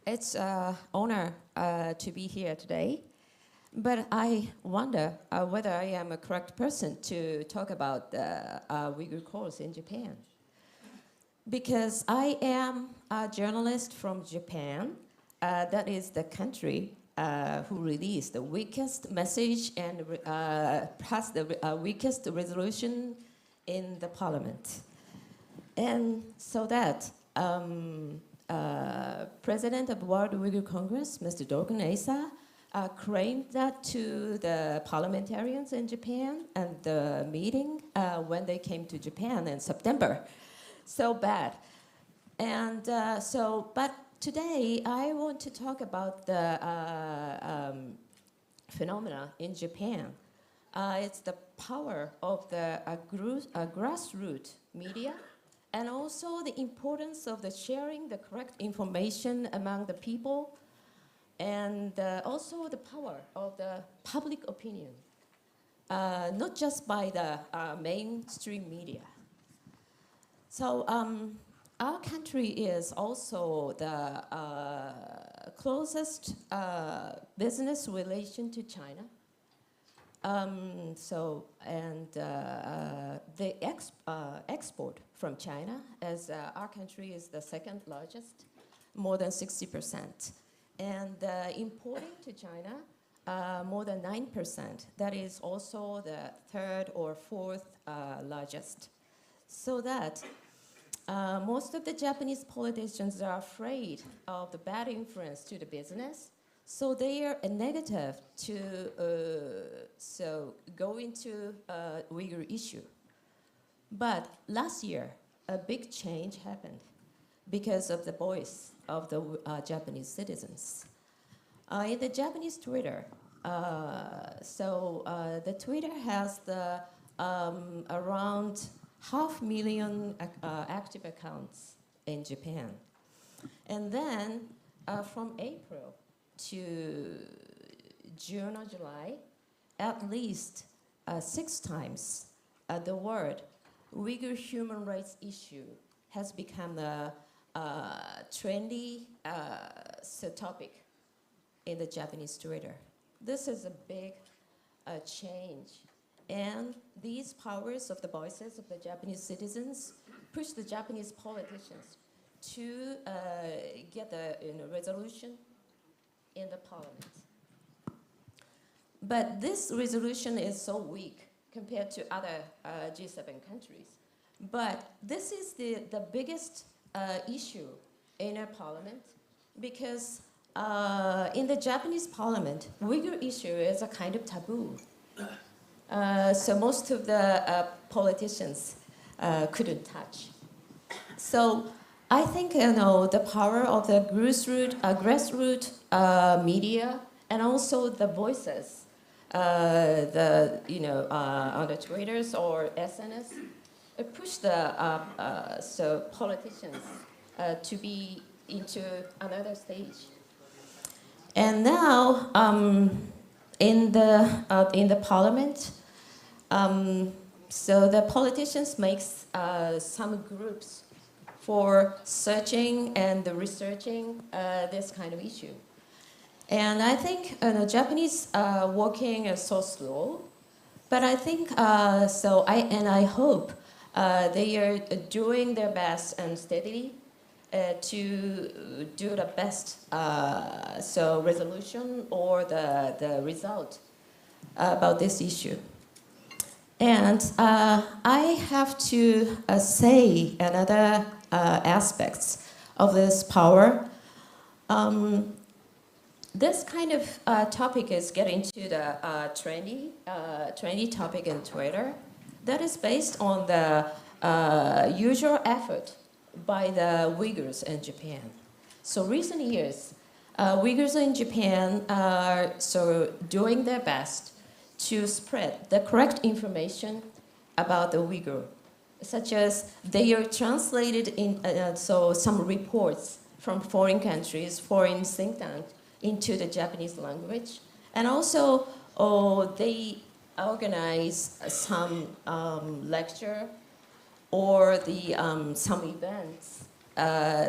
It's an honor to be here today, but I wonder whether I am a correct person to talk about the Uyghur cause in Japan. Because I am a journalist from Japan, that is the country who released the weakest message and passed the weakest resolution in the parliament. And so that President of World Uyghur Congress, Mr. Dorgan Asa, claimed that to the parliamentarians in Japan and the meeting when they came to Japan in September. So bad. And but today I want to talk about the phenomena in Japan. It's the power of the grassroots media, and also the importance of the sharing the correct information among the people, and also the power of the public opinion, not just by the mainstream media. So our country is also the closest business relation to China. The export from China, as our country is the second largest, more than 60%. And importing to China, more than 9%. That is also the third or fourth largest. So that most of the Japanese politicians are afraid of the bad influence to the business. So they are negative to go into Uyghur issue. But last year, a big change happened because of the voice of the Japanese citizens. In the Japanese Twitter, the Twitter has the around 500,000 active accounts in Japan. And then from April to June or July, at least 6 times the word Uyghur human rights issue has become a trendy topic in the Japanese Twitter. This is a big change. And these powers of the voices of the Japanese citizens push the Japanese politicians to get a resolution in the parliament. But this resolution is so weak compared to other G7 countries. But this is the biggest issue in our parliament because in the Japanese parliament, Uyghur issue is a kind of taboo. So most of the politicians couldn't touch. So I think the power of the grassroots media and also the voices, on the Twitters or SNS, push the politicians to be into another stage. And now in the parliament, so the politicians make some groups for searching and researching this kind of issue. And I think the Japanese working is so slow, but I think I hope they are doing their best and steadily to do the best resolution or the result about this issue. And I have to say another aspects of this power. This kind of topic is getting to the trendy topic in Twitter that is based on the usual effort by the Uyghurs in Japan. So recent years, Uyghurs in Japan are doing their best to spread the correct information about the Uyghur, such as they are translated in some reports from foreign countries, foreign think tanks, into the Japanese language. And also, they organize some lecture or some events,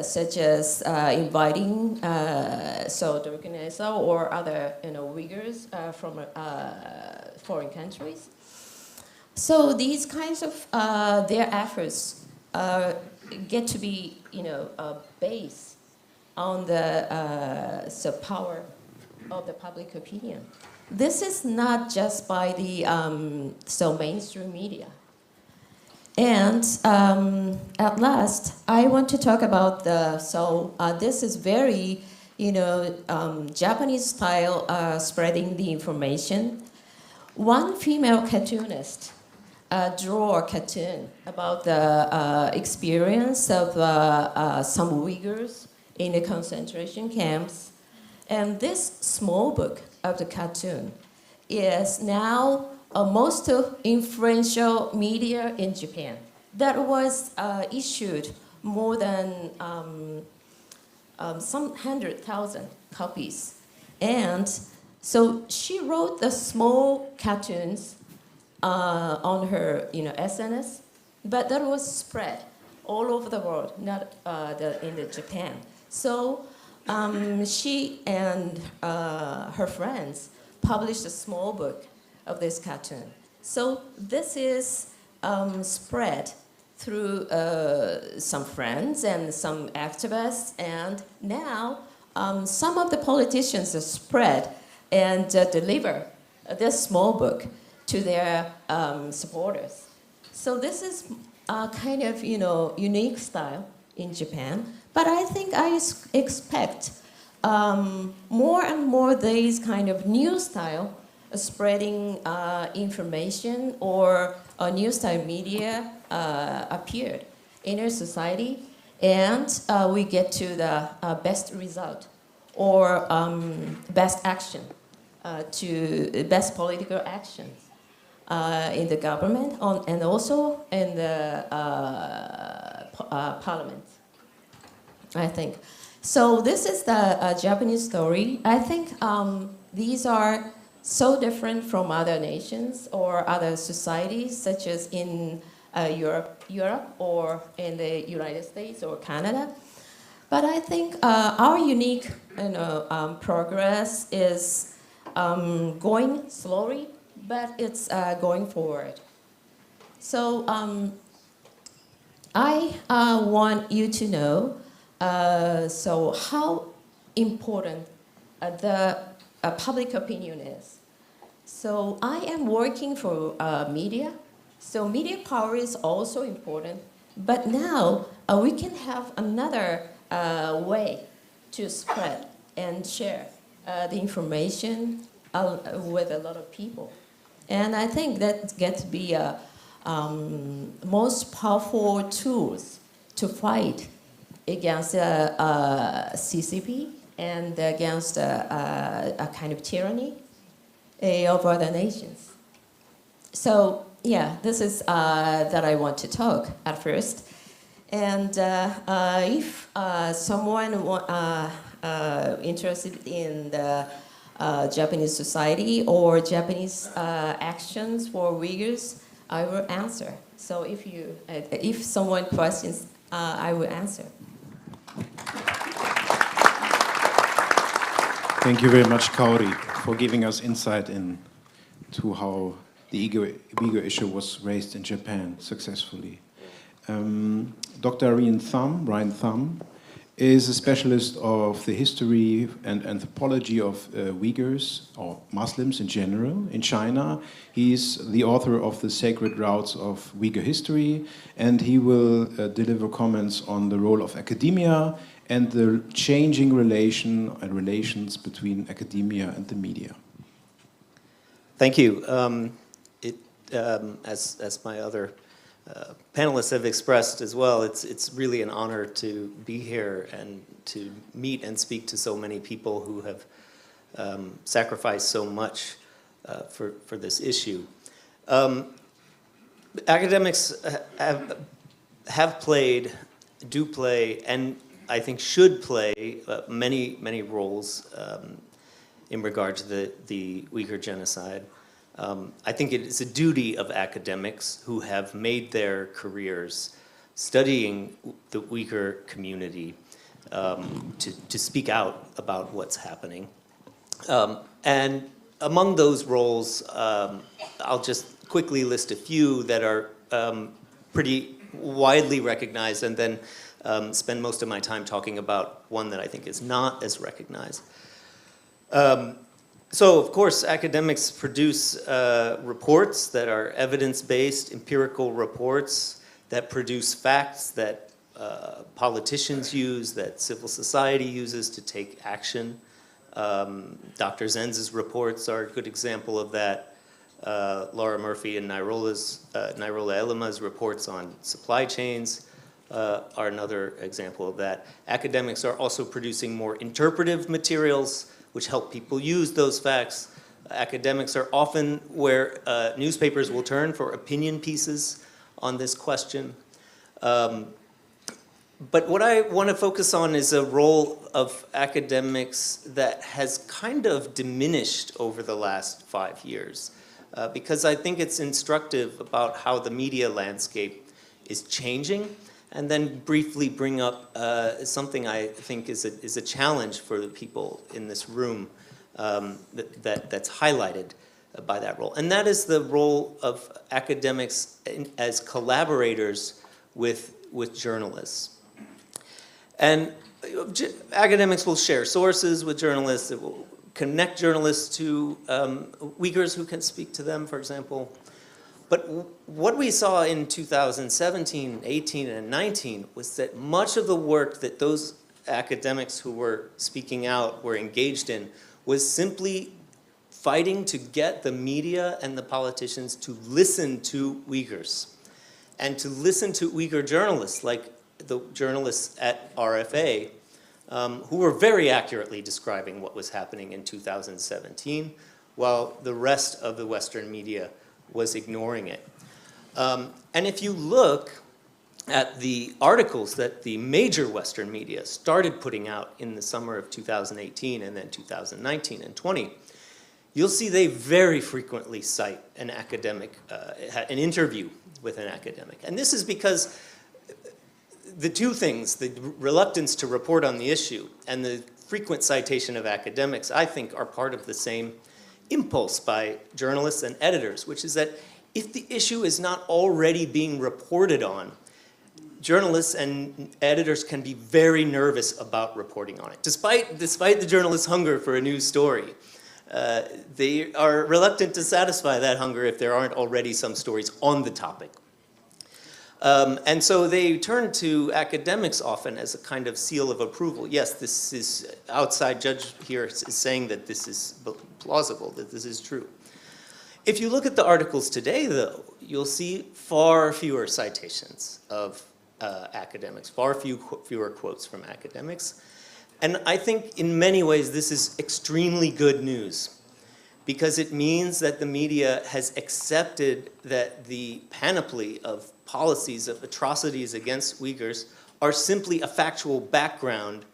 such as inviting the organizer or other Uyghurs from foreign countries. So these kinds of their efforts get to be based on the power of the public opinion. This is not just by the mainstream media. And at last, I want to talk about this is very, Japanese style spreading the information. One female cartoonist drew a cartoon about the experience of some Uyghurs in the concentration camps. And this small book of the cartoon is now most influential media in Japan. That was issued more than some 100,000 copies. And so she wrote the small cartoons on her SNS, but that was spread all over the world, not in Japan. So she and her friends published a small book of this cartoon. So this is spread through some friends and some activists, and now some of the politicians have spread and deliver this small book to their supporters. So this is a kind of unique style in Japan, but I think I expect more and more these kind of new style spreading information or a new style media appeared in our society, and we get to the best result or best action, to best political actions in the government and also in the parliament, I think. So this is the Japanese story. I think these are so different from other nations or other societies, such as in Europe or in the United States or Canada. But I think our unique progress is going slowly, but it's going forward. So I want you to know so how important the public opinion is. So I am working for media. So media power is also important. But now we can have another way to spread and share the information with a lot of people. And I think that gets to be most powerful tools to fight against CCP and against a kind of tyranny of other nations. So yeah, this is that I want to talk at first. And if someone interested in the Japanese society or Japanese actions for Uyghurs, I will answer. So if someone questions, I will answer. Thank you very much, Kaori, for giving us insight into how the Uyghur issue was raised in Japan successfully. Dr. Ryan Thum is a specialist of the history and anthropology of Uyghurs, or Muslims in general, in China. He's the author of The Sacred Routes of Uyghur History, and he will deliver comments on the role of academia and the changing relations between academia and the media. Thank you. As my other panelists have expressed as well, it's really an honor to be here and to meet and speak to so many people who have sacrificed so much for this issue. Academics have played, do play, and I think should play many roles in regard to the Uyghur genocide. I think it is a duty of academics who have made their careers studying the Uyghur community to speak out about what's happening. And among those roles, I'll just quickly list a few that are pretty widely recognized, and then spend most of my time talking about one that I think is not as recognized. So, of course, academics produce reports that are evidence-based, empirical reports that produce facts that politicians use, that civil society uses to take action. Dr. Zenz's reports are a good example of that. Laura Murphy and Nairola Elema's reports on supply chains are another example of that. Academics are also producing more interpretive materials which help people use those facts. Academics are often where newspapers will turn for opinion pieces on this question. But what I want to focus on is a role of academics that has kind of diminished over the last 5 years, because I think it's instructive about how the media landscape is changing, and then briefly bring up something I think is a challenge for the people in this room that's highlighted by that role. And that is the role of academics as collaborators with journalists. And academics will share sources with journalists, it will connect journalists to Uyghurs who can speak to them, for example. But what we saw in 2017, 18, and 19 was that much of the work that those academics who were speaking out were engaged in was simply fighting to get the media and the politicians to listen to Uyghurs. and to listen to Uyghur journalists, like the journalists at RFA, who were very accurately describing what was happening in 2017, while the rest of the Western media was ignoring it. And if you look at the articles that the major Western media started putting out in the summer of 2018 and then 2019 and 20, you'll see they very frequently cite an academic, an interview with an academic. And this is because the two things, the reluctance to report on the issue and the frequent citation of academics, I think are part of the same impulse by journalists and editors, which is that if the issue is not already being reported on, journalists and editors can be very nervous about reporting on it. Despite the journalists' hunger for a news story, they are reluctant to satisfy that hunger if there aren't already some stories on the topic. And so they turn to academics often as a kind of seal of approval. Yes, this is, outside judge here is saying that this is plausible, that this is true. If you look at the articles today, though, you'll see far fewer citations of academics, far fewer quotes from academics. And I think in many ways this is extremely good news, because it means that the media has accepted that the panoply of policies of atrocities against Uyghurs are simply a factual background,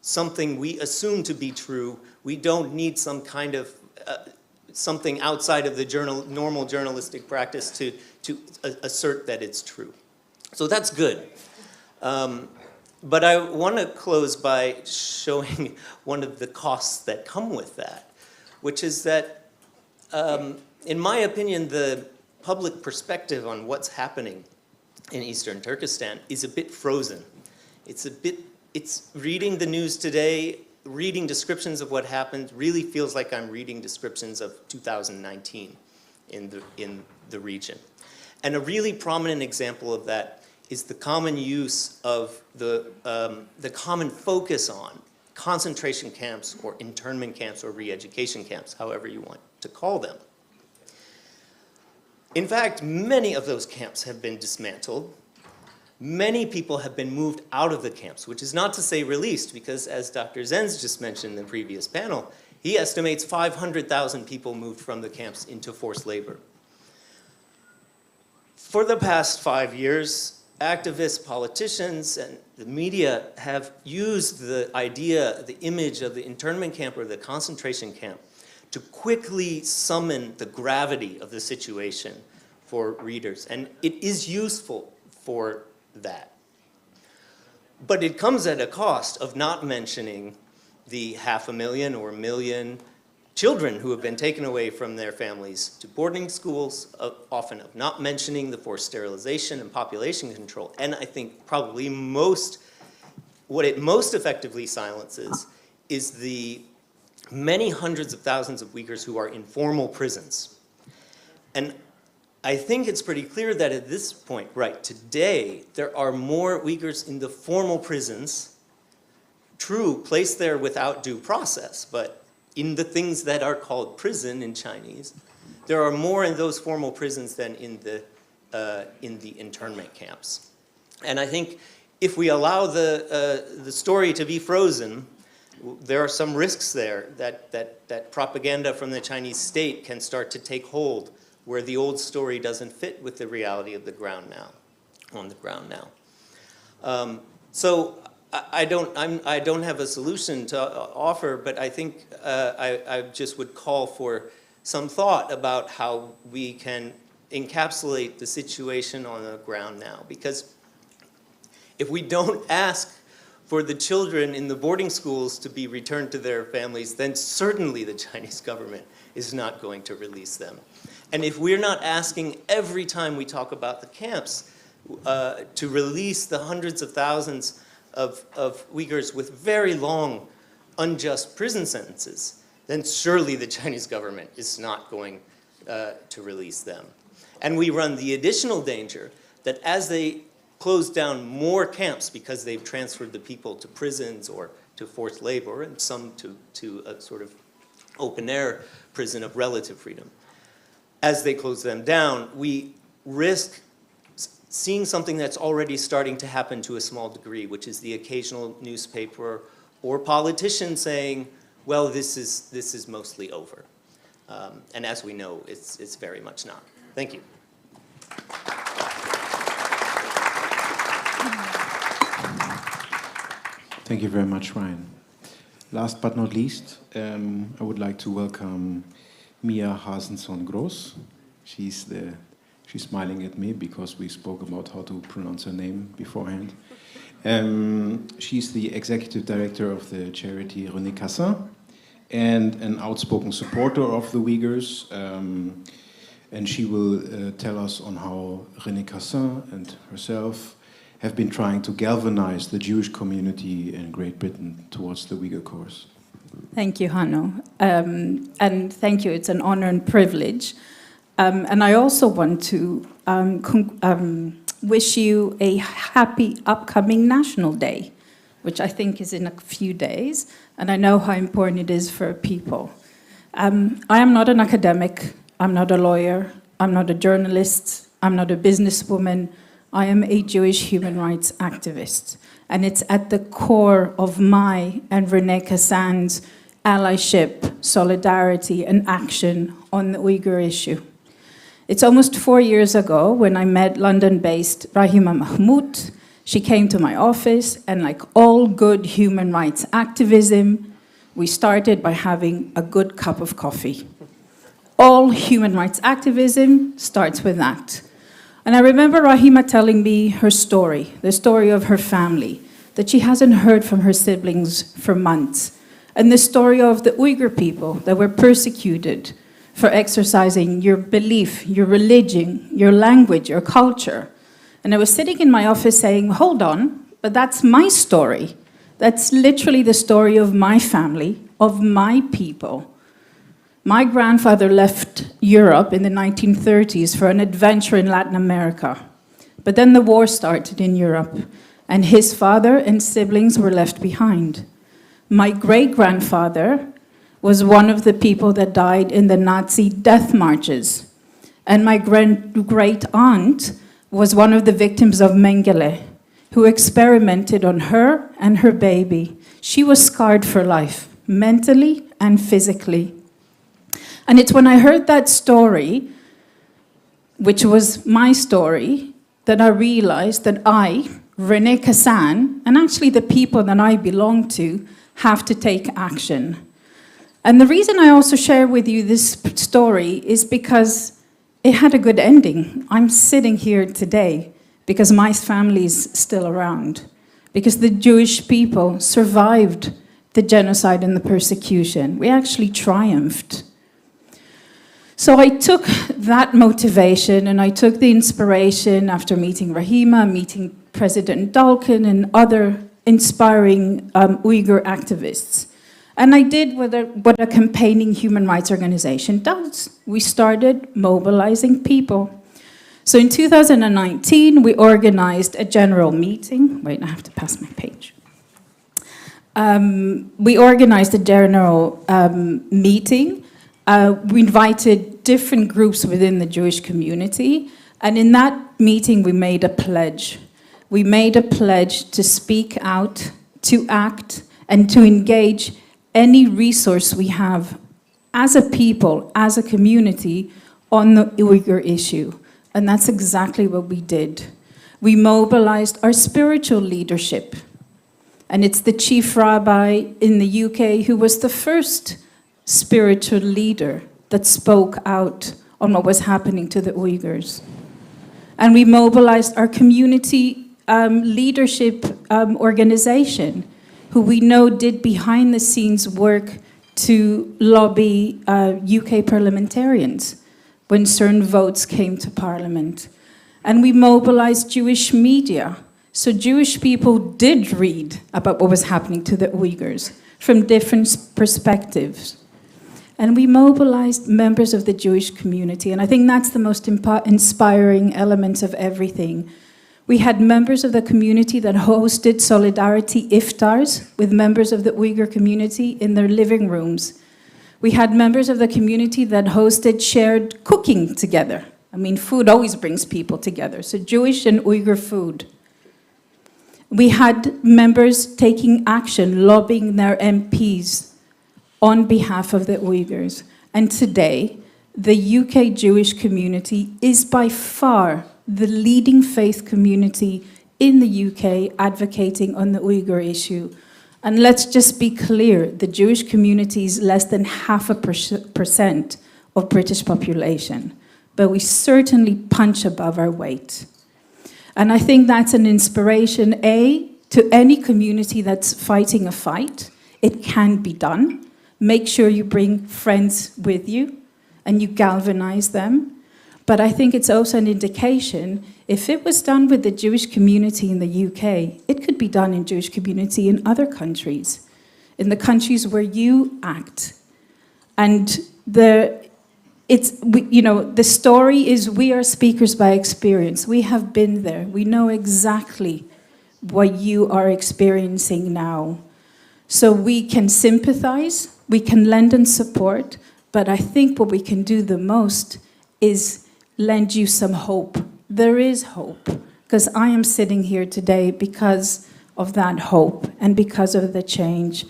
something we assume to be true. We don't need some kind of something outside of the normal journalistic practice to assert that it's true. So that's good. But I want to close by showing one of the costs that come with that, which is that, in my opinion, the public perspective on what's happening in Eastern Turkestan is a bit frozen. It's reading the news today, reading descriptions of what happened, really feels like I'm reading descriptions of 2019 in the region. And a really prominent example of that is the common use of the common focus on concentration camps or internment camps or re-education camps, however you want to call them. In fact, many of those camps have been dismantled. Many people have been moved out of the camps, which is not to say released, because as Dr. Zenz just mentioned in the previous panel, he estimates 500,000 people moved from the camps into forced labor. For the past 5 years, activists, politicians, and the media have used the idea, the image of the internment camp or the concentration camp to quickly summon the gravity of the situation for readers. And it is useful for that. But it comes at a cost of not mentioning the 500,000 or 1 million children who have been taken away from their families to boarding schools, often of not mentioning the forced sterilization and population control. And I think probably what it most effectively silences is the many hundreds of thousands of Uyghurs who are in formal prisons. And I think it's pretty clear that at this point, right, today, there are more Uyghurs in the formal prisons, true, placed there without due process, but in the things that are called prison in Chinese, there are more in those formal prisons than in the internment camps. And I think if we allow the story to be frozen, there are some risks there that propaganda from the Chinese state can start to take hold, where the old story doesn't fit with the reality of the ground now, on the ground now. So I don't have a solution to offer, but I think I just would call for some thought about how we can encapsulate the situation on the ground now. Because if we don't ask for the children in the boarding schools to be returned to their families, then certainly the Chinese government is not going to release them. And if we're not asking every time we talk about the camps to release the hundreds of thousands of Uyghurs with very long, unjust prison sentences, then surely the Chinese government is not going to release them. And we run the additional danger that as they close down more camps because they've transferred the people to prisons or to forced labor and some to a sort of open-air prison of relative freedom, as they close them down, we risk seeing something that's already starting to happen to a small degree, which is the occasional newspaper or politician saying, well, this is mostly over. And as we know, it's very much not. Thank you. Thank you very much, Ryan. Last but not least, I would like to welcome Mia Hasenson-Gross. She's smiling at me because we spoke about how to pronounce her name beforehand. She's the executive director of the charity René Cassin and an outspoken supporter of the Uyghurs. And she will tell us on how René Cassin and herself have been trying to galvanize the Jewish community in Great Britain towards the Uyghur cause. Thank you, Hanno. And thank you, it's an honor and privilege. And I also want to wish you a happy upcoming National Day, which I think is in a few days, and I know how important it is for people. I am not an academic, I'm not a lawyer, I'm not a journalist, I'm not a businesswoman, I am a Jewish human rights activist. And it's at the core of my and René Cassin's allyship, solidarity, and action on the Uyghur issue. It's almost 4 years ago when I met London-based Rahima Mahmoud. She came to my office, and like all good human rights activism, we started by having a good cup of coffee. All human rights activism starts with that. And I remember Rahima telling me her story, the story of her family, that she hasn't heard from her siblings for months, and the story of the Uyghur people that were persecuted for exercising your belief, your religion, your language, your culture. And I was sitting in my office saying, hold on, but that's my story. That's literally the story of my family, of my people. My grandfather left Europe in the 1930s for an adventure in Latin America. But then the war started in Europe, and his father and siblings were left behind. My great-grandfather was one of the people that died in the Nazi death marches. And my great-aunt was one of the victims of Mengele, who experimented on her and her baby. She was scarred for life, mentally and physically. And it's when I heard that story, which was my story, that I realized that I, René Cassin, and actually the people that I belong to, have to take action. And the reason I also share with you this story is because it had a good ending. I'm sitting here today because my family is still around, because the Jewish people survived the genocide and the persecution. We actually triumphed. So I took that motivation and I took the inspiration after meeting Rahima, meeting President Dalkin and other inspiring Uyghur activists. And I did what a campaigning human rights organization does. We started mobilizing people. So in 2019, we organized a general meeting. Wait, I have to pass my page. We organized a general meeting. We invited different groups within the Jewish community, and in that meeting we made a pledge. We made a pledge to speak out, to act, and to engage any resource we have as a people, as a community, on the Uyghur issue. And that's exactly what we did. We mobilized our spiritual leadership. And it's the chief rabbi in the UK who was the first spiritual leader that spoke out on what was happening to the Uyghurs. And we mobilized our community leadership organization, who we know did behind the scenes work to lobby UK parliamentarians when certain votes came to Parliament. And we mobilized Jewish media. So Jewish people did read about what was happening to the Uyghurs from different perspectives. And we mobilized members of the Jewish community. And I think that's the most inspiring element of everything. We had members of the community that hosted solidarity iftars with members of the Uyghur community in their living rooms. We had members of the community that hosted shared cooking together. I mean, food always brings people together. So Jewish and Uyghur food. We had members taking action, lobbying their MPs on behalf of the Uyghurs. And today, the UK Jewish community is by far the leading faith community in the UK advocating on the Uyghur issue. And let's just be clear, the Jewish community is less than 0.5% of British population, but we certainly punch above our weight. And I think that's an inspiration, A, to any community that's fighting a fight. It can be done. Make sure you bring friends with you and you galvanize them. But I think it's also an indication, if it was done with the Jewish community in the UK, it could be done in Jewish community in other countries, in the countries where you act. And the story is we are speakers by experience. We have been there. We know exactly what you are experiencing now. So we can sympathize, we can lend and support, but I think what we can do the most is lend you some hope. There is hope, because I am sitting here today because of that hope and because of the change.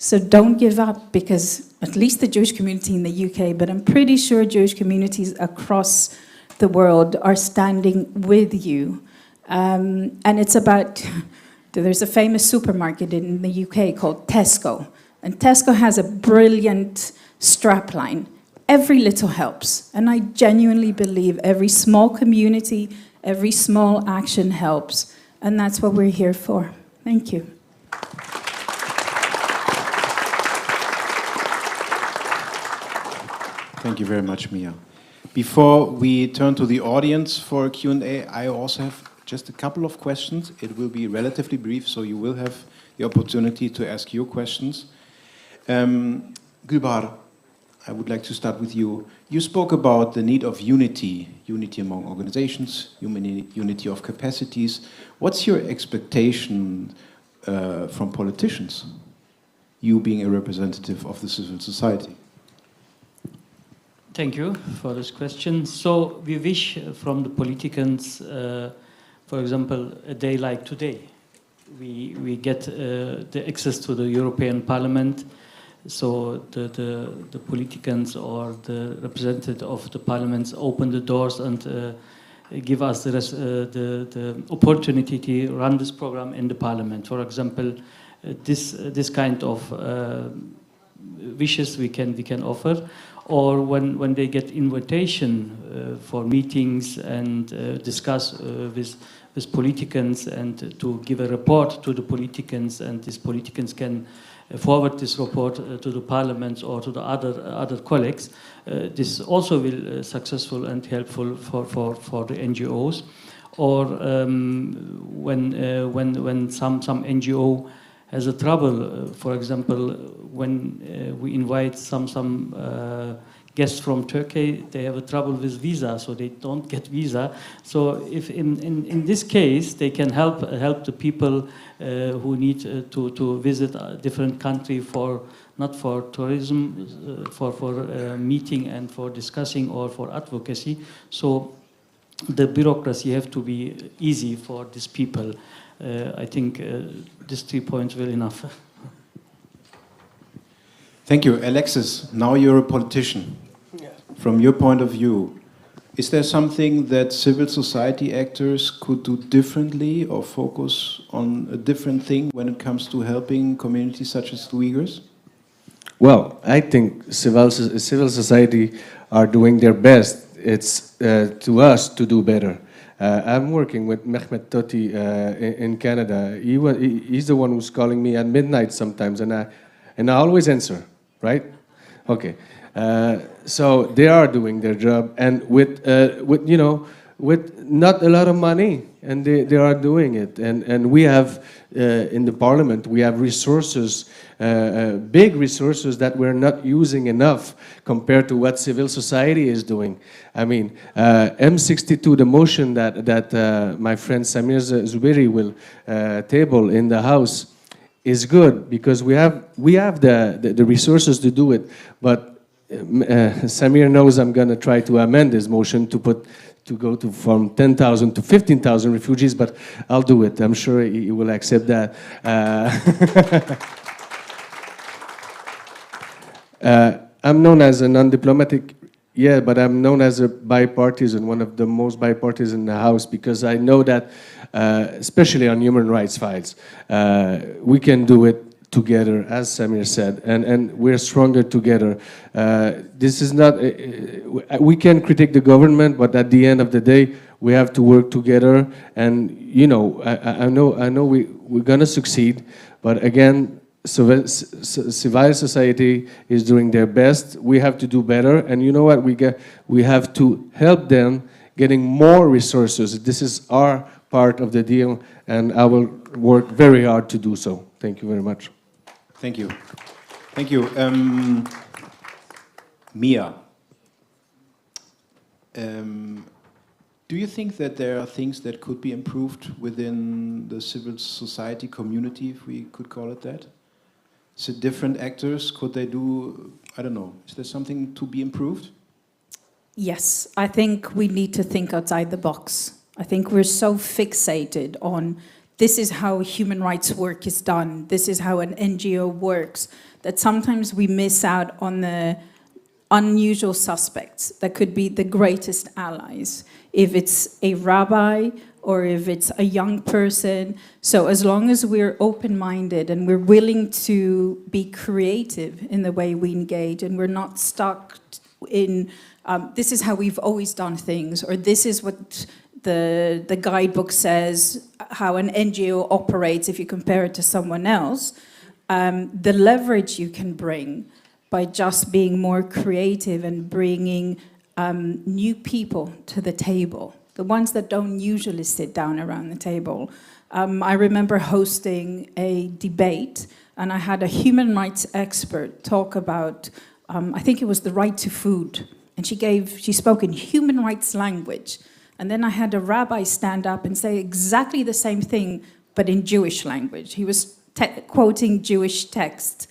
So don't give up, because at least the Jewish community in the UK, but I'm pretty sure Jewish communities across the world are standing with you. And it's about, there's a famous supermarket in the UK called Tesco, and Tesco has a brilliant strapline. Every little helps, and I genuinely believe every small community, every small action helps, and that's what we're here for. Thank you. Thank you very much, Mia. Before we turn to the audience for Q&A, I also have just a couple of questions. It will be relatively brief, so you will have the opportunity to ask your questions. Gülbahar, I would like to start with you. You spoke about the need of unity among organizations, unity of capacities. What's your expectation from politicians, you being a representative of the civil society? Thank you for this question. So we wish from the politicians, for example, a day like today, we get the access to the European Parliament. So the politicians or the representative of the parliaments open the doors and give us the opportunity to run this program in the parliament. For example, this kind of wishes we can offer, or when they get invitation for meetings and discuss with politicians and to give a report to the politicians, and these politicians can forward this report to the parliaments or to the other colleagues. This also will successful and helpful for the NGOs. Or when some NGO has a trouble, for example, when we invite some guests from Turkey, they have a trouble with visa, so they don't get visa. So if in this case, they can help the people who need to visit a different country not for tourism, for meeting and for discussing or for advocacy. So the bureaucracy have to be easy for these people. I think these 3 points were enough. Thank you. Alexis, now you're a politician. Yeah. From your point of view, is there something that civil society actors could do differently or focus on a different thing when it comes to helping communities such as the Uyghurs? Well, I think civil society are doing their best. It's to us to do better. I'm working with Mehmet Toti in Canada. He's the one who's calling me at midnight sometimes, and I always answer, right? Okay. So they are doing their job, and with not a lot of money, and they are doing it. And we have in the Parliament, we have resources, big resources that we're not using enough compared to what civil society is doing. I mean, M62, the motion that my friend Samir Zuberi will table in the House, is good because we have the resources to do it, but Samir knows I'm going to try to amend his motion to go from 10,000 to 15,000 refugees, but I'll do it. I'm sure he will accept that. I'm known as a non-diplomatic, yeah, but I'm known as a bipartisan, one of the most bipartisan in the House, because I know that, especially on human rights files, we can do it together, as Samir said, and we're stronger together. This is not, we can critique the government, but at the end of the day, we have to work together. And you know, I know we're gonna succeed, but again, civil society is doing their best. We have to do better, and you know what? We have to help them getting more resources. This is our part of the deal, and I will work very hard to do so. Thank you very much. Thank you. Thank you. Mia, do you think that there are things that could be improved within the civil society community, if we could call it that? So different actors, could they do, I don't know, is there something to be improved? Yes, I think we need to think outside the box. I think we're so fixated on this is how human rights work is done, this is how an NGO works, that sometimes we miss out on the unusual suspects that could be the greatest allies, if it's a rabbi or if it's a young person. So as long as we're open-minded and we're willing to be creative in the way we engage, and we're not stuck in this is how we've always done things, or this is what the guidebook says, how an NGO operates if you compare it to someone else, the leverage you can bring by just being more creative and bringing new people to the table, the ones that don't usually sit down around the table. I remember hosting a debate, and I had a human rights expert talk about, I think it was the right to food, and she spoke in human rights language. And then I had a rabbi stand up and say exactly the same thing, but in Jewish language. He was quoting Jewish text.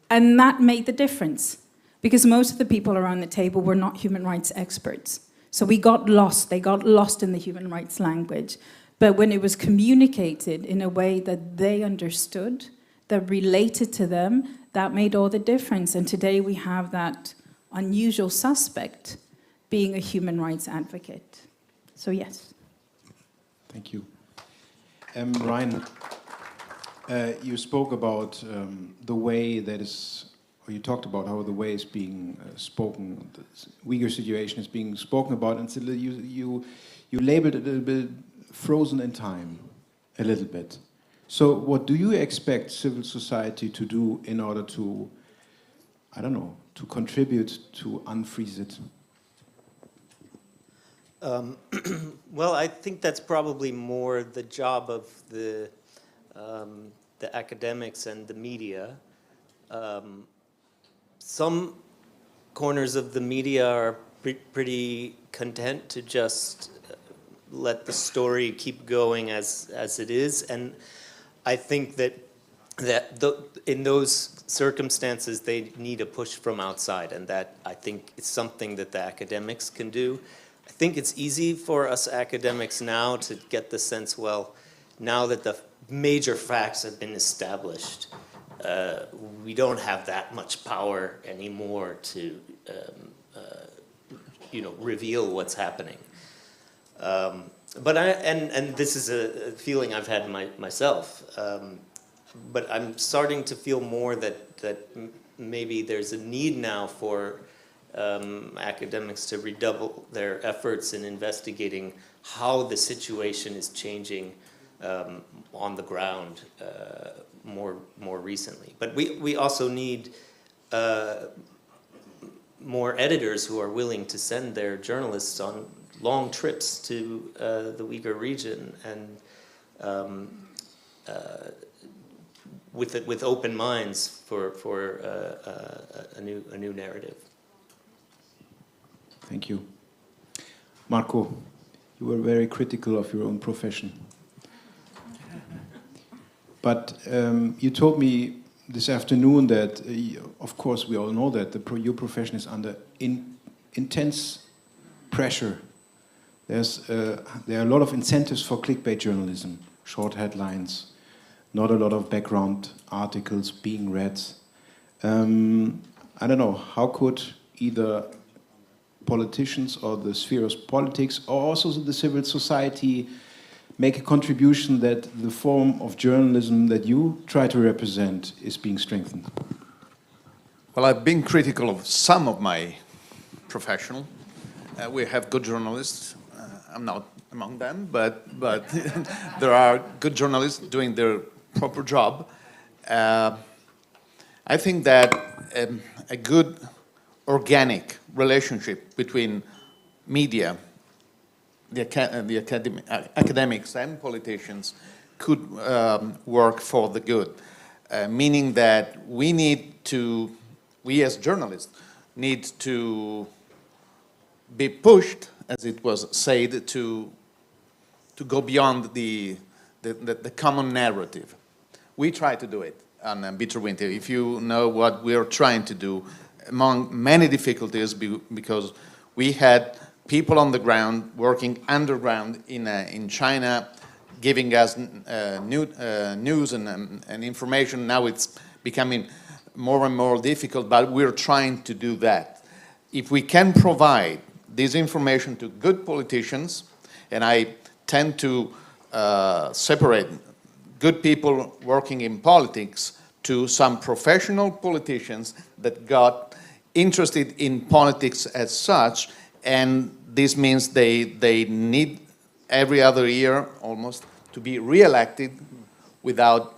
And that made the difference, because most of the people around the table were not human rights experts. So we got lost. They got lost in the human rights language. But when it was communicated in a way that they understood, that related to them, that made all the difference. And today we have that unusual suspect being a human rights advocate. So yes. Thank you. Ryan, you spoke about the way that is, or you talked about how the way is being spoken, the Uyghur situation is being spoken about, and so you labeled it a little bit frozen in time, a little bit. So what do you expect civil society to do in order to, I don't know, to contribute to unfreeze it? Well, I think that's probably more the job of the academics and the media. Some corners of the media are pretty content to just let the story keep going as it is, and I think that in those circumstances they need a push from outside, and that I think is something that the academics can do. I think it's easy for us academics now to get the sense, well, now that the major facts have been established, we don't have that much power anymore to, reveal what's happening. But and this is a feeling I've had myself. But I'm starting to feel more that maybe there's a need now for academics to redouble their efforts in investigating how the situation is changing on the ground more recently. But we also need more editors who are willing to send their journalists on long trips to the Uyghur region and with open minds for a new narrative. Thank you. Marco, you were very critical of your own profession. But you told me this afternoon that, of course, we all know that your profession is under intense pressure. There are a lot of incentives for clickbait journalism, short headlines, not a lot of background articles being read. I don't know, how could either politicians or the sphere of politics or also the civil society make a contribution that the form of journalism that you try to represent is being strengthened? Well, I've been critical of some of my professional. We have good journalists. I'm not among them, but there are good journalists doing their proper job. I think that a good organic relationship between media, the academics and politicians could work for the good, meaning that we as journalists need to be pushed, as it was said, to go beyond the common narrative. We try to do it on Bitter Winter. If you know what we are trying to do, among many difficulties, because we had people on the ground working underground in China, giving us news and information. Now it's becoming more and more difficult, but we're trying to do that. If we can provide this information to good politicians, and I tend to separate good people working in politics to some professional politicians that got interested in politics as such, and this means they need every other year almost to be re-elected without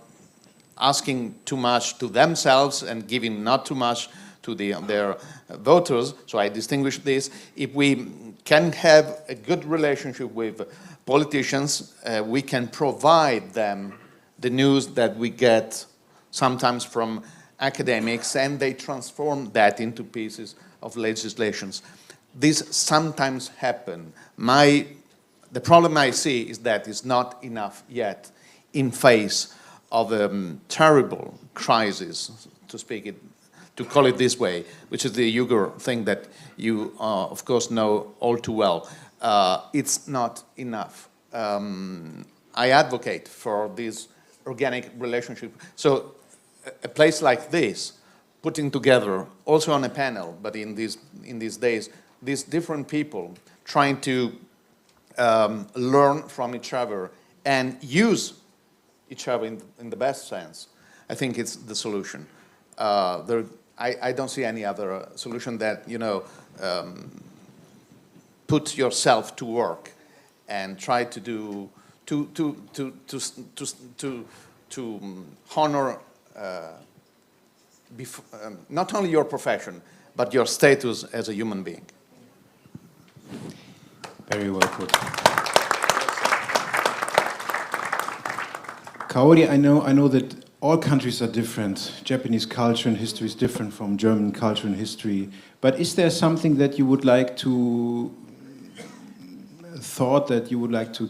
asking too much to themselves and giving not too much to their voters. So I distinguish this. If we can have a good relationship with politicians, we can provide them the news that we get sometimes from academics, and they transform that into pieces of legislations. This sometimes happen. The problem I see is that it's not enough yet in face of a terrible crisis, to call it this way, which is the Uyghur thing that you, of course, know all too well. It's not enough. I advocate for this organic relationship. So a place like this, putting together, also on a panel, but in these days, these different people trying to learn from each other and use each other in the best sense, I think it's the solution. I don't see any other solution that, put yourself to work and try to do to honor not only your profession but your status as a human being. Very well put. Kaori, I know that all countries are different. Japanese culture and history is different from German culture and history. But is there something that you would like to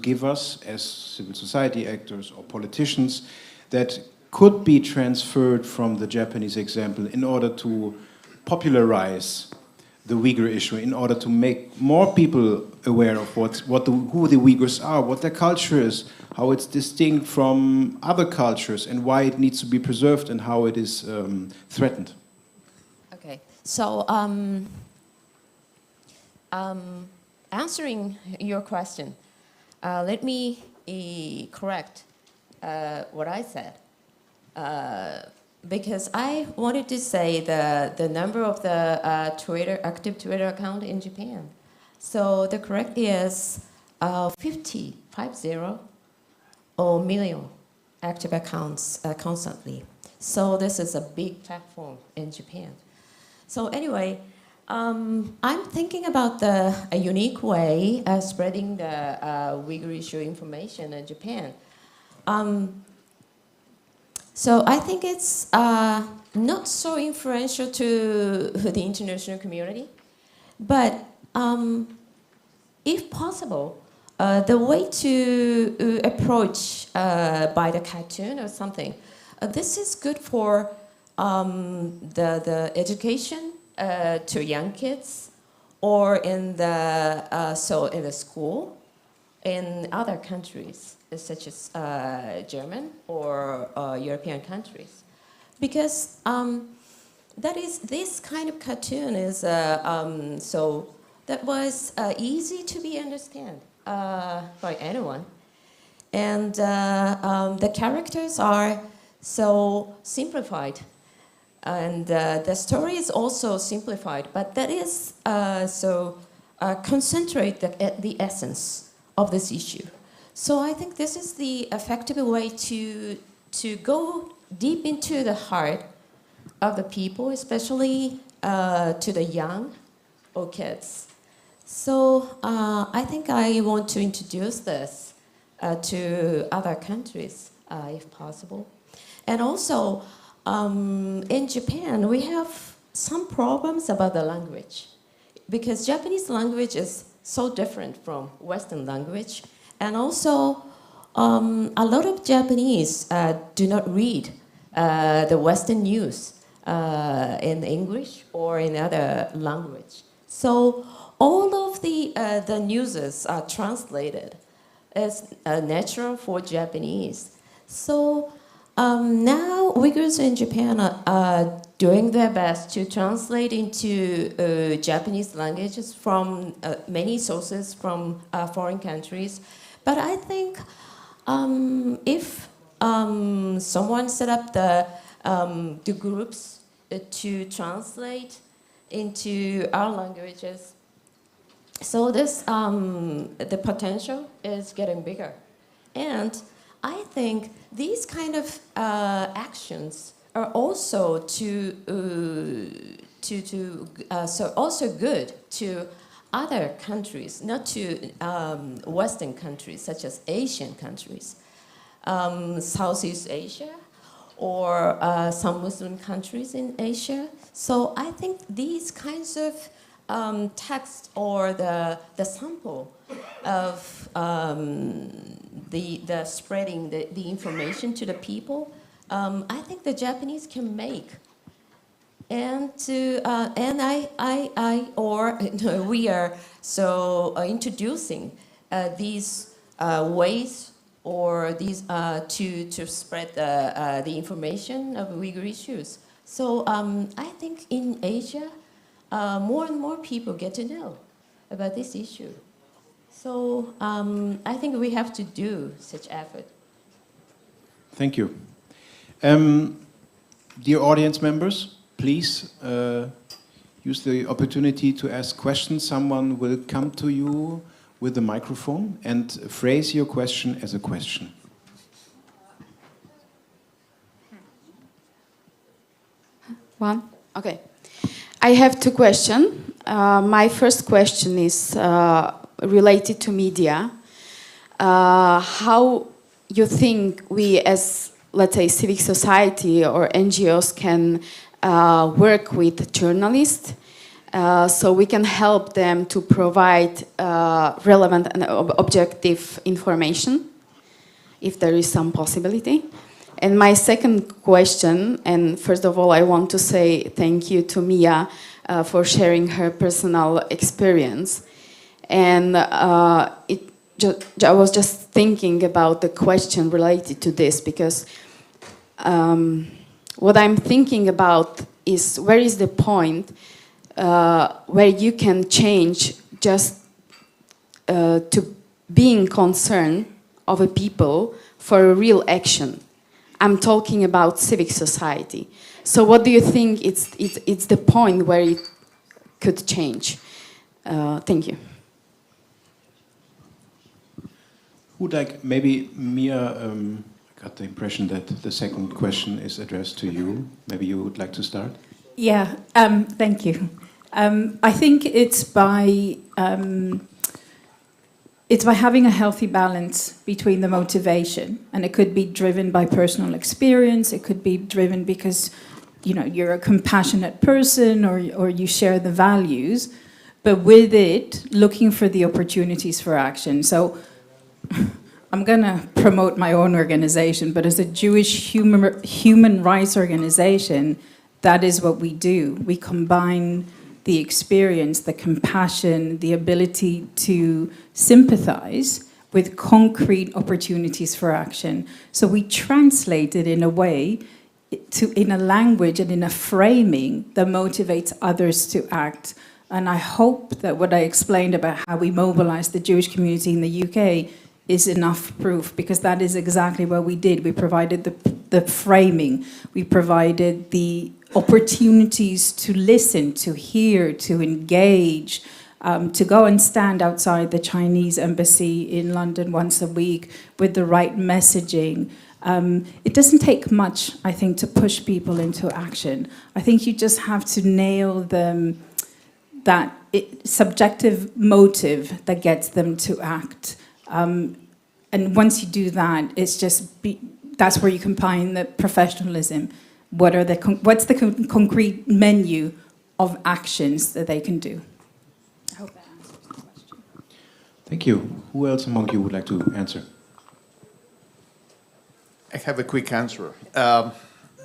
give us as civil society actors or politicians that could be transferred from the Japanese example in order to popularize the Uyghur issue, in order to make more people aware of who the Uyghurs are, what their culture is, how it's distinct from other cultures, and why it needs to be preserved and how it is threatened? Okay, so answering your question, let me correct what I said. Because I wanted to say the number of the active Twitter account in Japan. So the correct is 50 million active accounts constantly. So this is a big platform in Japan. So anyway, I'm thinking about a unique way of spreading the Uyghur issue information in Japan. So I think it's not so influential to the international community, but if possible, the way to approach by the cartoon or something, this is good for the education to young kids, or in the school in other countries such as German or European countries, because this kind of cartoon is so that was easy to be understand by anyone, and the characters are so simplified, and the story is also simplified, but that is concentrate the essence of this issue. So I think this is the effective way to go deep into the heart of the people, especially to the young or kids. So I think I want to introduce this to other countries, if possible. And also, in Japan, we have some problems about the language, because Japanese language is so different from Western language. And also, a lot of Japanese do not read the Western news in English or in other language. So all of the newses are translated as natural for Japanese. So now Uyghurs in Japan are doing their best to translate into Japanese languages from many sources from foreign countries. But I think if someone set up the groups to translate into our languages, so this the potential is getting bigger, and I think these kind of actions are also also good to other countries, not to Western countries such as Asian countries, Southeast Asia, or some Muslim countries in Asia. So I think these kinds of text or the sample of the spreading the information to the people, I think the Japanese can make. And we are so introducing these ways or these to spread the information of Uyghur issues. So I think in Asia, more and more people get to know about this issue. So I think we have to do such effort. Thank you. Dear audience members, please use the opportunity to ask questions. Someone will come to you with the microphone and phrase your question as a question. One? Okay. I have two questions. My first question is related to media. How you think we as, let's say, civic society or NGOs can work with journalists so we can help them to provide relevant and objective information, if there is some possibility. And my second question, and first of all, I want to say thank you to Mia for sharing her personal experience. And I was just thinking about the question related to this, because what I'm thinking about is where is the point where you can change just to being concerned of a people for a real action. I'm talking about civic society. So what do you think it's the point where it could change? Thank you. Would like, maybe Mia, I got the impression that the second question is addressed to you. Maybe you would like to start? Yeah, thank you. I think it's by having a healthy balance between the motivation, and it could be driven by personal experience, it could be driven because you're a compassionate person or you share the values, but with it, looking for the opportunities for action. So I'm going to promote my own organization, but as a Jewish human rights organization, that is what we do. We combine the experience, the compassion, the ability to sympathize with concrete opportunities for action. So we translate it in a way, in a language and in a framing that motivates others to act. And I hope that what I explained about how we mobilize the Jewish community in the UK is enough proof, because that is exactly what we did. We provided the framing, we provided the opportunities to listen, to hear, to engage, to go and stand outside the Chinese embassy in London once a week with the right messaging. It doesn't take much, I think, to push people into action. I think you just have to nail them, that subjective motive that gets them to act. And once you do that, that's where you combine the professionalism. What's the concrete menu of actions that they can do? I hope that answers the question. Thank you. Who else among you would like to answer? I have a quick answer.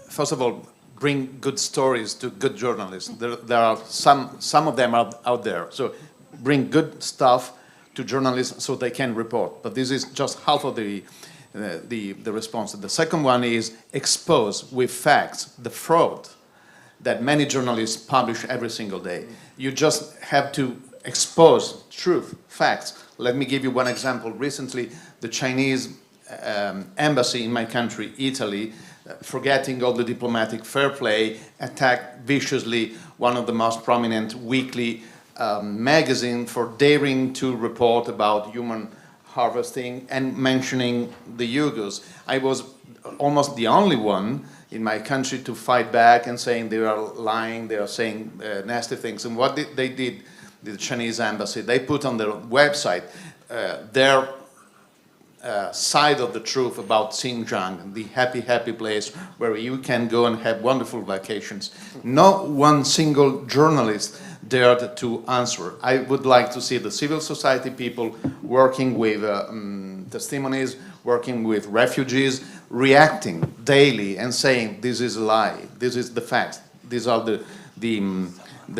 First of all, bring good stories to good journalists. There are some of them out there. So bring good stuff to journalists so they can report. But this is just half of the response. The second one is expose with facts the fraud that many journalists publish every single day. You just have to expose truth, facts. Let me give you one example. Recently, the Chinese embassy in my country, Italy, forgetting all the diplomatic fair play, attacked viciously one of the most prominent weekly magazine for daring to report about human harvesting and mentioning the Uyghurs. I was almost the only one in my country to fight back and saying they are lying, they are saying nasty things. And what they did, the Chinese embassy, they put on their website their side of the truth about Xinjiang, the happy, happy place where you can go and have wonderful vacations. Not one single journalist dared to answer. I would like to see the civil society people working with testimonies, working with refugees, reacting daily and saying, this is a lie, this is the facts, these are the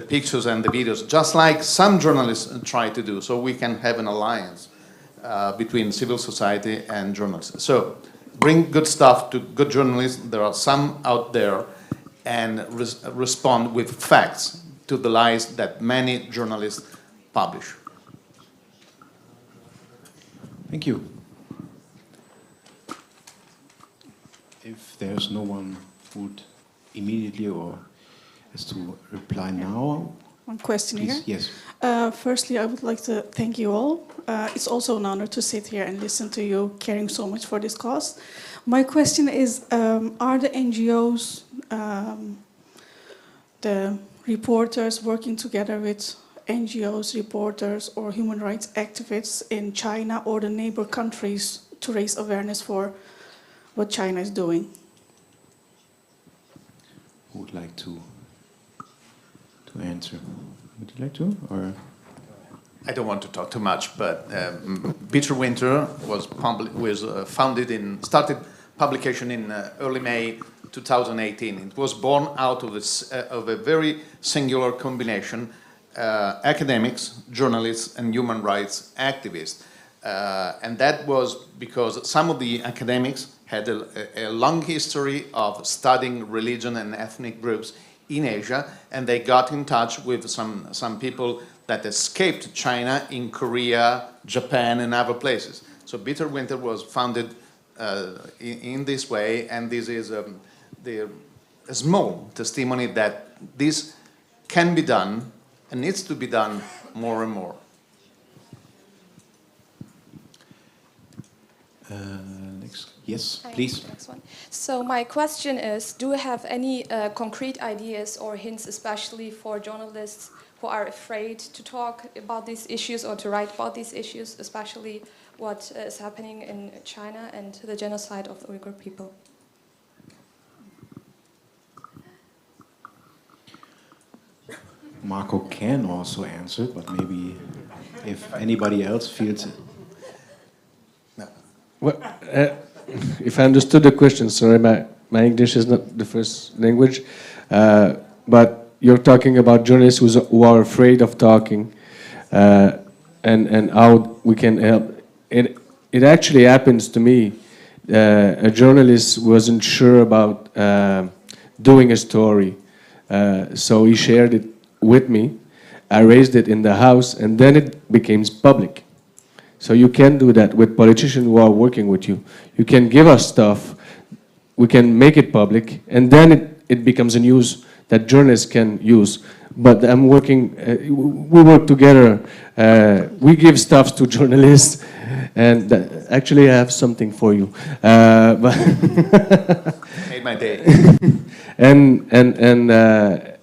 pictures and the videos, just like some journalists try to do, so we can have an alliance between civil society and journalists. So bring good stuff to good journalists, there are some out there, and respond with facts to the lies that many journalists publish. Thank you. If there's no one who would immediately or has to reply now. One question please. here. Yes. Firstly, I would like to thank you all. It's also an honor to sit here and listen to you caring so much for this cause. My question is, are the NGOs, the reporters working together with NGOs, reporters, or human rights activists in China or the neighbor countries to raise awareness for what China is doing? Who would like to answer? Would you like to, or? I don't want to talk too much, but Bitter Winter was started publication in early May 2018. It was born out of a very singular combination, academics, journalists, and human rights activists. And that was because some of the academics had a long history of studying religion and ethnic groups in Asia, and they got in touch with some people that escaped China in Korea, Japan, and other places. So Bitter Winter was founded in this way, and this is a small testimony that this can be done and needs to be done more and more. Next, yes, please. Next one. So my question is, do you have any concrete ideas or hints, especially for journalists who are afraid to talk about these issues or to write about these issues, especially what is happening in China and the genocide of the Uyghur people? Marco can also answer, but maybe if anybody else feels it. if I understood the question, sorry, my English is not the first language, but you're talking about journalists who are afraid of talking, and how we can help. It actually happens to me. A journalist wasn't sure about doing a story, so he shared it with me. I raised it in the house, and then it became public. So you can do that with politicians who are working with you. You can give us stuff, we can make it public, and then it becomes a news that journalists can use. But I'm working, we work together, we give stuff to journalists, and actually I have something for you. Made my day.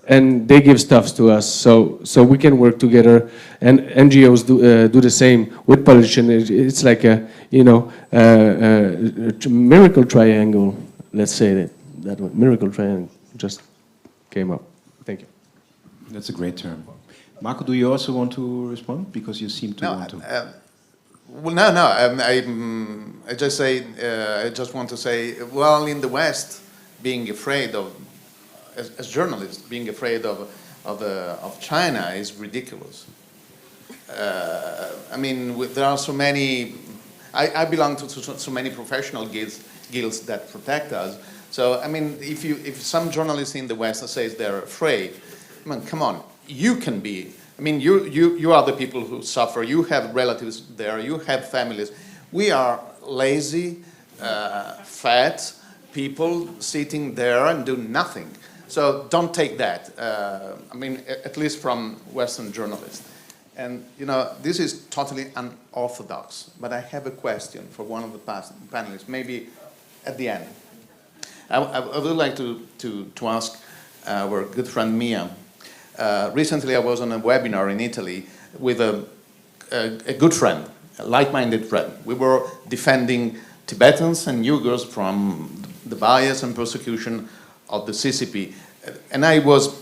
And they give stuff to us, so we can work together, and NGOs do the same with politicians. It's like a miracle triangle. Let's say that one. Miracle triangle just came up. Thank you. That's a great term. Marco, do you also want to respond? Because you seem to want to. Well, no. I just want to say, well, in the West, being afraid of, as journalists, being afraid of China is ridiculous. I mean, there are so many. I belong to so many professional guilds that protect us. So I mean, if some journalists in the West says they're afraid, I mean, come on, you can be. I mean, you are the people who suffer. You have relatives there. You have families. We are lazy, fat people sitting there and do nothing. So don't take that. I mean, at least from Western journalists. And this is totally unorthodox. But I have a question for one of the panelists, maybe at the end. I would like to ask our good friend Mia. Recently, I was on a webinar in Italy with a good friend, a like-minded friend. We were defending Tibetans and Uyghurs from the bias and persecution of the CCP. And I was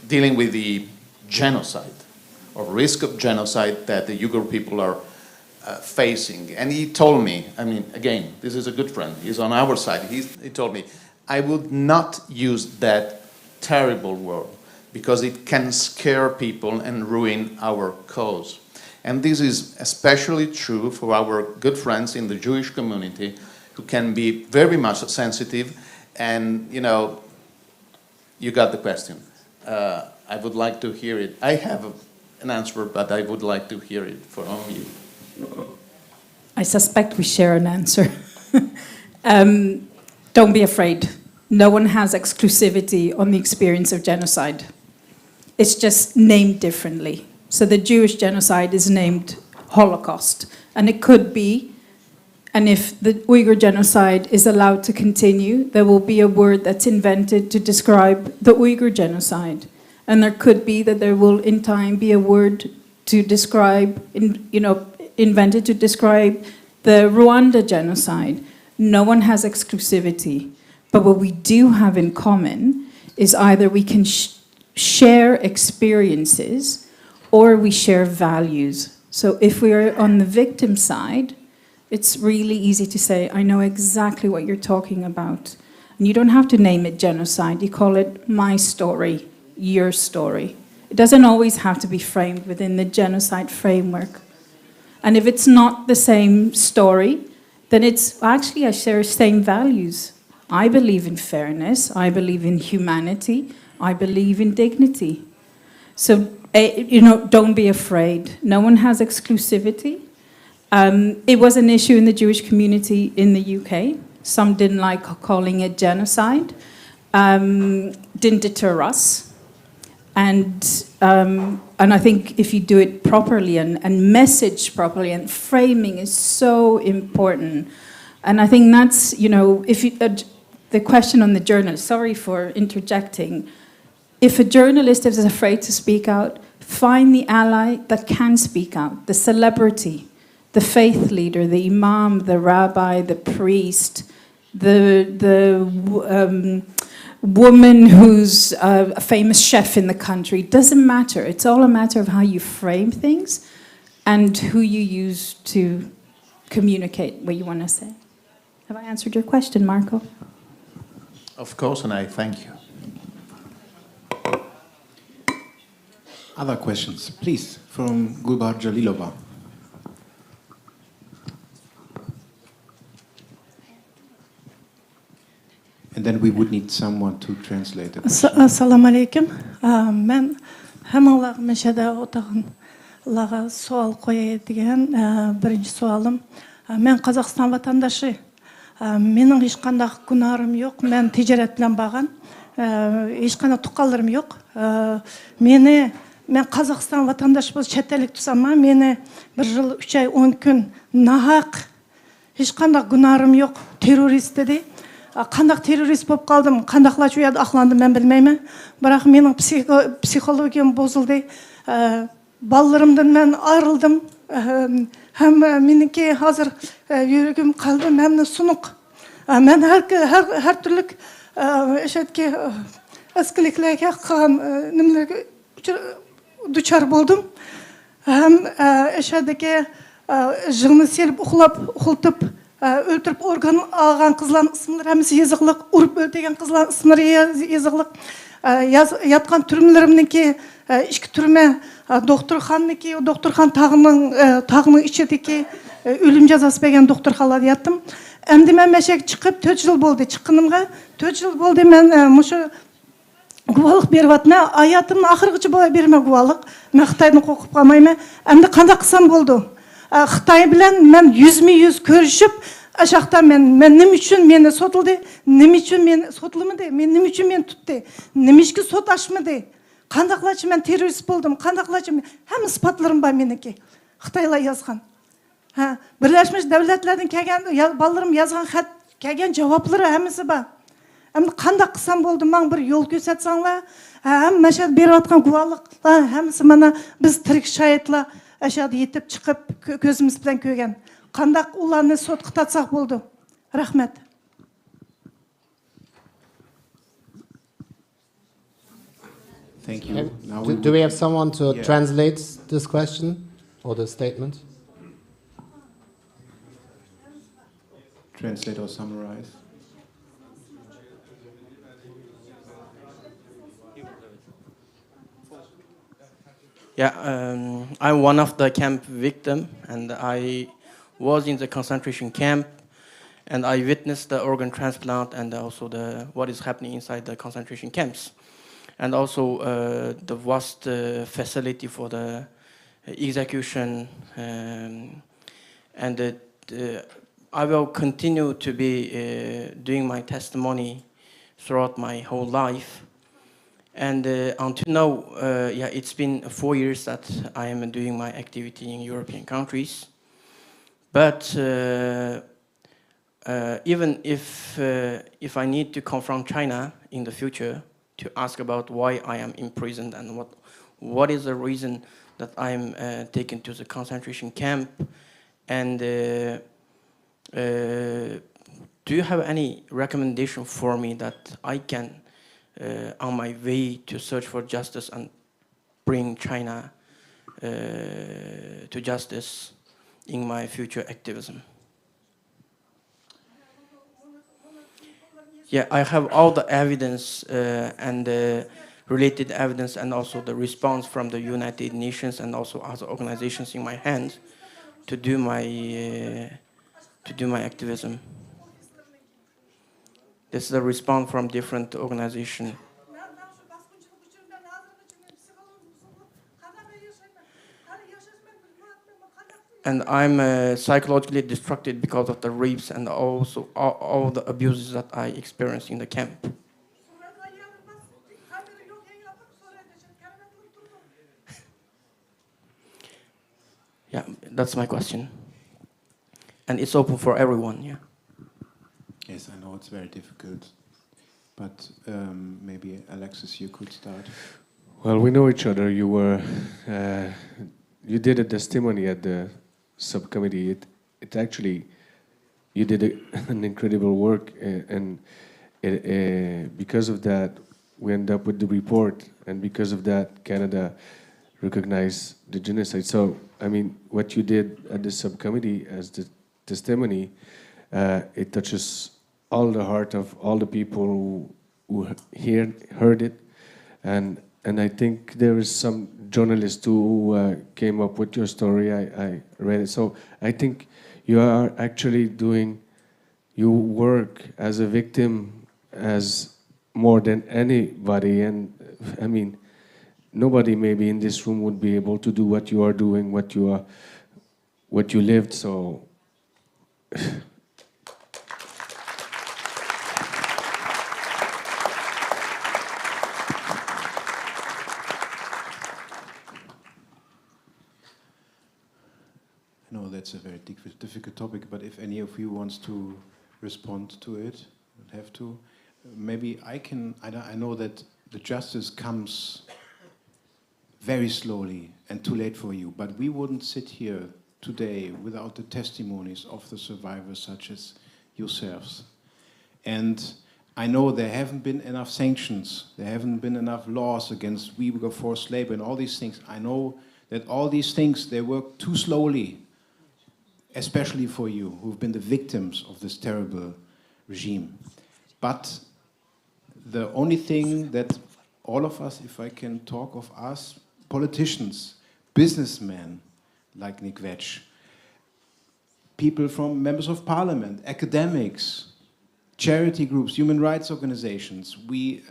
dealing with the genocide, or risk of genocide that the Uyghur people are facing. And he told me, I mean, again, this is a good friend, he's on our side. He told me, I would not use that terrible word because it can scare people and ruin our cause. And this is especially true for our good friends in the Jewish community who can be very much sensitive. And, you got the question. I would like to hear it. I have an answer, but I would like to hear it from you. I suspect we share an answer. Don't be afraid. No one has exclusivity on the experience of genocide. It's just named differently. So the Jewish genocide is named Holocaust. And it could be, and if the Uyghur genocide is allowed to continue, there will be a word that's invented to describe the Uyghur genocide. And there could be that there will in time be a word to describe, invented to describe the Rwanda genocide. No one has exclusivity. But what we do have in common is either we can share experiences or we share values. So if we are on the victim side, it's really easy to say, I know exactly what you're talking about. And you don't have to name it genocide. You call it my story, your story. It doesn't always have to be framed within the genocide framework. And if it's not the same story, then it's actually I share the same values. I believe in fairness. I believe in humanity. I believe in dignity. So, don't be afraid. No one has exclusivity. It was an issue in the Jewish community in the UK. Some didn't like calling it genocide. Didn't deter us. And I think if you do it properly and message properly, and framing is so important. And I think that's, the question on the journalist, sorry for interjecting. If a journalist is afraid to speak out, find the ally that can speak out, the celebrity, the faith leader, the imam, the rabbi, the priest, the woman who's a famous chef in the country. It doesn't matter. It's all a matter of how you frame things and who you use to communicate what you want to say. Have I answered your question, Marco? Of course, and I thank you. Other questions, please, from Gulbar Jalilova. And then we would need someone to translate the question. Assalamu alaikum. Men hammalar meshada o'tag'anlarga savol qo'yay degan birinchi savolim. Men Qozog'iston vatandaşı. Mening hech qanday gunohim yo'q. Men tijorat bilan bo'lgan. Hech qanday tuqqanlarim yo'q. Men Qozog'iston vatandaşı bo'lib chet ellik tursam, meni 1 yil 3 oy 10 kun nahaq hech qanday gunohim yo'q. Terrorist dedi. Qandaq terrorist bo'lib qoldim, qandaqlar shu yerda aqlandim men bilmayman. Biroq mening psixologiyam bozildi. Balalarimdan men ayrildim. Ham meniki hozir yuragim, qalbim hamma sunuq. Men har turli ashadki eskiliklarga qilgan nimalarga duchor bo'ldim. Ham ashadki jig'ni selib uxlatib öldürüp organ algan kızların isimleri hemisi yazıklık, urup öldürgen kızların isimleri yazıklık. Yatkan türümlerimdeki işki türüme doktorxanniki, o doktorxan tağının içindeki ölüm cezası bergen doktorxanlarda yattım. Endi men meşek çıkıp 4 yıl oldu çıkkınımga. 4 yıl oldu men muşu guvalık berip atma. Hayatımın ahırgıcı boya berme guvalık. Men Xitaydan qo'rqib qolmayman. Endi qanday qilsam bo'ldi? Xitoy bilan men yuzma-yuz ko'rishib, ashaqda men nima uchun meni sotildi, nima uchun meni sotilmadi, nima uchun meni tutdi, nima ishga sot ochmadi, qandaqlarcha men terrorist bo'ldim, qandaqlarcha hamma isbotlarim bor meniki. Xitoylar yozgan. Birlashmiş Davlatlardan kelgan balalarim yozgan xat, kelgan javoblari hammasi bor. Endi qanday qilsam bo'ldi, men bir yo'l ko'rsatsanglar, hamma shu berib atgan guvohliklar hammasi mana biz tirik shohidlar aşağıda yetip çıkıp gözümüz bilen kögen. Qandaq ularni sotqa tatsak bo'ldi. Rahmet. Thank you. Do we have someone to translate this question or the statement? Translate or summarize. Yeah, I'm one of the camp victim, and I was in the concentration camp, and I witnessed the organ transplant and also what is happening inside the concentration camps, and also the vast facility for the execution, and I will continue to be doing my testimony throughout my whole life. And until now, it's been 4 years that I am doing my activity in European countries. But even if I need to confront China in the future to ask about why I am imprisoned and what is the reason that I am taken to the concentration camp, and do you have any recommendation for me that I can on my way to search for justice and bring China to justice in my future activism? Yeah, I have all the evidence and related evidence, and also the response from the United Nations and also other organizations in my hand to do my activism. This is the response from different organizations. And I'm psychologically destructed because of the rapes and also all the abuses that I experienced in the camp. Yeah, that's my question. And it's open for everyone, yeah. Yes, I know it's very difficult, but maybe Alexis, you could start. Well, we know each other. You did a testimony at the subcommittee. It actually, you did an incredible work, and because of that, we end up with the report, and because of that, Canada recognized the genocide. So, I mean, what you did at the subcommittee as the testimony It touches all the heart of all the people who heard it, and I think there is some journalist who came up with your story. I read it, so I think you are actually doing your work as a victim as more than anybody, and I mean, nobody maybe in this room would be able to do what you are doing, what you lived. So. I know that's a very difficult topic, but if any of you wants to respond to it, would have to. Maybe I can. I know that the justice comes very slowly and too late for you, but we wouldn't sit here today without the testimonies of the survivors such as yourselves. And I know there haven't been enough sanctions, there haven't been enough laws against Uyghur forced labor and all these things. I know that all these things, they work too slowly, especially for you, who've been the victims of this terrible regime. But the only thing that all of us, if I can talk of us, politicians, businessmen like Nick Vetch, people from members of parliament, academics, charity groups, human rights organizations, we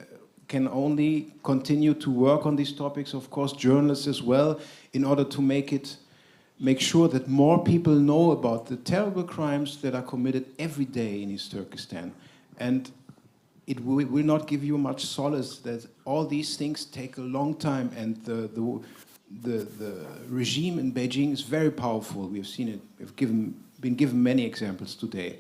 can only continue to work on these topics, of course, journalists as well, in order to make sure that more people know about the terrible crimes that are committed every day in East Turkestan. And it will not give you much solace that all these things take a long time, and the regime in Beijing is very powerful. We have seen it. We've been given many examples today.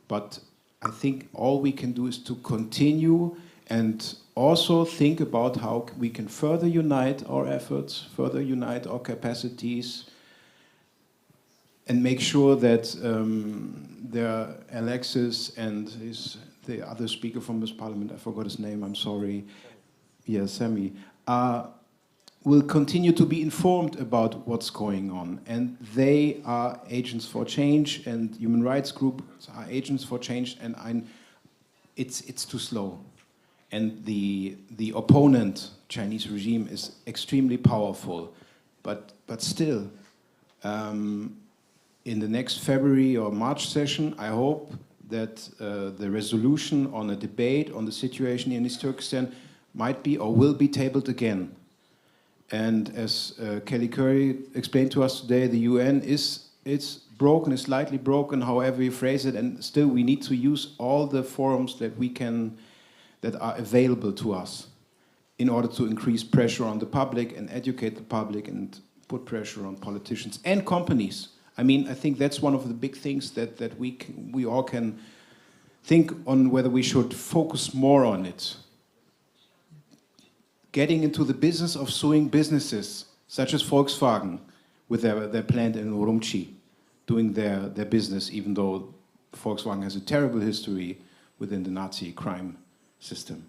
But I think all we can do is to continue and also think about how we can further unite our efforts, further unite our capacities, and make sure that Alexis and the other speaker from this parliament, I forgot his name, I'm sorry, yeah, Sammy, will continue to be informed about what's going on. And they are agents for change, and human rights groups are agents for change, and it's too slow. And the opponent, Chinese regime, is extremely powerful. But still, in the next February or March session, I hope that the resolution on a debate on the situation in East Turkestan might be or will be tabled again. And as Kelly Curry explained to us today, the UN it's broken, it's slightly broken, however you phrase it, and still we need to use all the forums that that are available to us in order to increase pressure on the public and educate the public and put pressure on politicians and companies. I mean, I think that's one of the big things that we all can think on, whether we should focus more on it. Getting into the business of suing businesses, such as Volkswagen, with their plant in Urumqi, doing their business, even though Volkswagen has a terrible history within the Nazi crime system.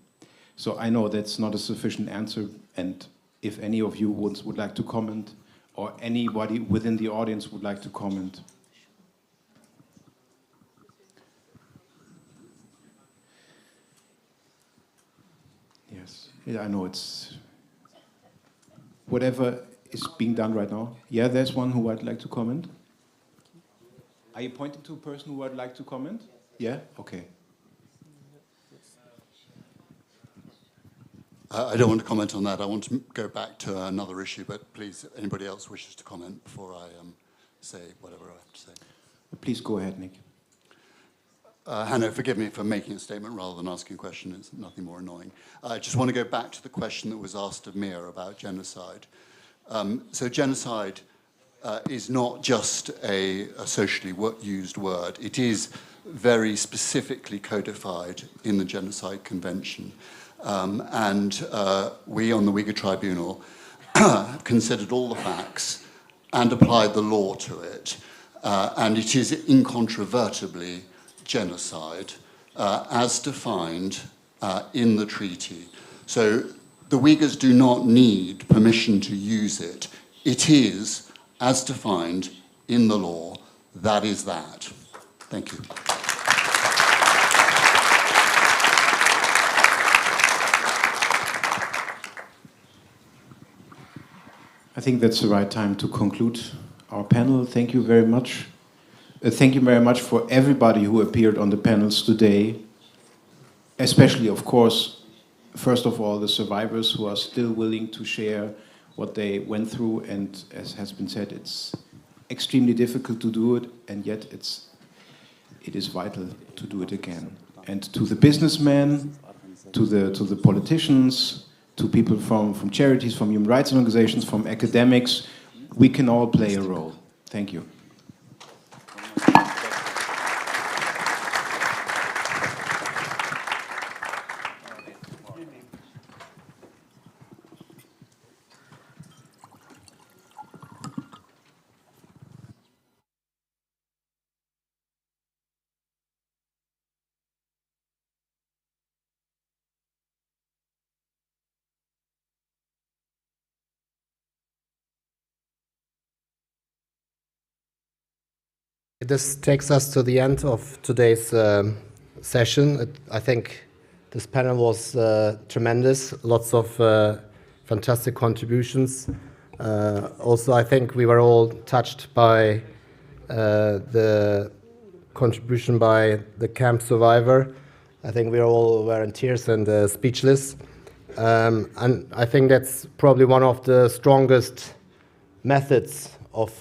So I know that's not a sufficient answer, and if any of you would like to comment, or anybody within the audience would like to comment. Yes, yeah, I know it's whatever is being done right now. Yeah, there's one who would like to comment. Are you pointing to a person who would like to comment? Yeah, okay. I don't want to comment on that. I want to go back to another issue, but please, anybody else wishes to comment before I say whatever I have to say. Please go ahead, Nick. Hanno, forgive me for making a statement rather than asking a question. It's nothing more annoying. I just want to go back to the question that was asked of Mia about genocide. So genocide is not just a socially used word. It is very specifically codified in the Genocide Convention. And we on the Uyghur Tribunal considered all the facts and applied the law to it. And it is incontrovertibly genocide as defined in the treaty. So the Uyghurs do not need permission to use it. It is, as defined in the law, that is that. Thank you. I think that's the right time to conclude our panel. Thank you very much. Thank you very much for everybody who appeared on the panels today, especially, of course, first of all, the survivors who are still willing to share what they went through, and as has been said, it's extremely difficult to do it, and yet it is vital to do it again. And to the businessmen, to the politicians, to people from charities, from human rights organizations, from academics, we can all play a role. Thank you. This takes us to the end of today's session. I think this panel was tremendous, lots of fantastic contributions. Also, I think we were all touched by the contribution by the camp survivor. I think we all were in tears and speechless. And I think that's probably one of the strongest methods of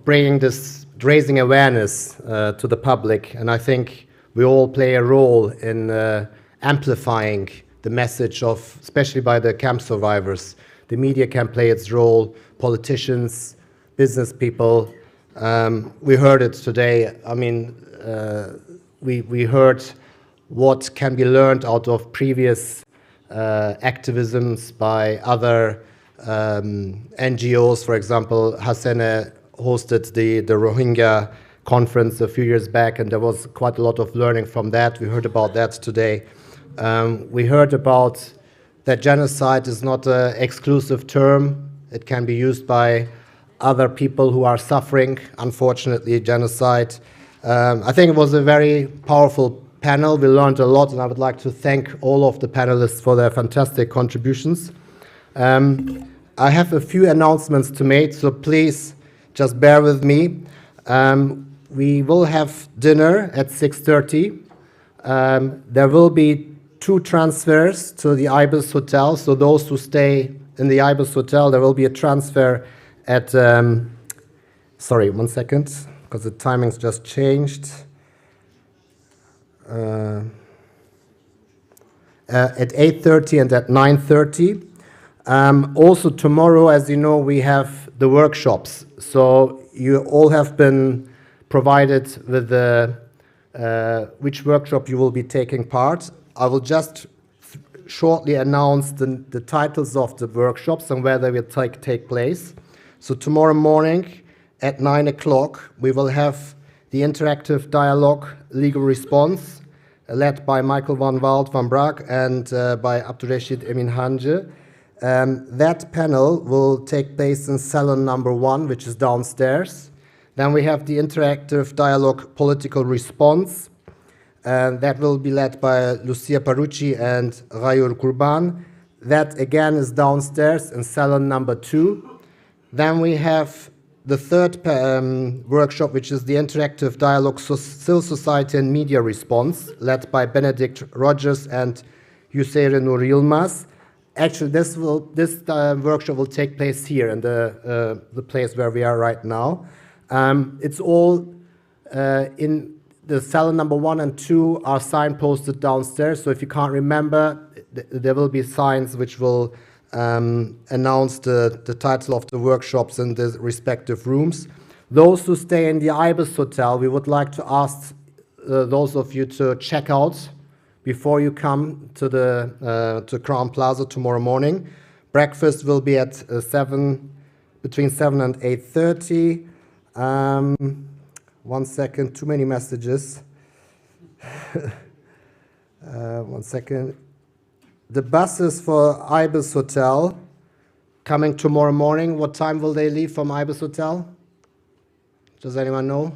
bringing this, raising awareness to the public. And I think we all play a role in amplifying the message of, especially by the camp survivors. The media can play its role, politicians, business people. We heard it today. I mean, we heard what can be learned out of previous activisms by other NGOs. For example, Hasene hosted the Rohingya conference a few years back, and there was quite a lot of learning from that. We heard about that today. We heard about that genocide is not an exclusive term. It can be used by other people who are suffering, unfortunately, genocide. I think it was a very powerful panel. We learned a lot, and I would like to thank all of the panelists for their fantastic contributions. I have a few announcements to make, so please just bear with me. We will have dinner at 6:30. There will be 2 transfers to the Ibis Hotel. So those who stay in the Ibis Hotel, there will be a transfer at, sorry, 1 second, because the timings just changed. At 8:30 and at 9:30. Also tomorrow, as you know, we have the workshops. So you all have been provided with which workshop you will be taking part. I will just shortly announce the titles of the workshops and where they will take place. So tomorrow morning at 9 o'clock, we will have the interactive dialogue legal response led by Michael van Wald van Braak and by Abdurrashid Emin Hanje. That panel will take place in salon number 1, which is downstairs. Then we have the interactive dialogue political response. That will be led by Lucia Parucci and Rayur Kurban. That again is downstairs in salon number 2. Then we have the third workshop, which is the interactive dialogue civil society and media response, led by Benedict Rogers and Yuseyre Nur Yilmaz. Actually, this workshop will take place here in the place where we are right now. It's all in the salon number 1 and 2 are signposted downstairs. So if you can't remember, there will be signs which will announce the title of the workshops in the respective rooms. Those who stay in the Ibis Hotel, we would like to ask those of you to check out before you come to the Crown Plaza tomorrow morning. Breakfast will be at between 7 and 8:30. 1 second, too many messages. 1 second. The buses for Ibis Hotel coming tomorrow morning, what time will they leave from Ibis Hotel? Does anyone know?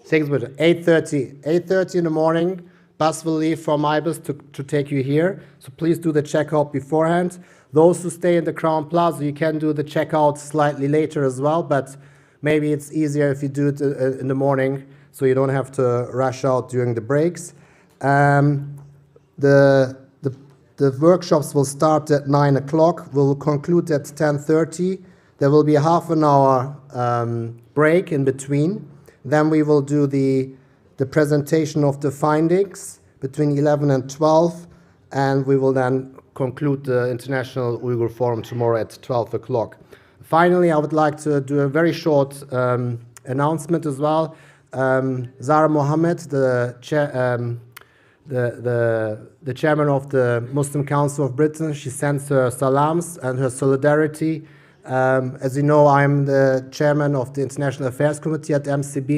8:30 in the morning. bus will leave from Ibis to take you here. So please do the checkout beforehand. Those who stay in the Crown Plaza, you can do the checkout slightly later as well, but maybe it's easier if you do it in the morning so you don't have to rush out during the breaks. The workshops will start at 9 o'clock. We'll conclude at 10:30. There will be a half an hour break in between. Then we will do the presentation of the findings between 11 and 12, and we will then conclude the International Uyghur Forum tomorrow at 12 o'clock. Finally, I would like to do a very short announcement as well. Zara Mohammed, the chairman of the Muslim Council of Britain, she sends her salams and her solidarity. As you know, I'm the chairman of the International Affairs Committee at MCB,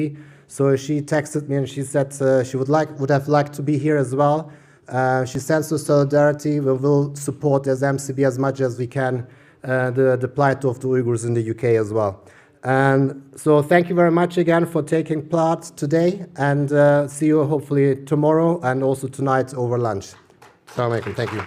so she texted me and she said she would have liked to be here as well. She sends her solidarity. We will support as MCB as much as we can the plight of the Uyghurs in the UK as well. And so thank you very much again for taking part today, and see you hopefully tomorrow and also tonight over lunch. Assalamu alaikum. Thank you.